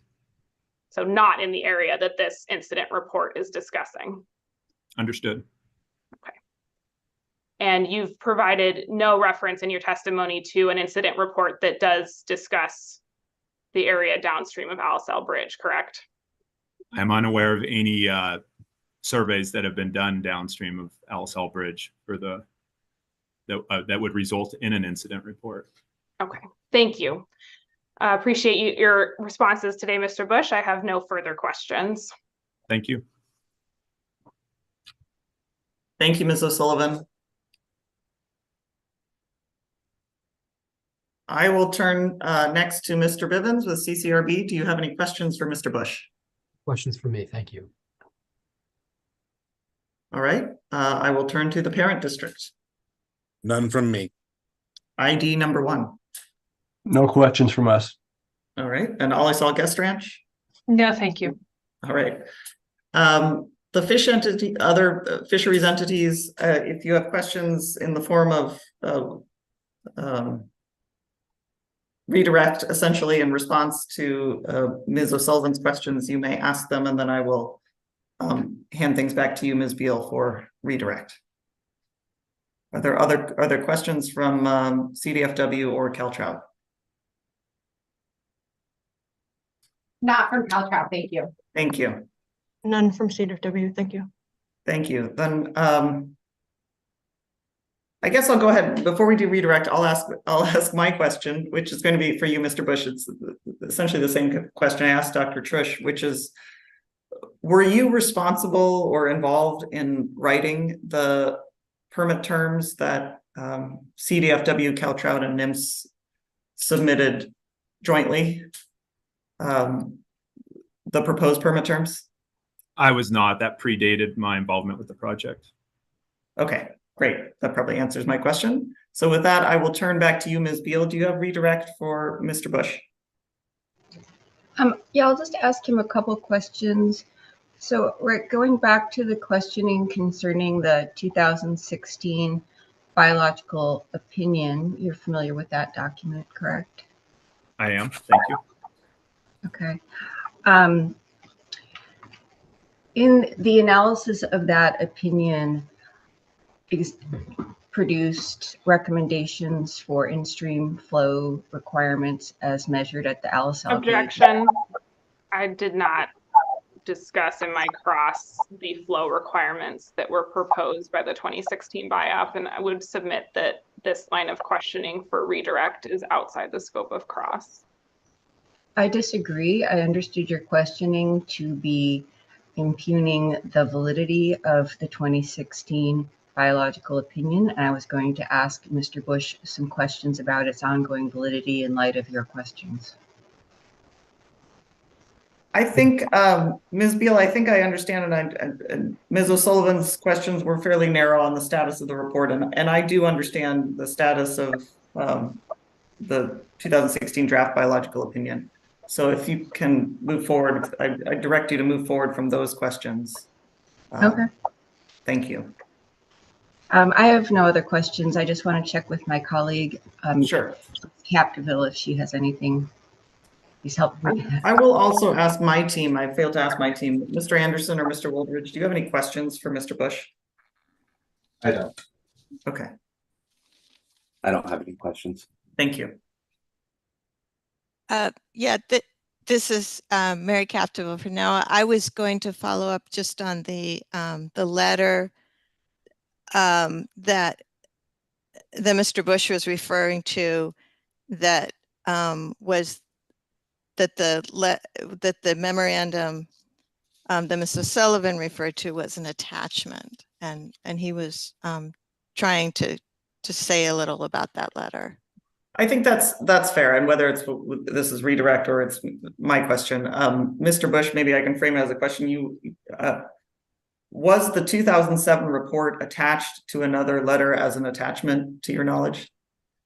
So not in the area that this incident report is discussing. Understood. Okay. And you've provided no reference in your testimony to an incident report that does discuss the area downstream of Alisal Bridge, correct? I'm unaware of any surveys that have been done downstream of Alisal Bridge for that would result in an incident report. Okay, thank you. Appreciate your responses today, Mr. Bush. I have no further questions. Thank you. Thank you, Ms. O'Sullivan. I will turn next to Mr. Bivens with CCRB. Do you have any questions for Mr. Bush? Questions for me. Thank you. All right, I will turn to the parent district. None from me. ID number 1. No questions from us. All right, and all I saw guest ranch. No, thank you. All right. The fish entity, other fisheries entities, if you have questions in the form of redirect, essentially in response to Ms. O'Sullivan's questions, you may ask them, and then I will hand things back to you, Ms. Beal, for redirect. Are there questions from CDFW or Caltrout? Not from Caltrout, thank you. Thank you. None from CDFW, thank you. Thank you. Then I guess I'll go ahead. Before we do redirect, I'll ask my question, which is going to be for you, Mr. Bush. It's essentially the same question I asked Dr. Trush, which is, were you responsible or involved in writing the permit terms that CDFW, Caltrout, and NIMS submitted jointly? The proposed permit terms? I was not. That predated my involvement with the project. Okay, great. That probably answers my question. So with that, I will turn back to you, Ms. Beal. Do you have redirect for Mr. Bush? Yeah, I'll just ask him a couple questions. So we're going back to the questioning concerning the 2016 biological opinion. You're familiar with that document, correct? I am. Thank you. Okay. In the analysis of that opinion, produced recommendations for in-stream flow requirements as measured at the Alisal Beach. Objection. I did not discuss in my cross the flow requirements that were proposed by the 2016 BIOP, and I would submit that this line of questioning for redirect is outside the scope of cross. I disagree. I understood your questioning to be impugning the validity of the 2016 biological opinion, and I was going to ask Mr. Bush some questions about its ongoing validity in light of your questions. I think, Ms. Beal, I think I understand, and Ms. O'Sullivan's questions were fairly narrow on the status of the report, and I do understand the status of the 2016 draft biological opinion. So if you can move forward, I direct you to move forward from those questions. Okay. Thank you. I have no other questions. I just want to check with my colleague, Sure. Capdeville, if she has anything. He's helping me. I will also ask my team. I failed to ask my team. Mr. Anderson or Mr. Woldridge, do you have any questions for Mr. Bush? I don't. Okay, I don't have any questions. thank you. Yeah, This is Mary Captiville for now. I was going to follow up just on the letter that Mr. Bush was referring to, that was that the memorandum that Mr. Sullivan referred to was an attachment, and he was trying to say a little about that letter. I think that's fair, and whether this is redirect or it's my question, Mr. Bush, maybe I can frame it as a question. Was the 2007 report attached to another letter as an attachment, to your knowledge?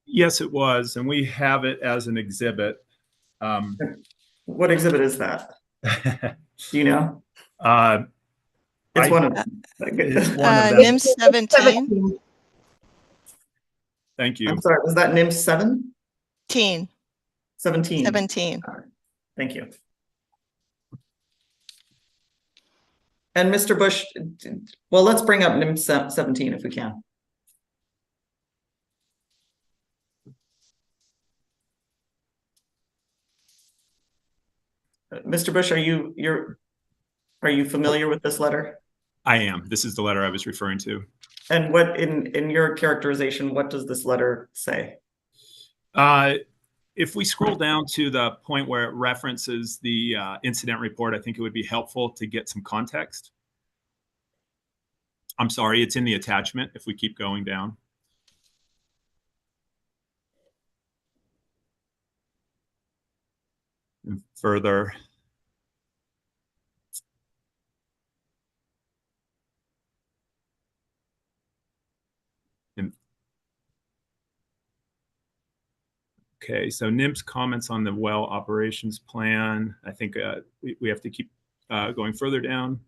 Yes, it was, and we have it as an exhibit. What exhibit is that? Do you know? It's one of them. NIM 17. Thank you. I'm sorry, was that NIM 7? 17. 17. All right. Thank you. And Mr. Bush, well, let's bring up NIM 17 if we can. Mr. Bush, are you familiar with this letter? I am. This is the letter I was referring to. And what in your characterization, what does this letter say? If we scroll down to the point where it references the incident report, I think it would be helpful to get some context. I'm sorry, it's in the attachment if we keep going down. And further. Okay, so NIM's comments on the well operations plan. I think we have to keep going further down.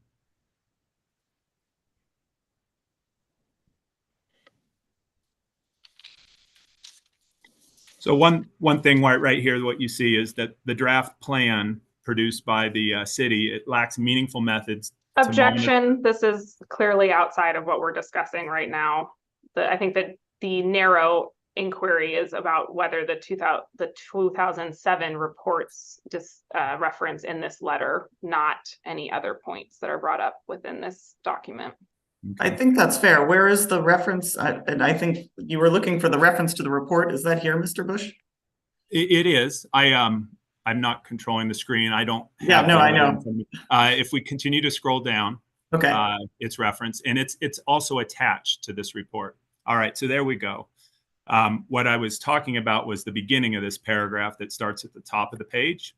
So one thing right here, what you see is that the draft plan produced by the city, it lacks meaningful methods. Objection. This is clearly outside of what we're discussing right now. I think that the narrow inquiry is about whether the 2007 reports reference in this letter, not any other points that are brought up within this document. I think that's fair. Where is the reference? And I think you were looking for the reference to the report. Is that here, Mr. Bush? It is. I'm not controlling the screen. I don't have. Yeah, no, I know. If we continue to scroll down, okay, it's referenced, and it's also attached to this report. All right, so there we go. What I was talking about was the beginning of this paragraph that starts at the top of the page.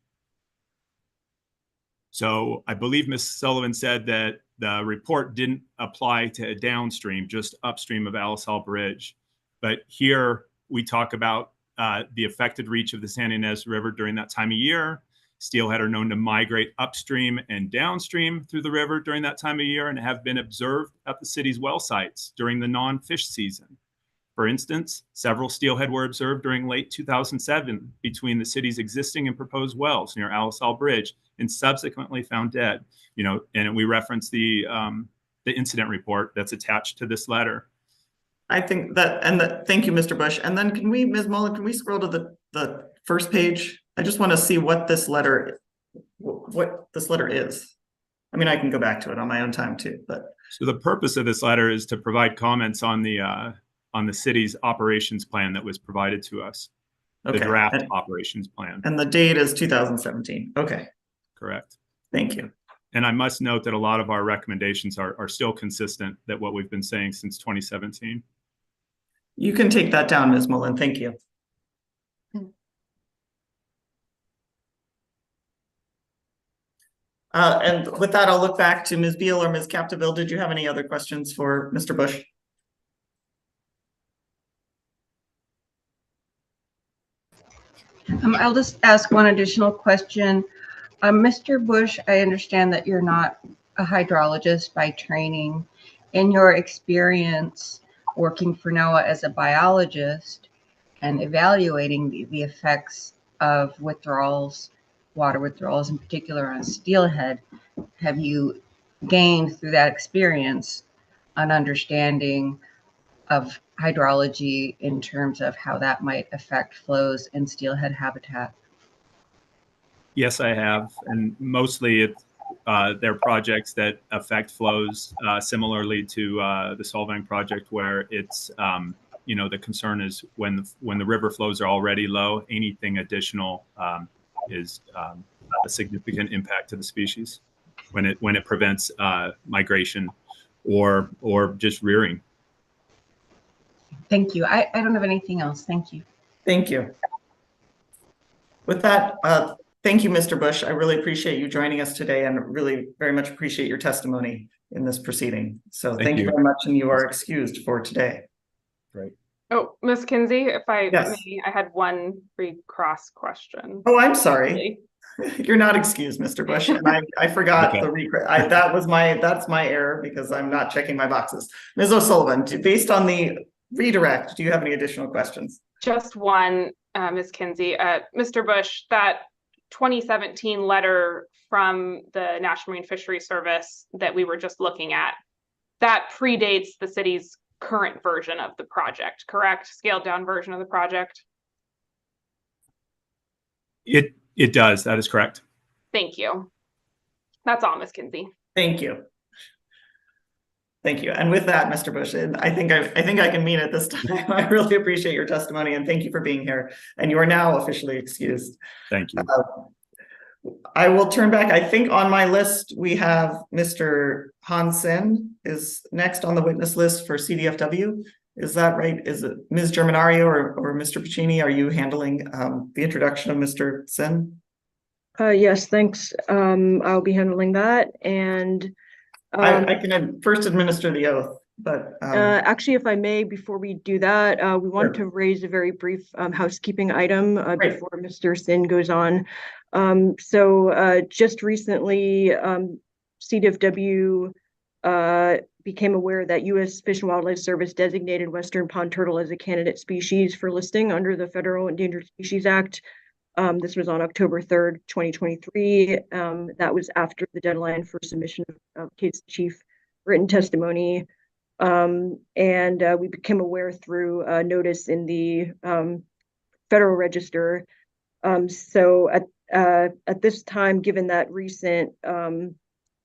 So I believe Ms. Sullivan said that the report didn't apply to downstream, just upstream of Alisal Bridge. But here we talk about the affected reach of the San Ynez River during that time of year. Steelhead are known to migrate upstream and downstream through the river during that time of year and have been observed at the city's well sites during the non-fish season. For instance, several steelhead were observed during late 2007 between the city's existing and proposed wells near Alisal Bridge and subsequently found dead. You know, and we reference the incident report that's attached to this letter. I think that, thank you, Mr. Bush. And then can we, Ms. Mullen, can we scroll to the first page? I just want to see what this letter is. I mean, I can go back to it on my own time too, but. So the purpose of this letter is to provide comments on the city's operations plan that was provided to us. Okay. The draft operations plan. And the date is 2017. Okay. Correct. Thank you. And I must note that a lot of our recommendations are still consistent with what we've been saying since 2017. You can take that down, Ms. Mullen. Thank you. And with that, I'll look back to Ms. Beal or Ms. Captiville. Did you have any other questions for Mr. Bush? I'll just ask one additional question. Mr. Bush, I understand that you're not a hydrologist by training. In your experience working for NOAA as a biologist and evaluating the effects of withdrawals, water withdrawals in particular on steelhead, have you gained through that experience an understanding of hydrology in terms of how that might affect flows in steelhead habitat? Yes, I have, and mostly they're projects that affect flows similarly to the Solvang project, where it's the concern is when the river flows are already low, anything additional is a significant impact to the species when it prevents migration or just rearing. Thank you. I don't have anything else. Thank you. Thank you. With that, thank you, Mr. Bush. I really appreciate you joining us today and really very much appreciate your testimony in this proceeding. So thank you very much, and you are excused for today. Great. Oh, Ms. Kinsey, if I Yes. may, I had one recross question. Oh, I'm sorry. You're not excused, Mr. Bush. And I forgot Okay. that's my error because I'm not checking my boxes. Ms. O'Sullivan, based on the redirect, do you have any additional questions? Just one, Ms. Kinsey. Mr. Bush, that 2017 letter from the National Marine Fisheries Service that we were just looking at, that predates the city's current version of the project, correct? Scaled down version of the project? It does. That is correct. Thank you. That's all, Ms. Kinsey. Thank you. Thank you. And with that, Mr. Bush, I think I can mean it this time. I really appreciate your testimony and thank you for being here. And you are now officially excused. Thank you. I will turn back. I think on my list, we have Mr. Hansen is next on the witness list for CDFW. Is that right? Is it Ms. Germanario or Mr. Piccini? Are you handling the introduction of Mr. Sen? Yes, thanks. I'll be handling that. And I can first administer the oath, but actually, if I may, before we do that, we want to raise a very brief housekeeping item before Mr. Sin goes on. So just recently, CDFW became aware that U.S. Fish and Wildlife Service designated Western pond turtle as a candidate species for listing under the Federal Endangered Species Act. This was on October 3rd, 2023. That was after the deadline for submission of case chief written testimony. And we became aware through a notice in the Federal Register. So at this time, given that recent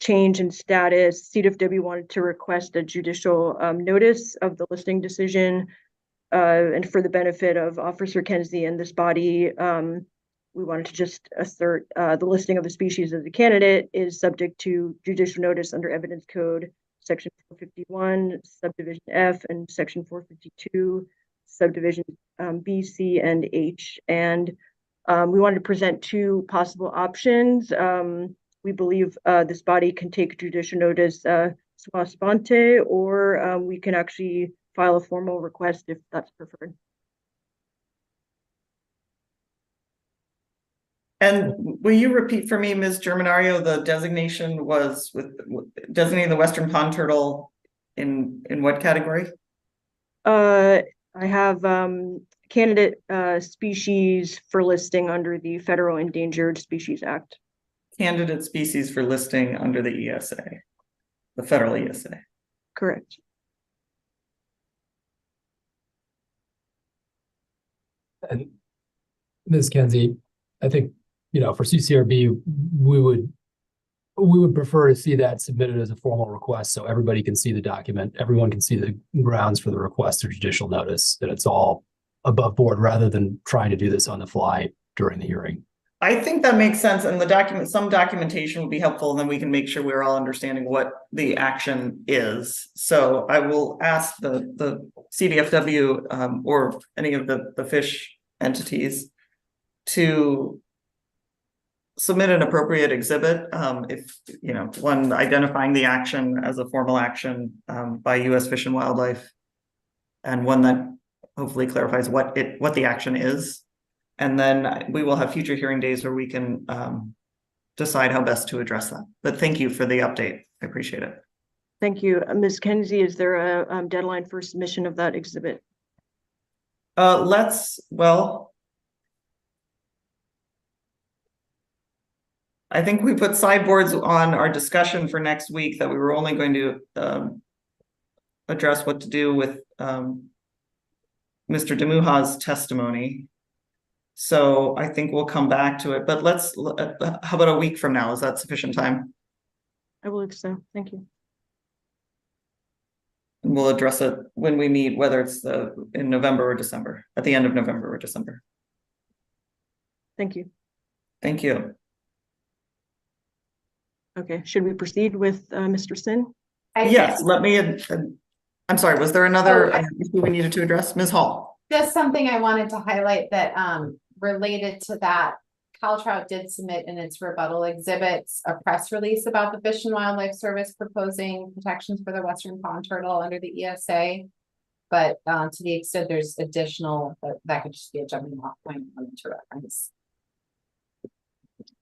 change in status, CDFW wanted to request a judicial notice of the listing decision. And for the benefit of Officer Kenzie and this body, we wanted to just assert the listing of the species as a candidate is subject to judicial notice under Evidence Code, Section 451, Subdivision F, and Section 452, Subdivision B, C, and H. And we wanted to present two possible options. We believe this body can take judicial notice sua sponte, or we can actually file a formal request if that's preferred. And will you repeat for me, Ms. Germanario, the designation was with designating the Western pond turtle in what category? I have candidate species for listing under the Federal Endangered Species Act. Candidate species for listing under the ESA, the federal ESA. Correct. And Ms. Kenzie, I think, for CCRB, we would prefer to see that submitted as a formal request so everybody can see the document, everyone can see the grounds for the request or judicial notice, that it's all above board rather than trying to do this on the fly during the hearing. I think that makes sense, and some documentation would be helpful, and then we can make sure we're all understanding what the action is. So I will ask the CDFW or any of the fish entities to submit an appropriate exhibit, if one identifying the action as a formal action by U.S. Fish and Wildlife, and one that hopefully clarifies what the action is. And then we will have future hearing days where we can decide how best to address that. But thank you for the update. I appreciate it. Thank you. Ms. Kenzie, is there a deadline for submission of that exhibit? I think we put sideboards on our discussion for next week that we were only going to address what to do with Mr. Demuha's testimony. So I think we'll come back to it, but how about a week from now? Is that sufficient time? I believe so. Thank you. And we'll address it when we meet, whether it's in November or December, at the end of November or December. Thank you. Thank you. Okay, should we proceed with Mr. Sin? Yes, let me, I'm sorry, was there another Oh, issue we needed to address? Ms. Hall? Just something I wanted to highlight that related to that. Caltrout did submit in its rebuttal exhibits a press release about the Fish and Wildlife Service proposing protections for the western pond turtle under the ESA. But to the extent there's additional, that could just be a jumping off point to reference.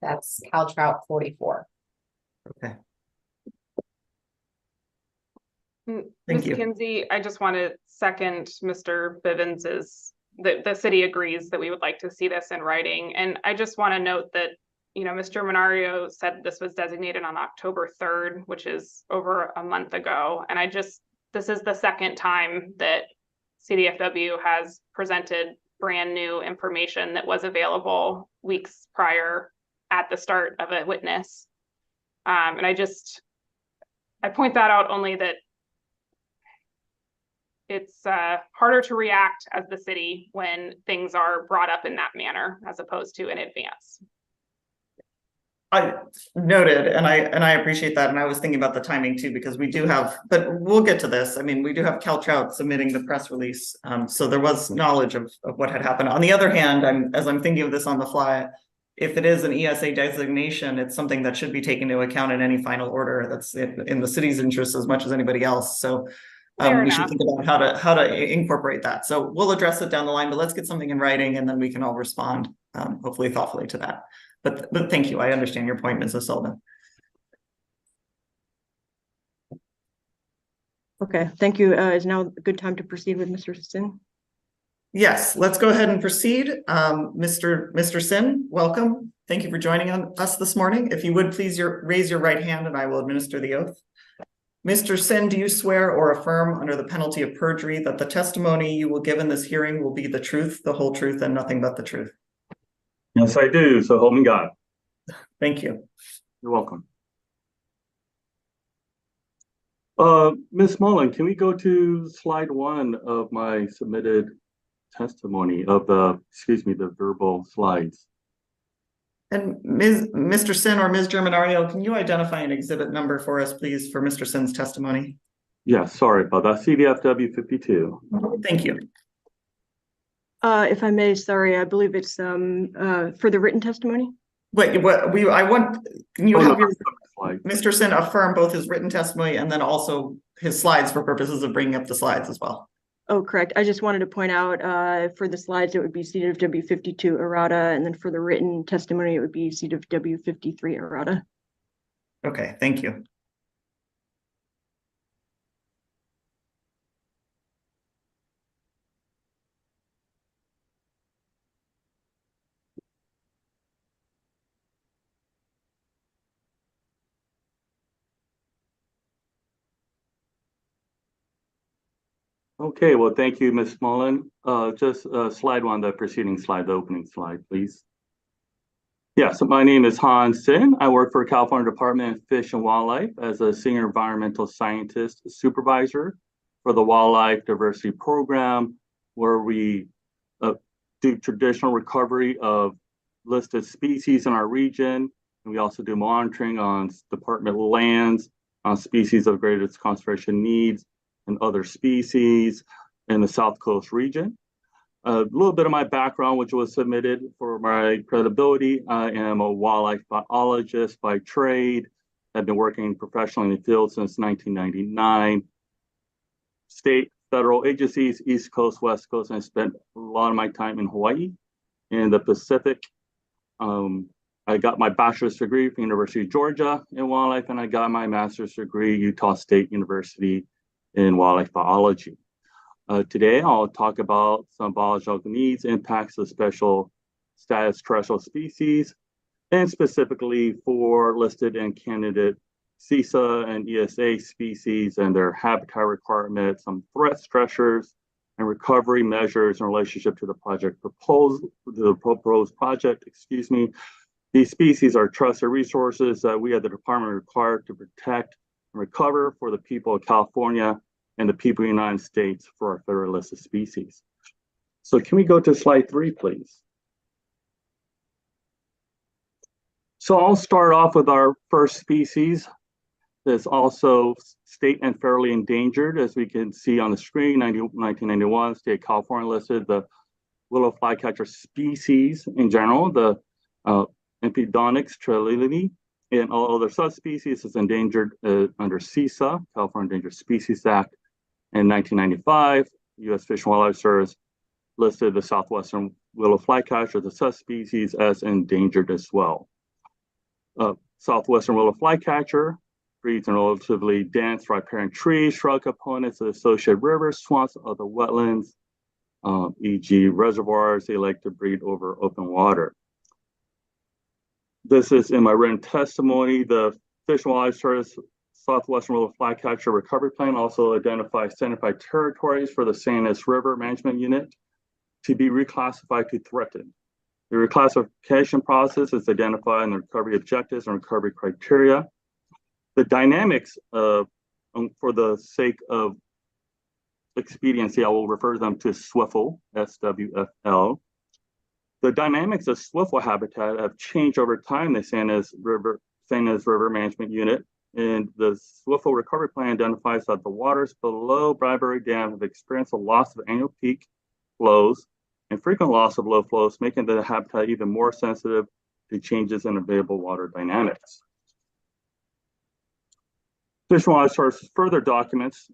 That's Caltrout 44. Okay. Thank Ms. you. Kinsey, I just want to second Mr. Bivens's, the city agrees that we would like to see this in writing. And I just want to note that, you know, Mr. Menario said this was designated on October 3rd, which is over a month ago. And this is the second time that CDFW has presented brand new information that was available weeks prior at the start of a witness. And I point that out only that it's harder to react as the city when things are brought up in that manner as opposed to in advance. I noted, and I appreciate that. And I was thinking about the timing too, because we do have, but we'll get to this. I mean, we do have Caltrout submitting the press release. So there was knowledge of what had happened. On the other hand, as I'm thinking of this on the fly, if it is an ESA designation, it's something that should be taken into account in any final order. That's in the city's interest as much as anybody else. So we should think about how to incorporate that. So we'll address it down the line, but let's get something in writing and then we can all respond, hopefully thoughtfully to that. But thank you. I understand your point, Mrs. Sullivan. Okay, thank you. Is now a good time to proceed with Mr. Sin? Yes, let's go ahead and proceed. Mr. Sin, welcome. Thank you for joining us this morning. If you would please raise your right hand and I will administer the oath. Mr. Sin, do you swear or affirm under the penalty of perjury that the testimony you will give in this hearing will be the truth, the whole truth, and nothing but the truth? Yes, I do. So help me God. Thank you. You're welcome. Ms. Mullen, can we go to slide 1 of my submitted testimony of the verbal slides? And Mr. Sin or Ms. Germanario, can you identify an exhibit number for us, please, for Mr. Sin's testimony? Yeah, sorry about that. CDFW 52. Thank you. If I may, sorry, I believe it's for the written testimony. Wait, can you have Mr. Sin affirm both his written testimony and then also his slides for purposes of bringing up the slides as well? Oh, correct. I just wanted to point out for the slides, it would be CDFW 52 errata, and then for the written testimony, it would be CDFW 53 errata. Okay, thank you. Okay, well, thank you, Ms. Mullen. Just slide 1, the preceding slide, the opening slide, please. Yeah, so my name is Hans Sin. I work for California Department of Fish and Wildlife as a senior environmental scientist supervisor for the Wildlife Diversity Program, where we do traditional recovery of listed species in our region. And we also do monitoring on department lands, on species of greatest conservation needs, and other species in the South Coast region. A little bit of my background, which was submitted for my credibility. I am a wildlife biologist by trade. I've been working professionally in the field since 1999. State, federal agencies, East Coast, West Coast, and I spent a lot of my time in Hawaii, in the Pacific. I got my bachelor's degree from University of Georgia in wildlife, and I got my master's degree at Utah State University in wildlife biology. Today, I'll talk about some biological needs, impacts of special status terrestrial species, and specifically for listed and candidate CISA and ESA species and their habitat requirements, some threat stressors, and recovery measures in relationship to the proposed project, excuse me. These species are trusted resources that we at the department are required to protect and recover for the people of California and the people of the United States for our federal list of species. So can we go to slide 3, please? So I'll start off with our first species that's also state and federally endangered. As we can see on the screen, 1991, state of California listed the willow flycatcher species in general, the Empedonyx trilili, and all other subspecies is endangered under CISA, California Endangered Species Act. In 1995, U.S. Fish and Wildlife Service listed the southwestern willow flycatcher, the subspecies, as endangered as well. Southwestern willow flycatcher breeds in relatively dense riparian trees, shrub components of associated rivers, swamps, other wetlands, e.g. reservoirs. They like to breed over open water. This is in my written testimony. The Fish and Wildlife Service Southwestern willow flycatcher recovery plan also identifies 75 territories for the San Ynez River Management Unit to be reclassified to threatened. The reclassification process is identified in the recovery objectives and recovery criteria. The dynamics for the sake of expediency, I will refer them to SWFL, SWFL. The dynamics of SWFL habitat have changed over time in the San Ynez River Management Unit, and the SWFL recovery plan identifies that the waters below Bradbury Dam have experienced a loss of annual peak flows and frequent loss of low flows, making the habitat even more sensitive to changes in available water dynamics. Fish and Wildlife Service further documents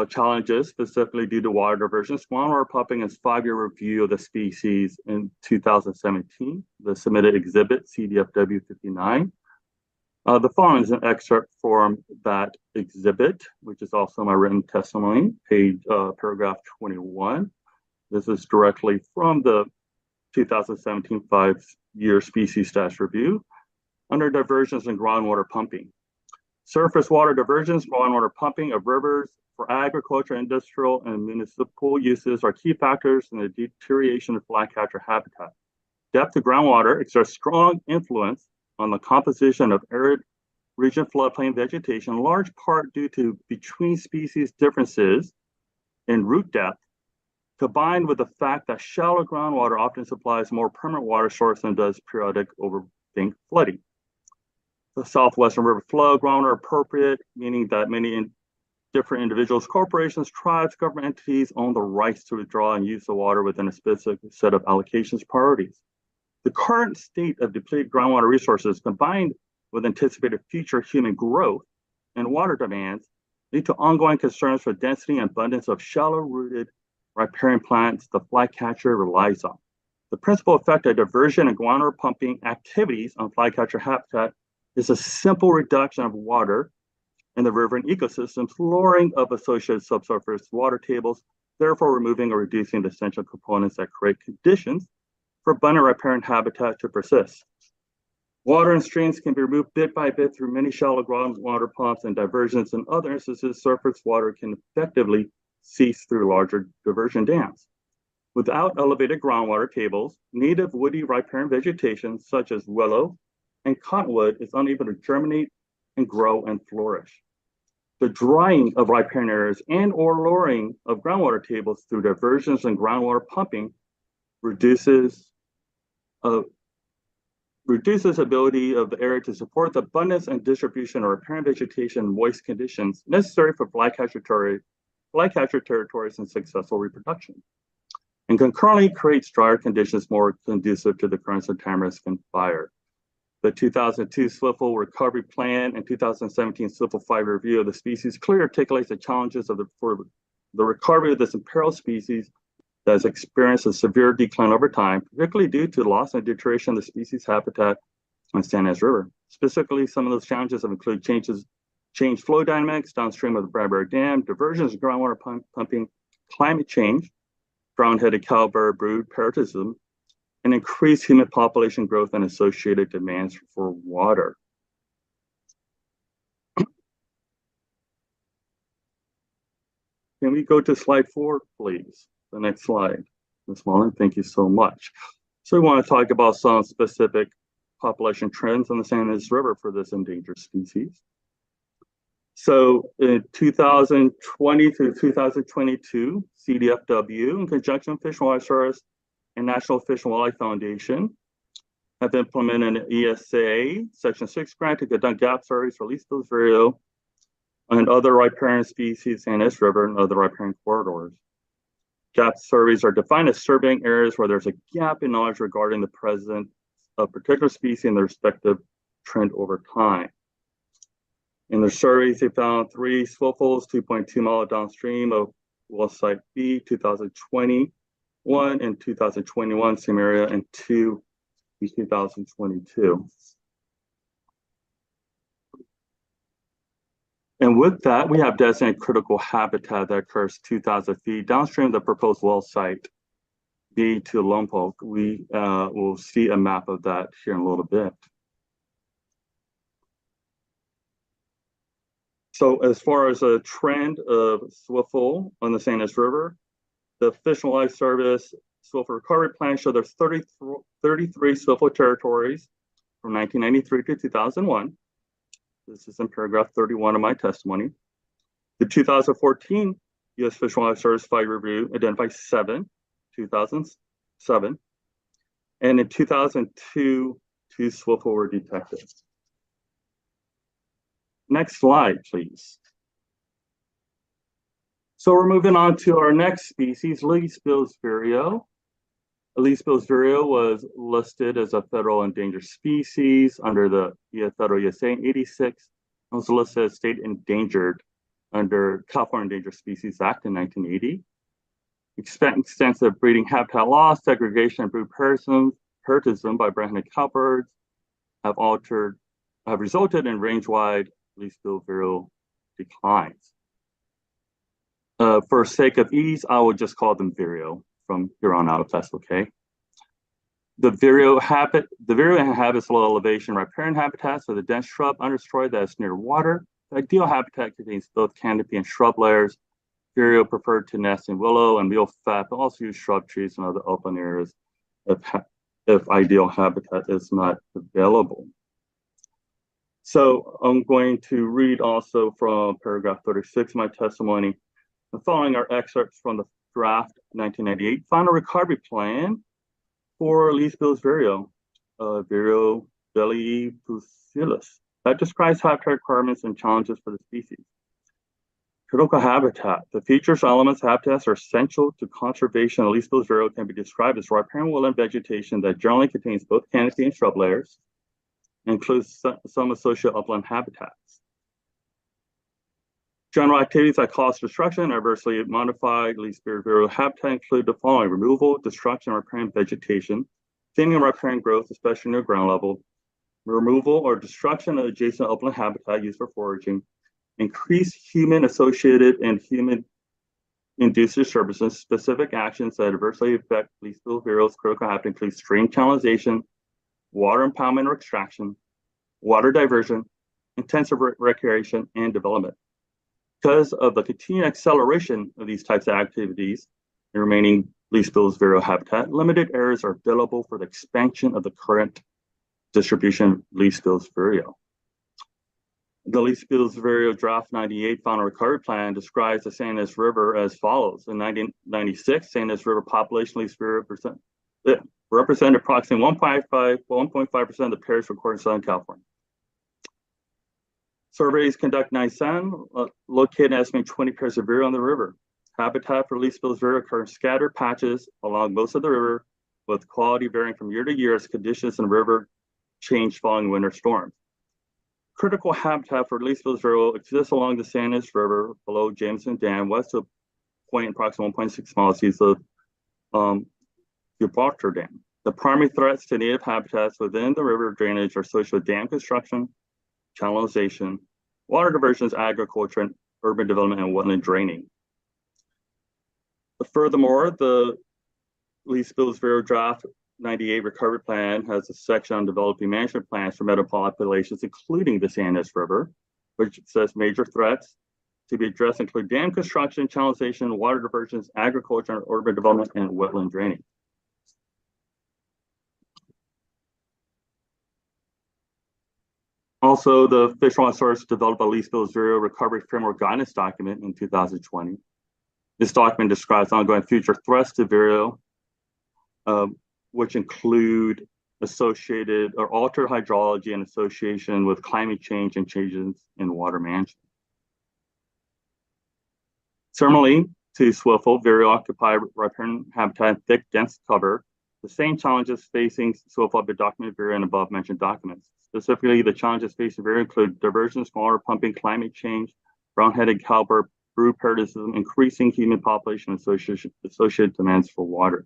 challenges specifically due to water diversion. Groundwater pumping is 5-year review of the species in 2017, the submitted exhibit CDFW 59. The following is an excerpt from that exhibit, which is also my written testimony, paragraph 21. This is directly from the 2017 5-year species status review under diversions and groundwater pumping. Surface water diversions, groundwater pumping of rivers for agriculture, industrial, and municipal uses are key factors in the deterioration of flycatcher habitat. Depth of groundwater exerts strong influence on the composition of arid region floodplain vegetation, in large part due to between species differences in root depth, combined with the fact that shallow groundwater often supplies more permanent water source than does periodic overbank flooding. The southwestern river flow groundwater appropriate, meaning that many different individuals, corporations, tribes, government entities own the rights to withdraw and use the water within a specific set of allocations priorities. The current state of depleted groundwater resources, combined with anticipated future human growth and water demands, lead to ongoing concerns for density and abundance of shallow-rooted riparian plants the flycatcher relies on. The principal effect of diversion and groundwater pumping activities on flycatcher habitat is a simple reduction of water in the river and ecosystems, lowering of associated subsurface water tables, therefore removing or reducing the essential components that create conditions for abundant riparian habitat to persist. Water and streams can be removed bit by bit through many shallow groundwater pumps and diversions. In other instances, surface water can effectively cease through larger diversion dams. Without elevated groundwater tables, native woody riparian vegetation such as willow and cottonwood is unable to germinate and grow and flourish. The drying of riparian areas and or lowering of groundwater tables through diversions and groundwater pumping reduces ability of the area to support the abundance and distribution of riparian vegetation and moist conditions necessary for flycatcher territories and successful reproduction, and concurrently creates drier conditions more conducive to the occurrence of tamarisk and fire. The 2002 SWFL Recovery Plan and 2017 SWFL 5-year review of the species clearly articulates the challenges for the recovery of this imperiled species that has experienced a severe decline over time, particularly due to loss and deterioration of the species habitat on San Ynez River. Specifically, some of those challenges have included changed flow dynamics downstream of the Bradbury Dam, diversions of groundwater pumping, climate change, brown-headed cowbird brood parasitism, and increased human population growth and associated demands for water. Can we go to slide 4, please? The next slide. Ms. Mullen, thank you so much. So we want to talk about some specific population trends on the San Ynez River for this endangered species. So in 2020 to 2022, CDFW, in conjunction with Fish and Wildlife Service and National Fish and Wildlife Foundation, have implemented an ESA Section 6 grant to conduct gap surveys for leaf-spills vireo and other riparian species in this river and other riparian corridors. Gap surveys are defined as surveying areas where there's a gap in knowledge regarding the presence of particular species and their respective trend over time. In the surveys, they found 3 swiftles 2.2 miles downstream of well site B, 2021 and 2021, same area, and 2 in 2022. And with that, we have designated critical habitat that occurs 2,000 feet downstream of the proposed well site B to Lompoc. We will see a map of that here in a little bit. So as far as a trend of swiftfowl on the San Ynez River, the Fish and Wildlife Service swiftfowl recovery plan showed there's 33 swiftfowl territories from 1993 to 2001. This is in paragraph 31 of my testimony. The 2014 U.S. Fish and Wildlife Service 5-year review identified 2007. And in 2002, 2 swiftfowl were detected. Next slide, please. So we're moving on to our next species, leaf-spills vireo. Leaf-spills vireo was listed as a federal endangered species under the federal ESA in '86. It was listed as state endangered under California Endangered Species Act in 1980. Extensive breeding habitat loss, segregation, and brood parasitism by brown-headed cowbirds have resulted in range-wide leaf-spills vireo declines. For sake of ease, I will just call them vireo from here on out, if that's okay. The vireo inhabits low elevation riparian habitats with a dense shrub understory that is near water. The ideal habitat contains both canopy and shrub layers. Vireo prefer to nest in willow and meal fat, but also use shrub trees and other open areas if ideal habitat is not available. So I'm going to read also from paragraph 36 of my testimony. The following are excerpts from the draft 1998 final recovery plan for leaf-spills vireo, Vireo belli pusillus, that describes habitat requirements and challenges for the species. Critical habitat. The features, elements, habitats are essential to conservation of leaf-spills vireo can be described as riparian woodland vegetation that generally contains both canopy and shrub layers, includes some associated upland habitats. General activities that cause destruction and adversely modified leaf-spills vireo habitat include the following: removal, destruction of riparian vegetation, thinning of riparian growth, especially near ground level, removal or destruction of adjacent upland habitat used for foraging, increased human-associated and human-induced disturbances. Specific actions that adversely affect leaf-spills vireo's critical habitat include stream channelization, water impoundment or extraction, water diversion, intensive recreation, and development. Because of the continued acceleration of these types of activities in remaining leaf-spills vireo habitat, limited areas are available for the expansion of the current distribution of leaf-spills vireo. The leaf-spills vireo draft 98 final recovery plan describes the San Ynez River as follows. In 1996, San Ynez River population leaf-spills vireo represented approximately 1.5% of the pairs recorded in Southern California. Surveys conducted in 97 located and estimated 20 pairs of vireo on the river. Habitat for leaf-spills vireo occur in scattered patches along most of the river, with quality varying from year to year as conditions in the river change following winter storms. Critical habitat for leaf-spills vireo exists along the San Ynez River below Jameson Dam, west of point approximately 1.6 miles east of Gibraltar Dam. The primary threats to native habitats within the river drainage are associated with dam construction, channelization, water diversions, agriculture, and urban development and wetland draining. Furthermore, the leaf-spills vireo draft 98 recovery plan has a section on developing management plans for meadow populations, including the San Ynez River, which says major threats to be addressed include dam construction, channelization, water diversions, agriculture and urban development, and wetland drainage. Also, the Fish and Wildlife Service developed a lease bills Vero recovery framework guidance document in 2020. This document describes ongoing future threats to Vero, which include associated or altered hydrology and association with climate change and changes in water management. Similarly to Swiffle, Vero occupy riparian habitat thick, dense cover. The same challenges facing Swiffle have been documented Vero in above mentioned documents. Specifically, the challenges facing Vero include diversion, smaller pumping, climate change, brown-headed cowbird, brood parasitism, increasing human population, associated demands for water.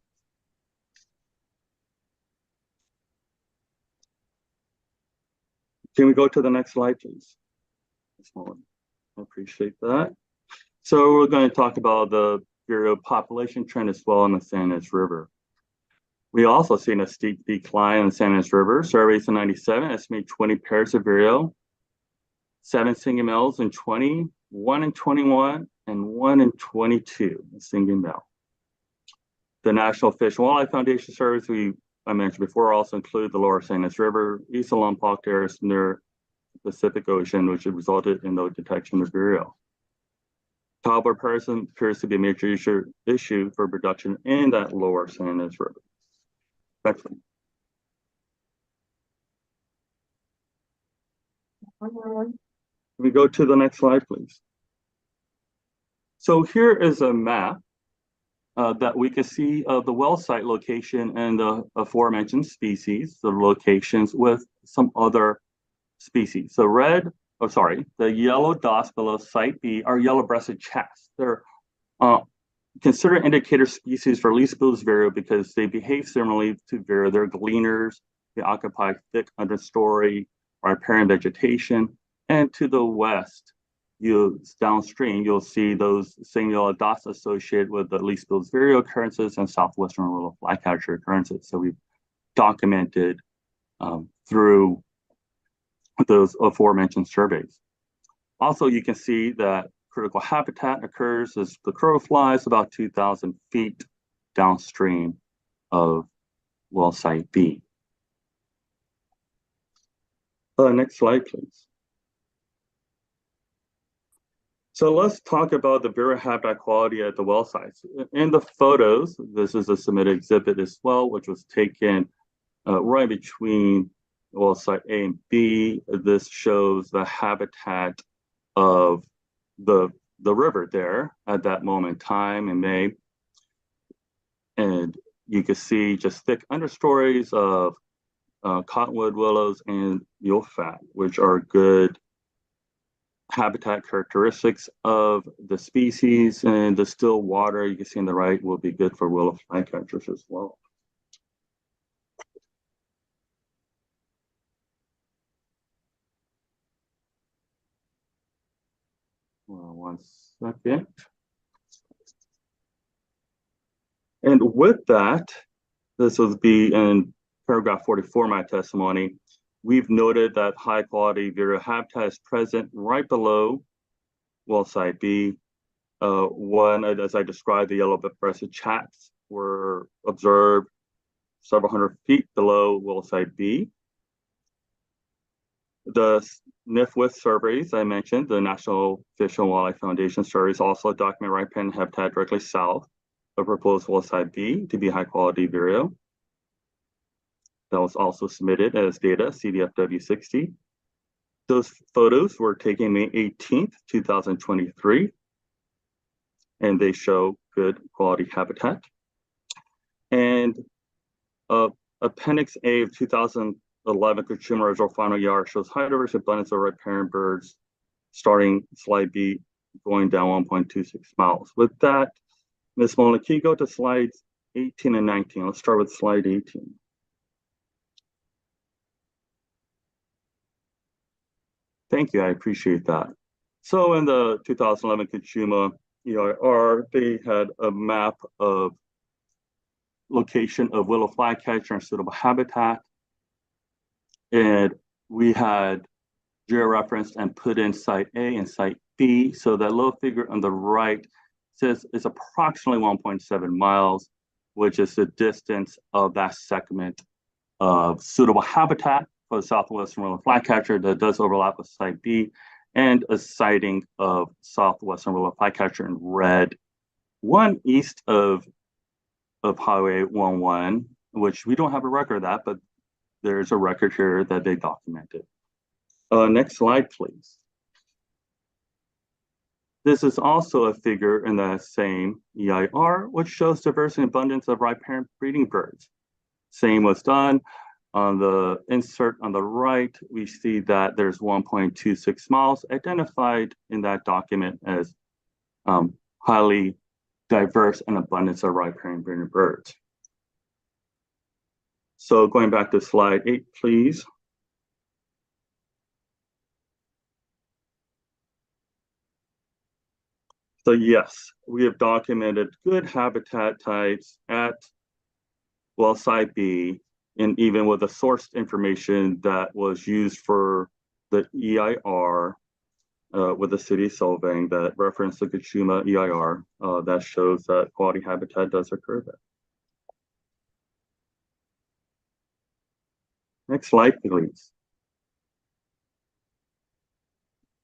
Can we go to the next slide, please? I appreciate that. So we're going to talk about the Vero population trend as well in the San Ynez River. We also seen a steep decline in the San Ynez River. Surveys in 97 estimate 20 pairs of Vero, 7 singing males in 20, 1 in 21, and 1 in 22 singing male. The National Fish and Wildlife Foundation surveys I mentioned before also include the lower San Ynez River, east of Lompoc areas near the Pacific Ocean, which has resulted in no detection of Vero. Cowbird parasitism appears to be a major issue for production in that lower San Ynez River. Next one. Can we go to the next slide, please? So here is a map that we can see of the well site location and the aforementioned species, the locations with some other species. So the yellow dots below site B are yellow-breasted chats. They're considered indicator species for least bills Vero because they behave similarly to Vero. They're gleaners. They occupy thick understory riparian vegetation. And to the west, downstream, you'll see those same yellow dots associated with the least bills Vero occurrences and southwestern willow flycatcher occurrences. So we've documented through those aforementioned surveys. Also, you can see that critical habitat occurs as the crow flies about 2,000 feet downstream of well site B. Next slide, please. So let's talk about the Vero habitat quality at the well sites. In the photos, this is a submitted exhibit as well, which was taken right between well site A and B. This shows the habitat of the river there at that moment in time in May. And you can see just thick understories of cottonwood willows and mule fat, which are good habitat characteristics of the species. And the still water you can see on the right will be good for willow flycatchers as well. One second. And with that, this will be in paragraph 44 of my testimony. We've noted that high quality Vero habitat is present right below well site B. One, as I described, the yellow-breasted chats were observed several hundred feet below well site B. The NIFWIS surveys I mentioned, the National Fish and Wildlife Foundation surveys also document riparian habitat directly south of proposed well site B to be high quality Vero. That was also submitted as data, CDFW 60. Those photos were taken May 18th, 2023, and they show good quality habitat. And Appendix A of 2011 Kachuma Reservoir Final Yard shows high diversity abundance of riparian birds starting slide B going down 1.26 miles. With that, Ms. Mullen, can you go to slides 18 and 19? Let's start with slide 18. Thank you, I appreciate that. So in the 2011 Kachuma EIR, they had a map of location of willow flycatcher and suitable habitat. And we had georeferenced and put in site A and site B. So that little figure on the right says it's approximately 1.7 miles, which is the distance of that segment of suitable habitat for the southwestern willow flycatcher that does overlap with site B, and a sighting of southwestern willow flycatcher in red, one east of Highway 11, which we don't have a record of that, but there's a record here that they documented. Next slide, please. This is also a figure in the same EIR, which shows diverse and abundance of riparian breeding birds. Same was done. On the insert on the right, we see that there's 1.26 miles identified in that document as highly diverse and abundance of riparian breeding birds. So going back to slide 8, please. So yes, we have documented good habitat types at well site B, and even with the sourced information that was used for the EIR with the city of Solvang that referenced the Kachuma EIR, that shows that quality habitat does occur there. Next slide, please.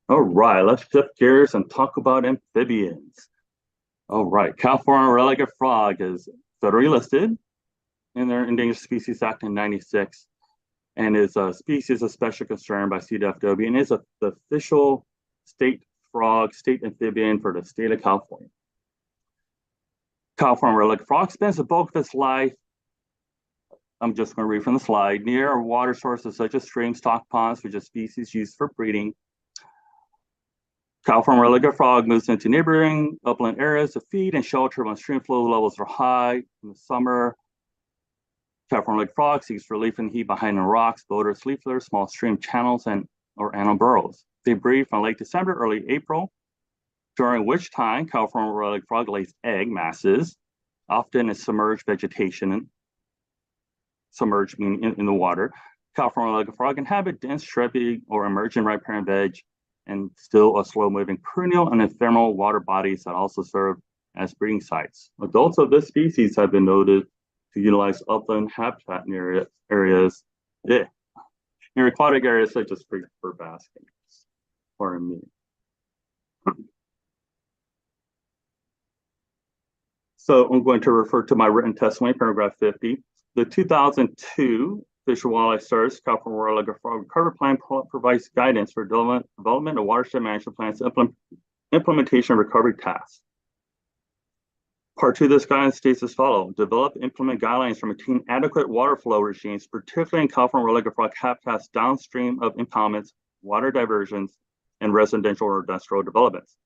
All right, let's shift gears and talk about amphibians. All right, California red-legged frog is federally listed in their Endangered Species Act in '96 and is a species of special concern by CDFW and is the official state frog, state amphibian for the state of California. California red-legged frog spends the bulk of its life, I'm just going to read from the slide, near water sources such as streams, stock ponds, which are species used for breeding. California red-legged frog moves into neighboring upland areas to feed and shelter when stream flow levels are high. In the summer, California red-legged frog seeks relief in heat behind the rocks, boulders, leaf litters, small stream channels, or animal burrows. They breed from late December, early April, during which time California red-legged frog lays egg masses, often in submerged vegetation, submerged meaning in the water. California red-legged frog inhabit dense shrubby or emergent riparian veg and still a slow-moving perennial and ephemeral water bodies that also serve as breeding sites. Adults of this species have been noted to utilize upland habitat near areas, near aquatic areas such as creeks for basking. Pardon me. So I'm going to refer to my written testimony, paragraph 50. The 2002 Fish and Wildlife Service California red-legged frog recovery plan provides guidance for development of watershed management plans, implementation of recovery tasks. Part 2 of this guidance states as follows: develop, implement guidelines for maintaining adequate water flow regimes, particularly in California red-legged frog habitats downstream of impoundments, water diversions, and residential or industrial developments.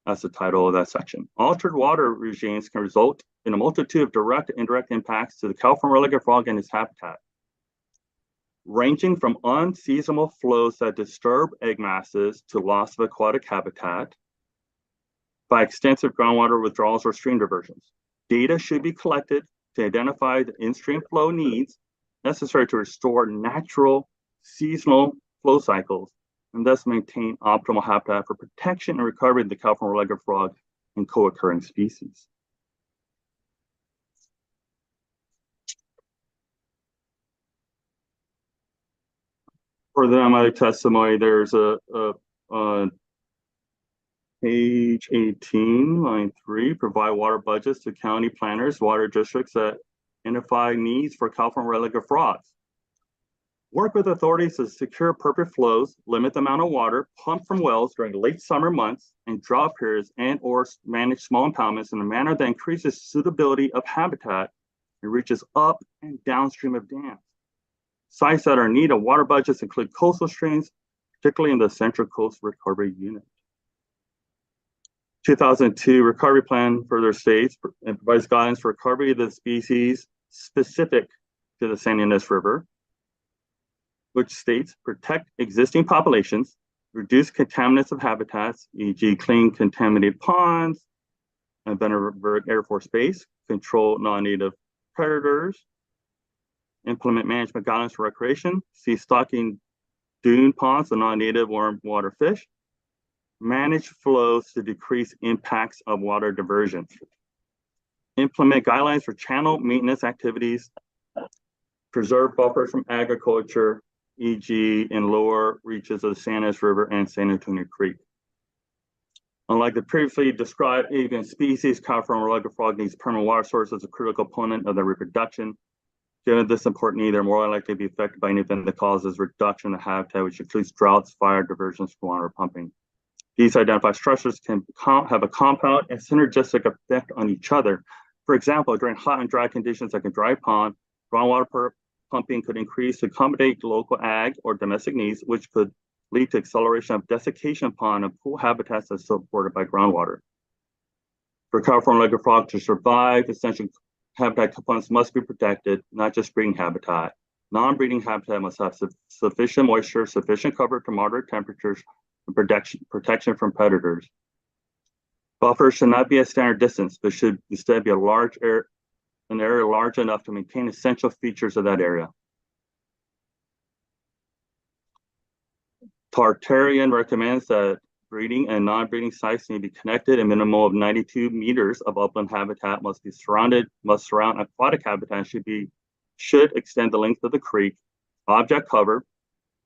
That's the title of that section. Altered water regimes can result in a multitude of direct and indirect impacts to the California red-legged frog and its habitat, ranging from unseasonable flows that disturb egg masses to loss of aquatic habitat by extensive groundwater withdrawals or stream diversions. Data should be collected to identify the in-stream flow needs necessary to restore natural seasonal flow cycles and thus maintain optimal habitat for protection and recovery of the California red-legged frog and co-occurring species. For my testimony, there's a page 18, line 3, provide water budgets to county planners, water districts that identify needs for California red-legged frogs. Work with authorities to secure appropriate flows, limit the amount of water pumped from wells during late summer months and drought periods, and or manage small impoundments in a manner that increases suitability of habitat and reaches up and downstream of dams. Sites that are in need of water budgets include coastal streams, particularly in the Central Coast Recovery Unit. 2002 recovery plan further states and provides guidance for recovery of the species specific to the San Ynez River, which states protect existing populations, reduce contaminants of habitats, e.g. clean contaminated ponds, and Vandenberg Air Force Base, control non-native predators, implement management guidelines for recreation, cease stocking dune ponds, the non-native warm water fish. Manage flows to decrease impacts of water diversion. Implement guidelines for channel maintenance activities. Preserve buffers from agriculture, e.g. in lower reaches of the San Ynez River and San Antonio Creek. Unlike the previously described avian species, California red-legged frog needs permanent water sources as a critical component of their reproduction. Given this important need, they're more likely to be affected by anything that causes reduction of habitat, which includes droughts, fire, diversions, water pumping. These identified stressors can have a compound and synergistic effect on each other. For example, during hot and dry conditions like a dry pond, groundwater pumping could increase to accommodate local ag or domestic needs, which could lead to acceleration of desiccation pond and pool habitats that are supported by groundwater. For California red-legged frog to survive, essential habitat components must be protected, not just breeding habitat. Non-breeding habitat must have sufficient moisture, sufficient cover to moderate temperatures, and protection from predators. Buffers should not be a standard distance, but should instead be an area large enough to maintain essential features of that area. Tartarian recommends that breeding and non-breeding sites need to be connected. A minimum of 92 meters of upland habitat must surround aquatic habitat should extend the length of the creek. Object cover,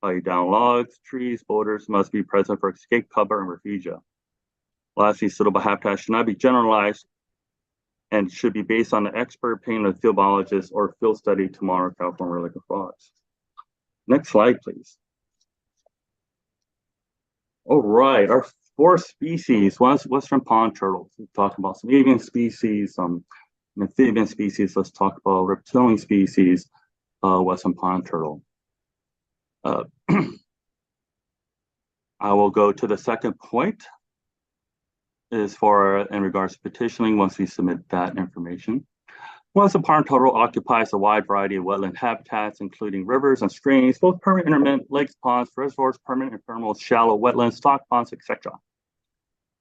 i.e. down logs, trees, boulders, must be present for escape cover and refugia. Lastly, suitable habitat should not be generalized and should be based on the expert opinion of field biologists or field study to monitor California red-legged frogs. Next slide, please. All right, our 4 species was western pond turtles. We talked about some avian species, some amphibian species. Let's talk about reptilian species, western pond turtle. I will go to the second point is in regards to petitioning once we submit that information. Western pond turtle occupies a wide variety of wetland habitats, including rivers and streams, both permanent, intermittent, lakes, ponds, reservoirs, permanent, ephemeral, shallow wetlands, stock ponds, etc.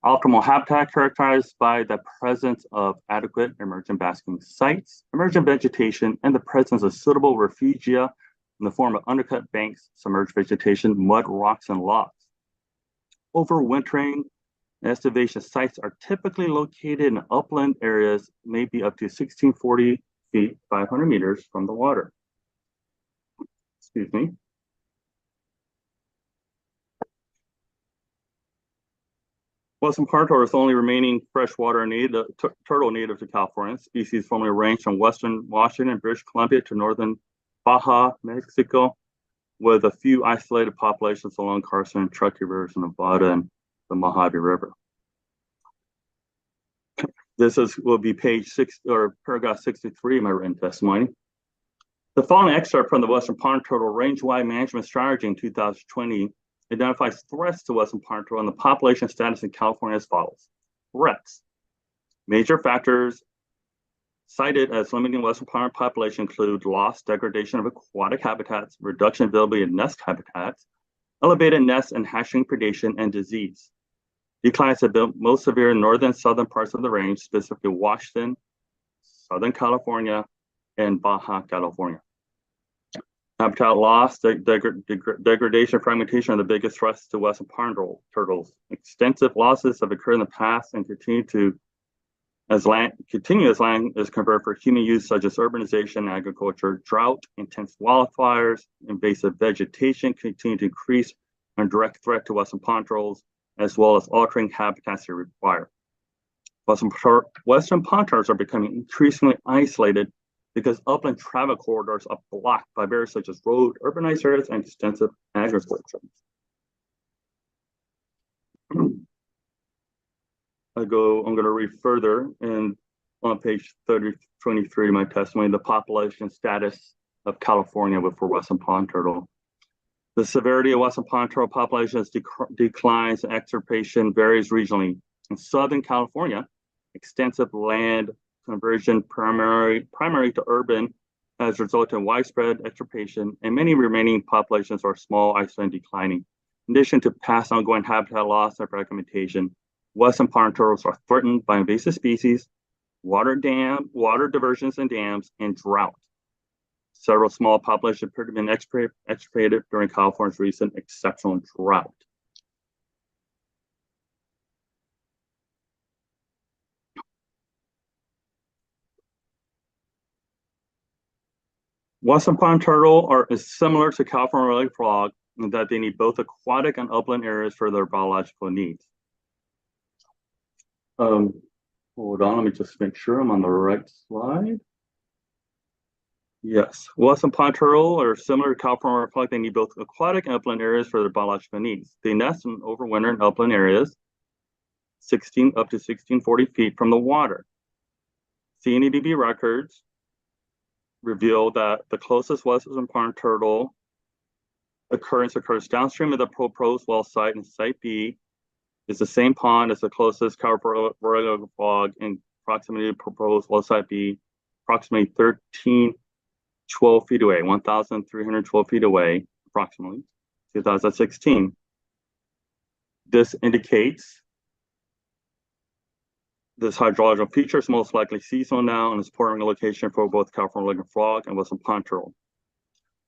Optimal habitat characterized by the presence of adequate emergent basking sites, emergent vegetation, and the presence of suitable refugia in the form of undercut banks, submerged vegetation, mud, rocks, and logs. Overwintering estivation sites are typically located in upland areas, maybe up to 1640 feet, 500 meters from the water. Excuse me. Western pond turtle is the only remaining freshwater turtle native to California. Species formerly ranged from western Washington and British Columbia to northern Baja, Mexico, with a few isolated populations along Carson and Truckee rivers in Nevada and the Mojave River. This will be page 6 or paragraph 63 of my written testimony. The following excerpt from the Western pond turtle range-wide management strategy in 2020 identifies threats to western pond turtle and the population status in California as follows. Threats. Major factors cited as limiting western pond population include loss, degradation of aquatic habitats, reduction of availability of nest habitats, elevated nest and hatching predation, and disease. Declines have been most severe in northern and southern parts of the range, specifically Washington, Southern California, and Baja California. Habitat loss, degradation, fragmentation are the biggest threats to western pond turtles. Extensive losses have occurred in the past and continue as land is converted for human use, such as urbanization, agriculture, drought, intense wildfires, invasive vegetation continue to increase and direct threat to western pond turtles, as well as altering habitats they require. Western pond turtles are becoming increasingly isolated because upland travel corridors are blocked by barriers such as road, urbanized areas, and extensive agriculture. I'm going to read further and on page 23 of my testimony, the population status of California for western pond turtle. The severity of western pond turtle populations declines and extirpation varies regionally. In Southern California, extensive land conversion primary to urban has resulted in widespread extirpation, and many remaining populations are small, isolated, and declining. In addition to past ongoing habitat loss and fragmentation, western pond turtles are threatened by invasive species, water diversions and dams, and drought. Several small populations appear to have been extirpated during California's recent exceptional drought. Western pond turtle is similar to California red-legged frog in that they need both aquatic and upland areas for their biological needs. Hold on, let me just make sure I'm on the right slide. Yes, Western pond turtle are similar to California red-legged frog. They need both aquatic and upland areas for their biological needs. They nest and overwinter in upland areas, up to 1640 feet from the water. CNEDB records reveal that the closest Western pond turtle occurrence occurs downstream of the proposed well site, and Site B is the same pond as the closest California red-legged frog in proximity to proposed well site B, approximately 1,312 feet away, 1,312 feet away, approximately, 2016. This indicates this hydrological feature is most likely seasonal now and is important location for both California red-legged frog and Western pond turtle.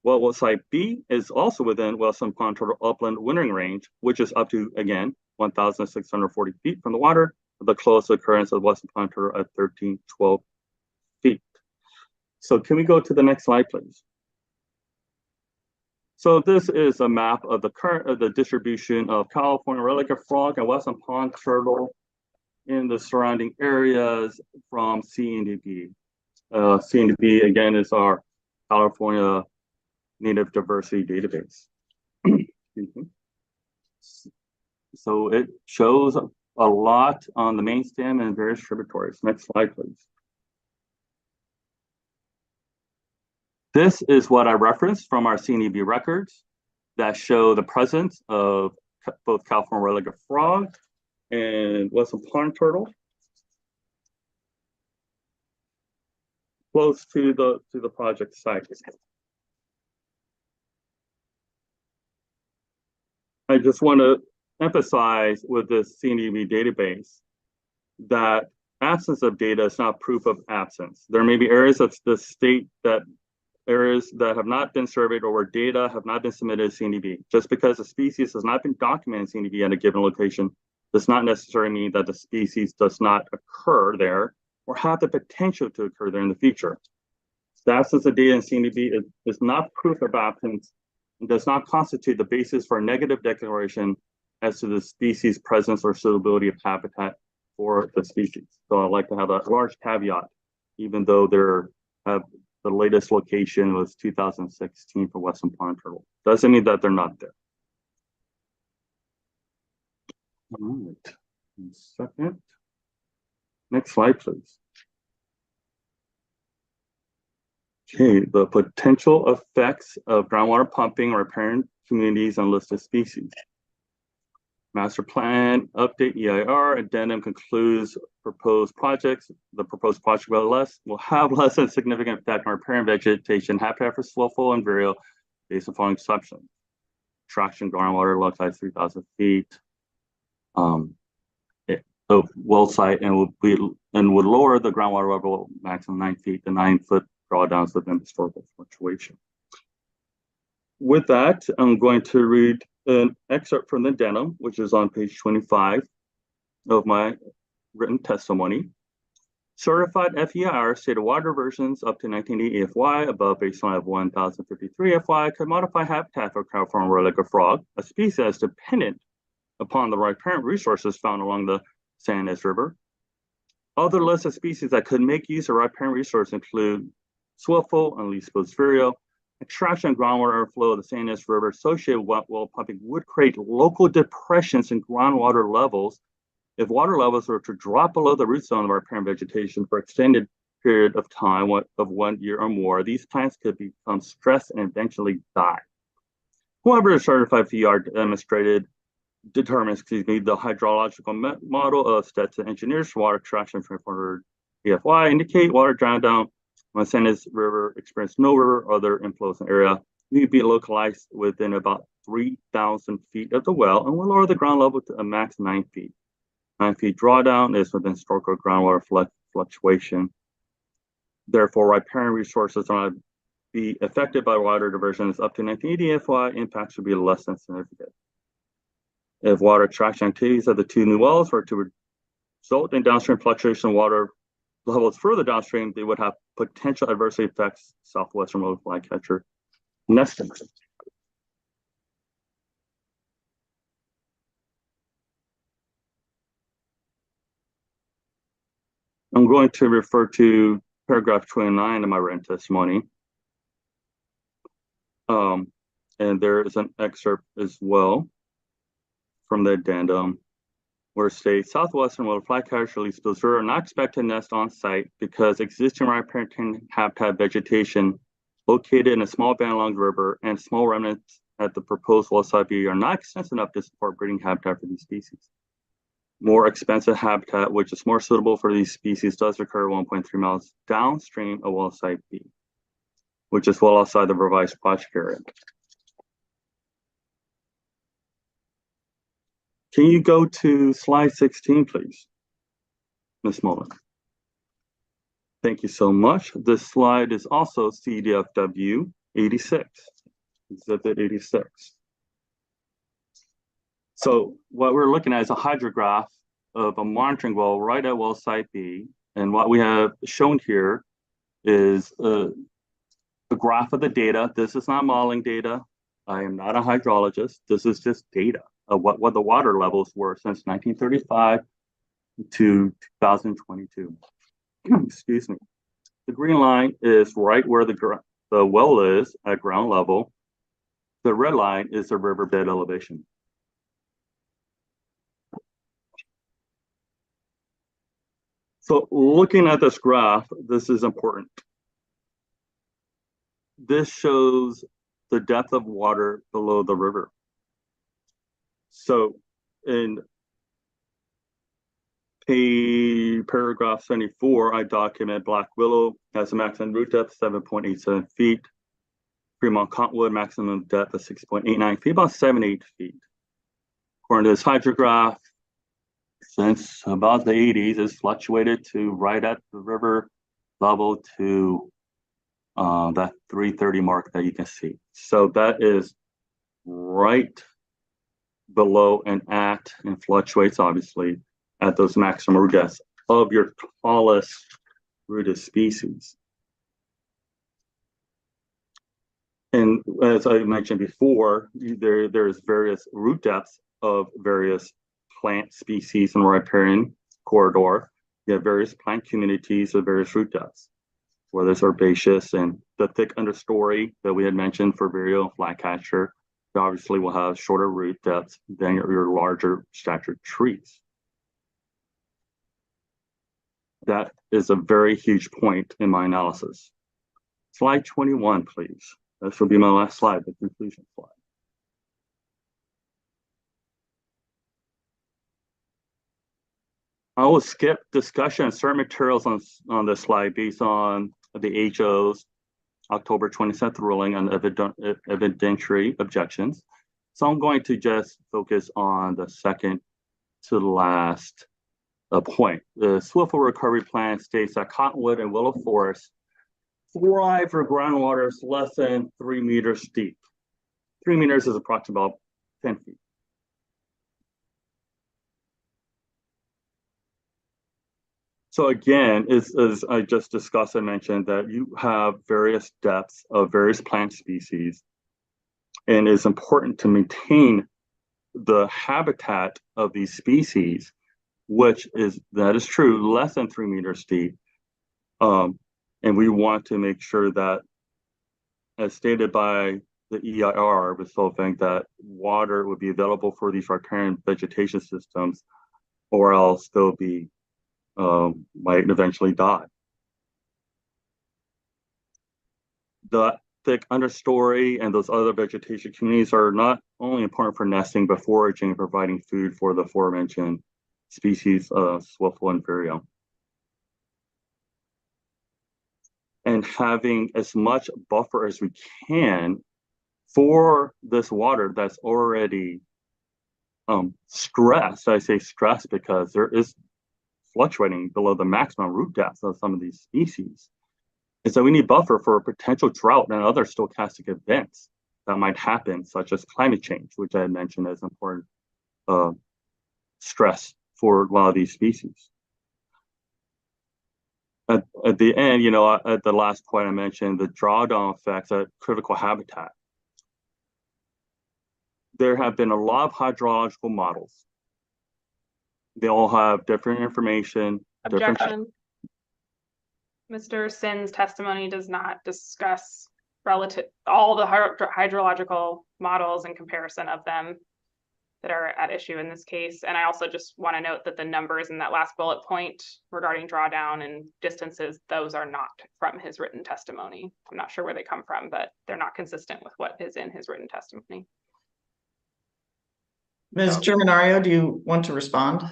Well site B is also within Western pond turtle upland wintering range, which is up to, again, 1,640 feet from the water, with the closest occurrence of Western pond turtle at 1,312 feet. So can we go to the next slide, please? So this is a map of the distribution of California red-legged frog and Western pond turtle in the surrounding areas from CNDB. CNDB, again, is our California Native Diversity Database. So it shows a lot on the main stem and various tributaries. Next slide, please. This is what I referenced from our CNEB records that show the presence of both California red-legged frog and Western pond turtle close to the project site. I just want to emphasize with this CNEB database that absence of data is not proof of absence. There may be areas of the state areas that have not been surveyed or where data have not been submitted to CNEB. Just because a species has not been documented in CNEB at a given location does not necessarily mean that the species does not occur there or have the potential to occur there in the future. The absence of data in CNEB is not proof of absence and does not constitute the basis for a negative declaration as to the species presence or suitability of habitat for the species. So I'd like to have a large caveat, even though the latest location was 2016 for Western pond turtle. Doesn't mean that they're not there. All right, 1 second. Next slide, please. Okay, the potential effects of groundwater pumping or riparian communities on listed species. Master plan update EIR addendum concludes proposed projects. The proposed project will have less than significant effect on riparian vegetation, habitat for swellfowl and vireo based on following assumptions. Traction groundwater localized 3,000 feet. The well site and would lower the groundwater level maximum 9 feet to 9 foot drawdowns within historical fluctuation. With that, I'm going to read an excerpt from the addendum, which is on page 25 of my written testimony. Certified FEIR stated water versions up to 1980 FY above baseline of 1,053 FY could modify habitat for California red-legged frog, a species dependent upon the riparian resources found along the San Ynez River. Other listed species that could make use of riparian resources include swellfowl and leaf-exposed vireo. Extraction and groundwater flow of the San Ynez River associated with well pumping would create local depressions in groundwater levels. If water levels were to drop below the root zone of riparian vegetation for extended period of time of 1 year or more, these plants could become stressed and eventually die. However, the certified FEIR determines the hydrological model of Stetson Engineers water extraction from 400 EFY indicate water down when San Ynez River experienced no river or other inflows in the area. Need be localized within about 3,000 feet of the well and will lower the ground level to a max 9 feet. 9 feet drawdown is within historical groundwater fluctuation. Therefore, riparian resources are not be affected by water diversion is up to 1980 FY, impacts would be less than significant. If water extraction activities of the two new wells were to result in downstream fluctuation of water levels further downstream, they would have potential adverse effects southwestern willow flycatcher nesting. I'm going to refer to paragraph 29 of my written testimony. And there is an excerpt as well from the addendum where it states southwestern willow flycatcher release bills are not expected to nest on site because existing riparian habitat vegetation located in a small band along the river and small remnants at the proposed well site B are not extensive enough to support breeding habitat for these species. More expensive habitat, which is more suitable for these species, does occur 1.3 miles downstream of well site B, which is well outside the revised project area. Can you go to slide 16, please, Ms. Mullen? Thank you so much. This slide is also CDFW 86, exhibit 86. So what we're looking at is a hydrograph of a monitoring well right at well site B. And what we have shown here is a graph of the data. This is not modeling data. I am not a hydrologist. This is just data of what the water levels were since 1935 to 2022. Excuse me. The green line is right where the well is at ground level. The red line is the riverbed elevation. So looking at this graph, this is important. This shows the depth of water below the river. So in paragraph 74, I document Black Willow has a maximum root depth 7.87 feet. Fremont Cottonwood maximum depth of 6.89 feet, about 7-8 feet. According to this hydrograph, since about the 80s, it's fluctuated to right at the river level to that 330 mark that you can see. So that is right below and at, and fluctuates obviously at those maximum root depths of your tallest rooted species. And as I mentioned before, there's various root depths of various plant species in the riparian corridor. You have various plant communities of various root depths, whether it's herbaceous and the thick understory that we had mentioned for vireo flycatcher, obviously will have shorter root depths than your larger statured trees. That is a very huge point in my analysis. Slide 21, please. This will be my last slide, the conclusion slide. I will skip discussion of certain materials on this slide based on the HO's October 27th ruling on evidentiary objections. So I'm going to just focus on the second to the last point. The Swiftwood Recovery Plan states that cottonwood and willow forests thrive for groundwaters less than 3 meters deep. 3 meters is approximately about 10 feet. So again, as I just discussed and mentioned, that you have various depths of various plant species, and it's important to maintain the habitat of these species, which is, that is true, less than 3 meters deep. And we want to make sure that, as stated by the EIR with Solvang, that water would be available for these riparian vegetation systems, or else they'll be might eventually die. The thick understory and those other vegetation communities are not only important for nesting, but foraging and providing food for the aforementioned species of swiftwood and vireo. And having as much buffer as we can for this water that's already stressed. I say stressed because there is fluctuating below the maximum root depth of some of these species. is that we need buffer for a potential drought and other stochastic events that might happen, such as climate change, which I had mentioned as important stress for a lot of these species. At the end, at the last point I mentioned, the drawdown effects at critical habitat. There have been a lot of hydrological models. They all have different information. Objection. Mr. Sin's testimony does not discuss all the hydrological models and comparison of them that are at issue in this case. And I also just want to note that the numbers in that last bullet point regarding drawdown and distances, those are not from his written testimony. I'm not sure where they come from, but they're not consistent with what is in his written testimony. Ms. Germinario, do you want to respond?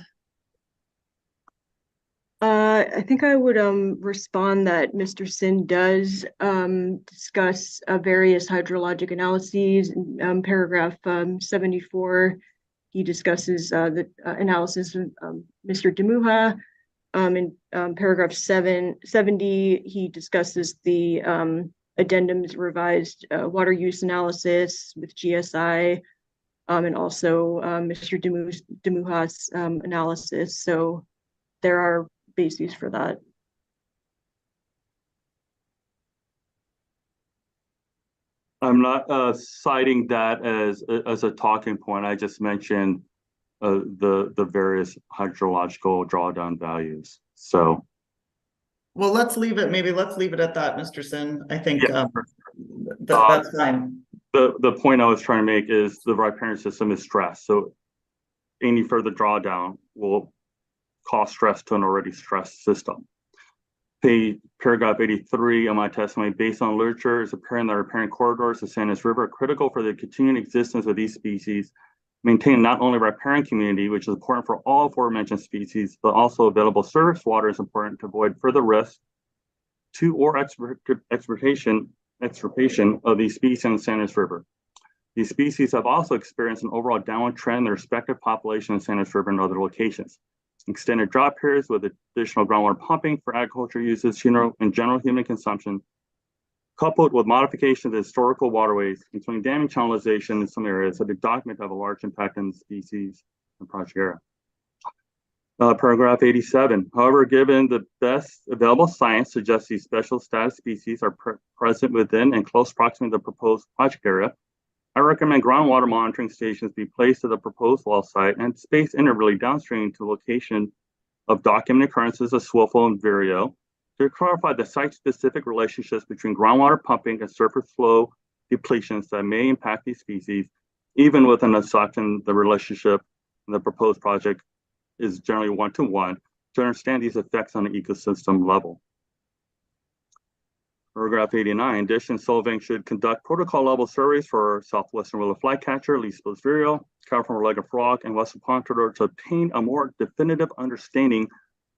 I think I would respond that Mr. Sin does discuss various hydrologic analyses. In paragraph 74, he discusses the analysis of Mr. Demuha. In paragraph 70, he discusses the addendum's revised water use analysis with GSI, and also Mr. Demuha's analysis. So there are bases for that. I'm not citing that as a talking point. I just mentioned the various hydrological drawdown values. So, well, let's leave it. Maybe let's leave it at that, Mr. Sin. I think yeah, that's fine. The point I was trying to make is the riparian system is stressed. So any further drawdown will cause stress to an already stressed system. Paragraph 83 of my testimony, based on literature, it's apparent that riparian corridors of San Luis River are critical for the continuing existence of these species, maintain not only riparian community, which is important for all aforementioned species, but also available surface water is important to avoid further risk to or extirpation of these species in the San Luis River. These species have also experienced an overall downward trend in their respective population in San Luis River and other locations. Extended drought periods with additional groundwater pumping for agriculture uses and general human consumption, coupled with modification of the historical waterways, including damming channelization in some areas, have been documented to have a large impact on the species and project area. Paragraph 87. However, given the best available science suggests these special status species are present within and close proximity to the proposed project area, I recommend groundwater monitoring stations be placed at the proposed well site and spaced integrally downstream to the location of documented occurrences of swillful and vireo to clarify the site-specific relationships between groundwater pumping and surface flow depletions that may impact these species, even with an assumption the relationship in the proposed project is generally one-to-one, to understand these effects on the ecosystem level. Paragraph 89, in addition, Solvang should conduct protocol level surveys for southwestern willow flycatcher, Least vireo, California red-legged frog, and western pond turtle to obtain a more definitive understanding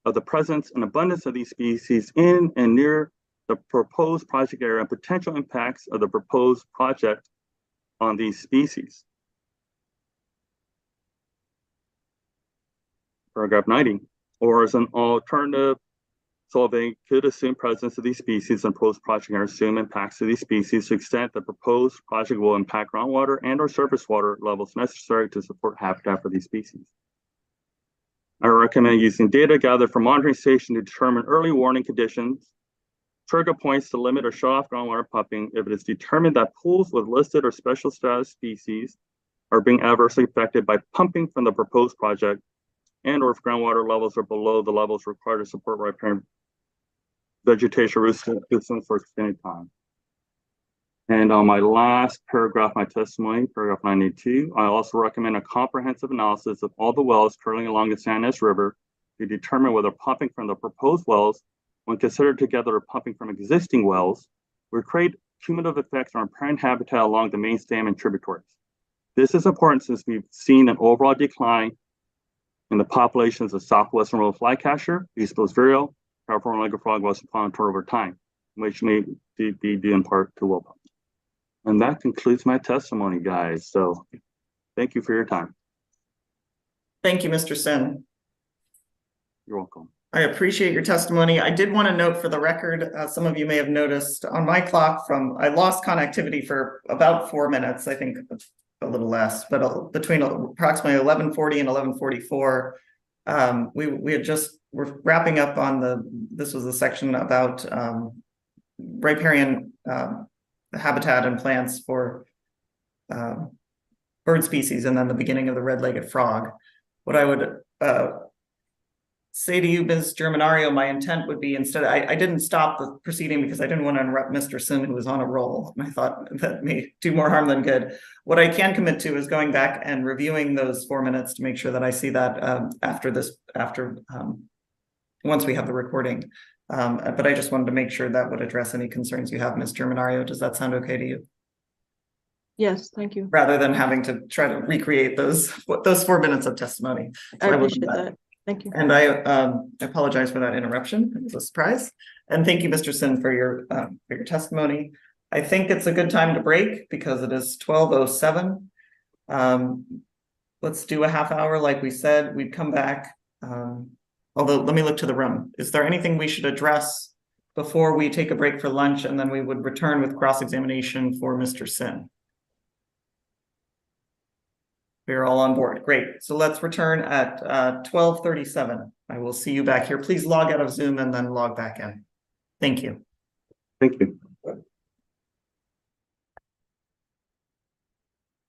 of the presence and abundance of these species in and near the proposed project area and potential impacts of the proposed project on these species. Paragraph 90, or as an alternative, Solvang could assume presence of these species and post-project and assume impacts of these species to the extent the proposed project will impact groundwater and or surface water levels necessary to support habitat for these species. I recommend using data gathered from monitoring stations to determine early warning conditions, trigger points to limit or shut off groundwater pumping if it is determined that pools with listed or special status species are being adversely affected by pumping from the proposed project, and or if groundwater levels are below the levels required to support riparian vegetation root systems for extended time. And on my last paragraph, my testimony, paragraph 92, I also recommend a comprehensive analysis of all the wells currently along the San Luis River to determine whether pumping from the proposed wells, when considered together with pumping from existing wells, will create cumulative effects on riparian habitat along the main stem and tributaries. This is important since we've seen an overall decline in the populations of southwestern willow flycatcher, East Coast vireo, California red-legged frog, western pond turtle over time, which may be due in part to well pumping. And that concludes my testimony, guys. So thank you for your time. Thank you, Mr. Sin. You're welcome. I appreciate your testimony. I did want to note for the record, some of you may have noticed on my clock I lost connectivity for about 4 minutes, I think a little less, but between approximately 11:40 and 11:44. We're wrapping up on this was the section about riparian habitat and plants for bird species, and then the beginning of the red-legged frog. What I would say to you, Ms. Germanario, my intent would be instead, I didn't stop the proceeding because I didn't want to interrupt Mr. Sin, who was on a roll. And I thought that may do more harm than good. What I can commit to is going back and reviewing those 4 minutes to make sure that I see that once we have the recording. But I just wanted to make sure that would address any concerns you have, Ms. Germanario. Does that sound okay to you? Yes, thank you. Rather than having to try to recreate those 4 minutes of testimony. I appreciate that. Thank you. And I apologize for that interruption. It was a surprise. And thank you, Mr. Sin, for your testimony. I think it's a good time to break because it is 12:07. Let's do a half hour like we said. We'd come back. Although, let me look to the room. Is there anything we should address before we take a break for lunch, and then we would return with cross-examination for Mr. Sin? We're all on board. Great. So let's return at 12:37. I will see you back here. Please log out of Zoom and then log back in. Thank you. Thank you.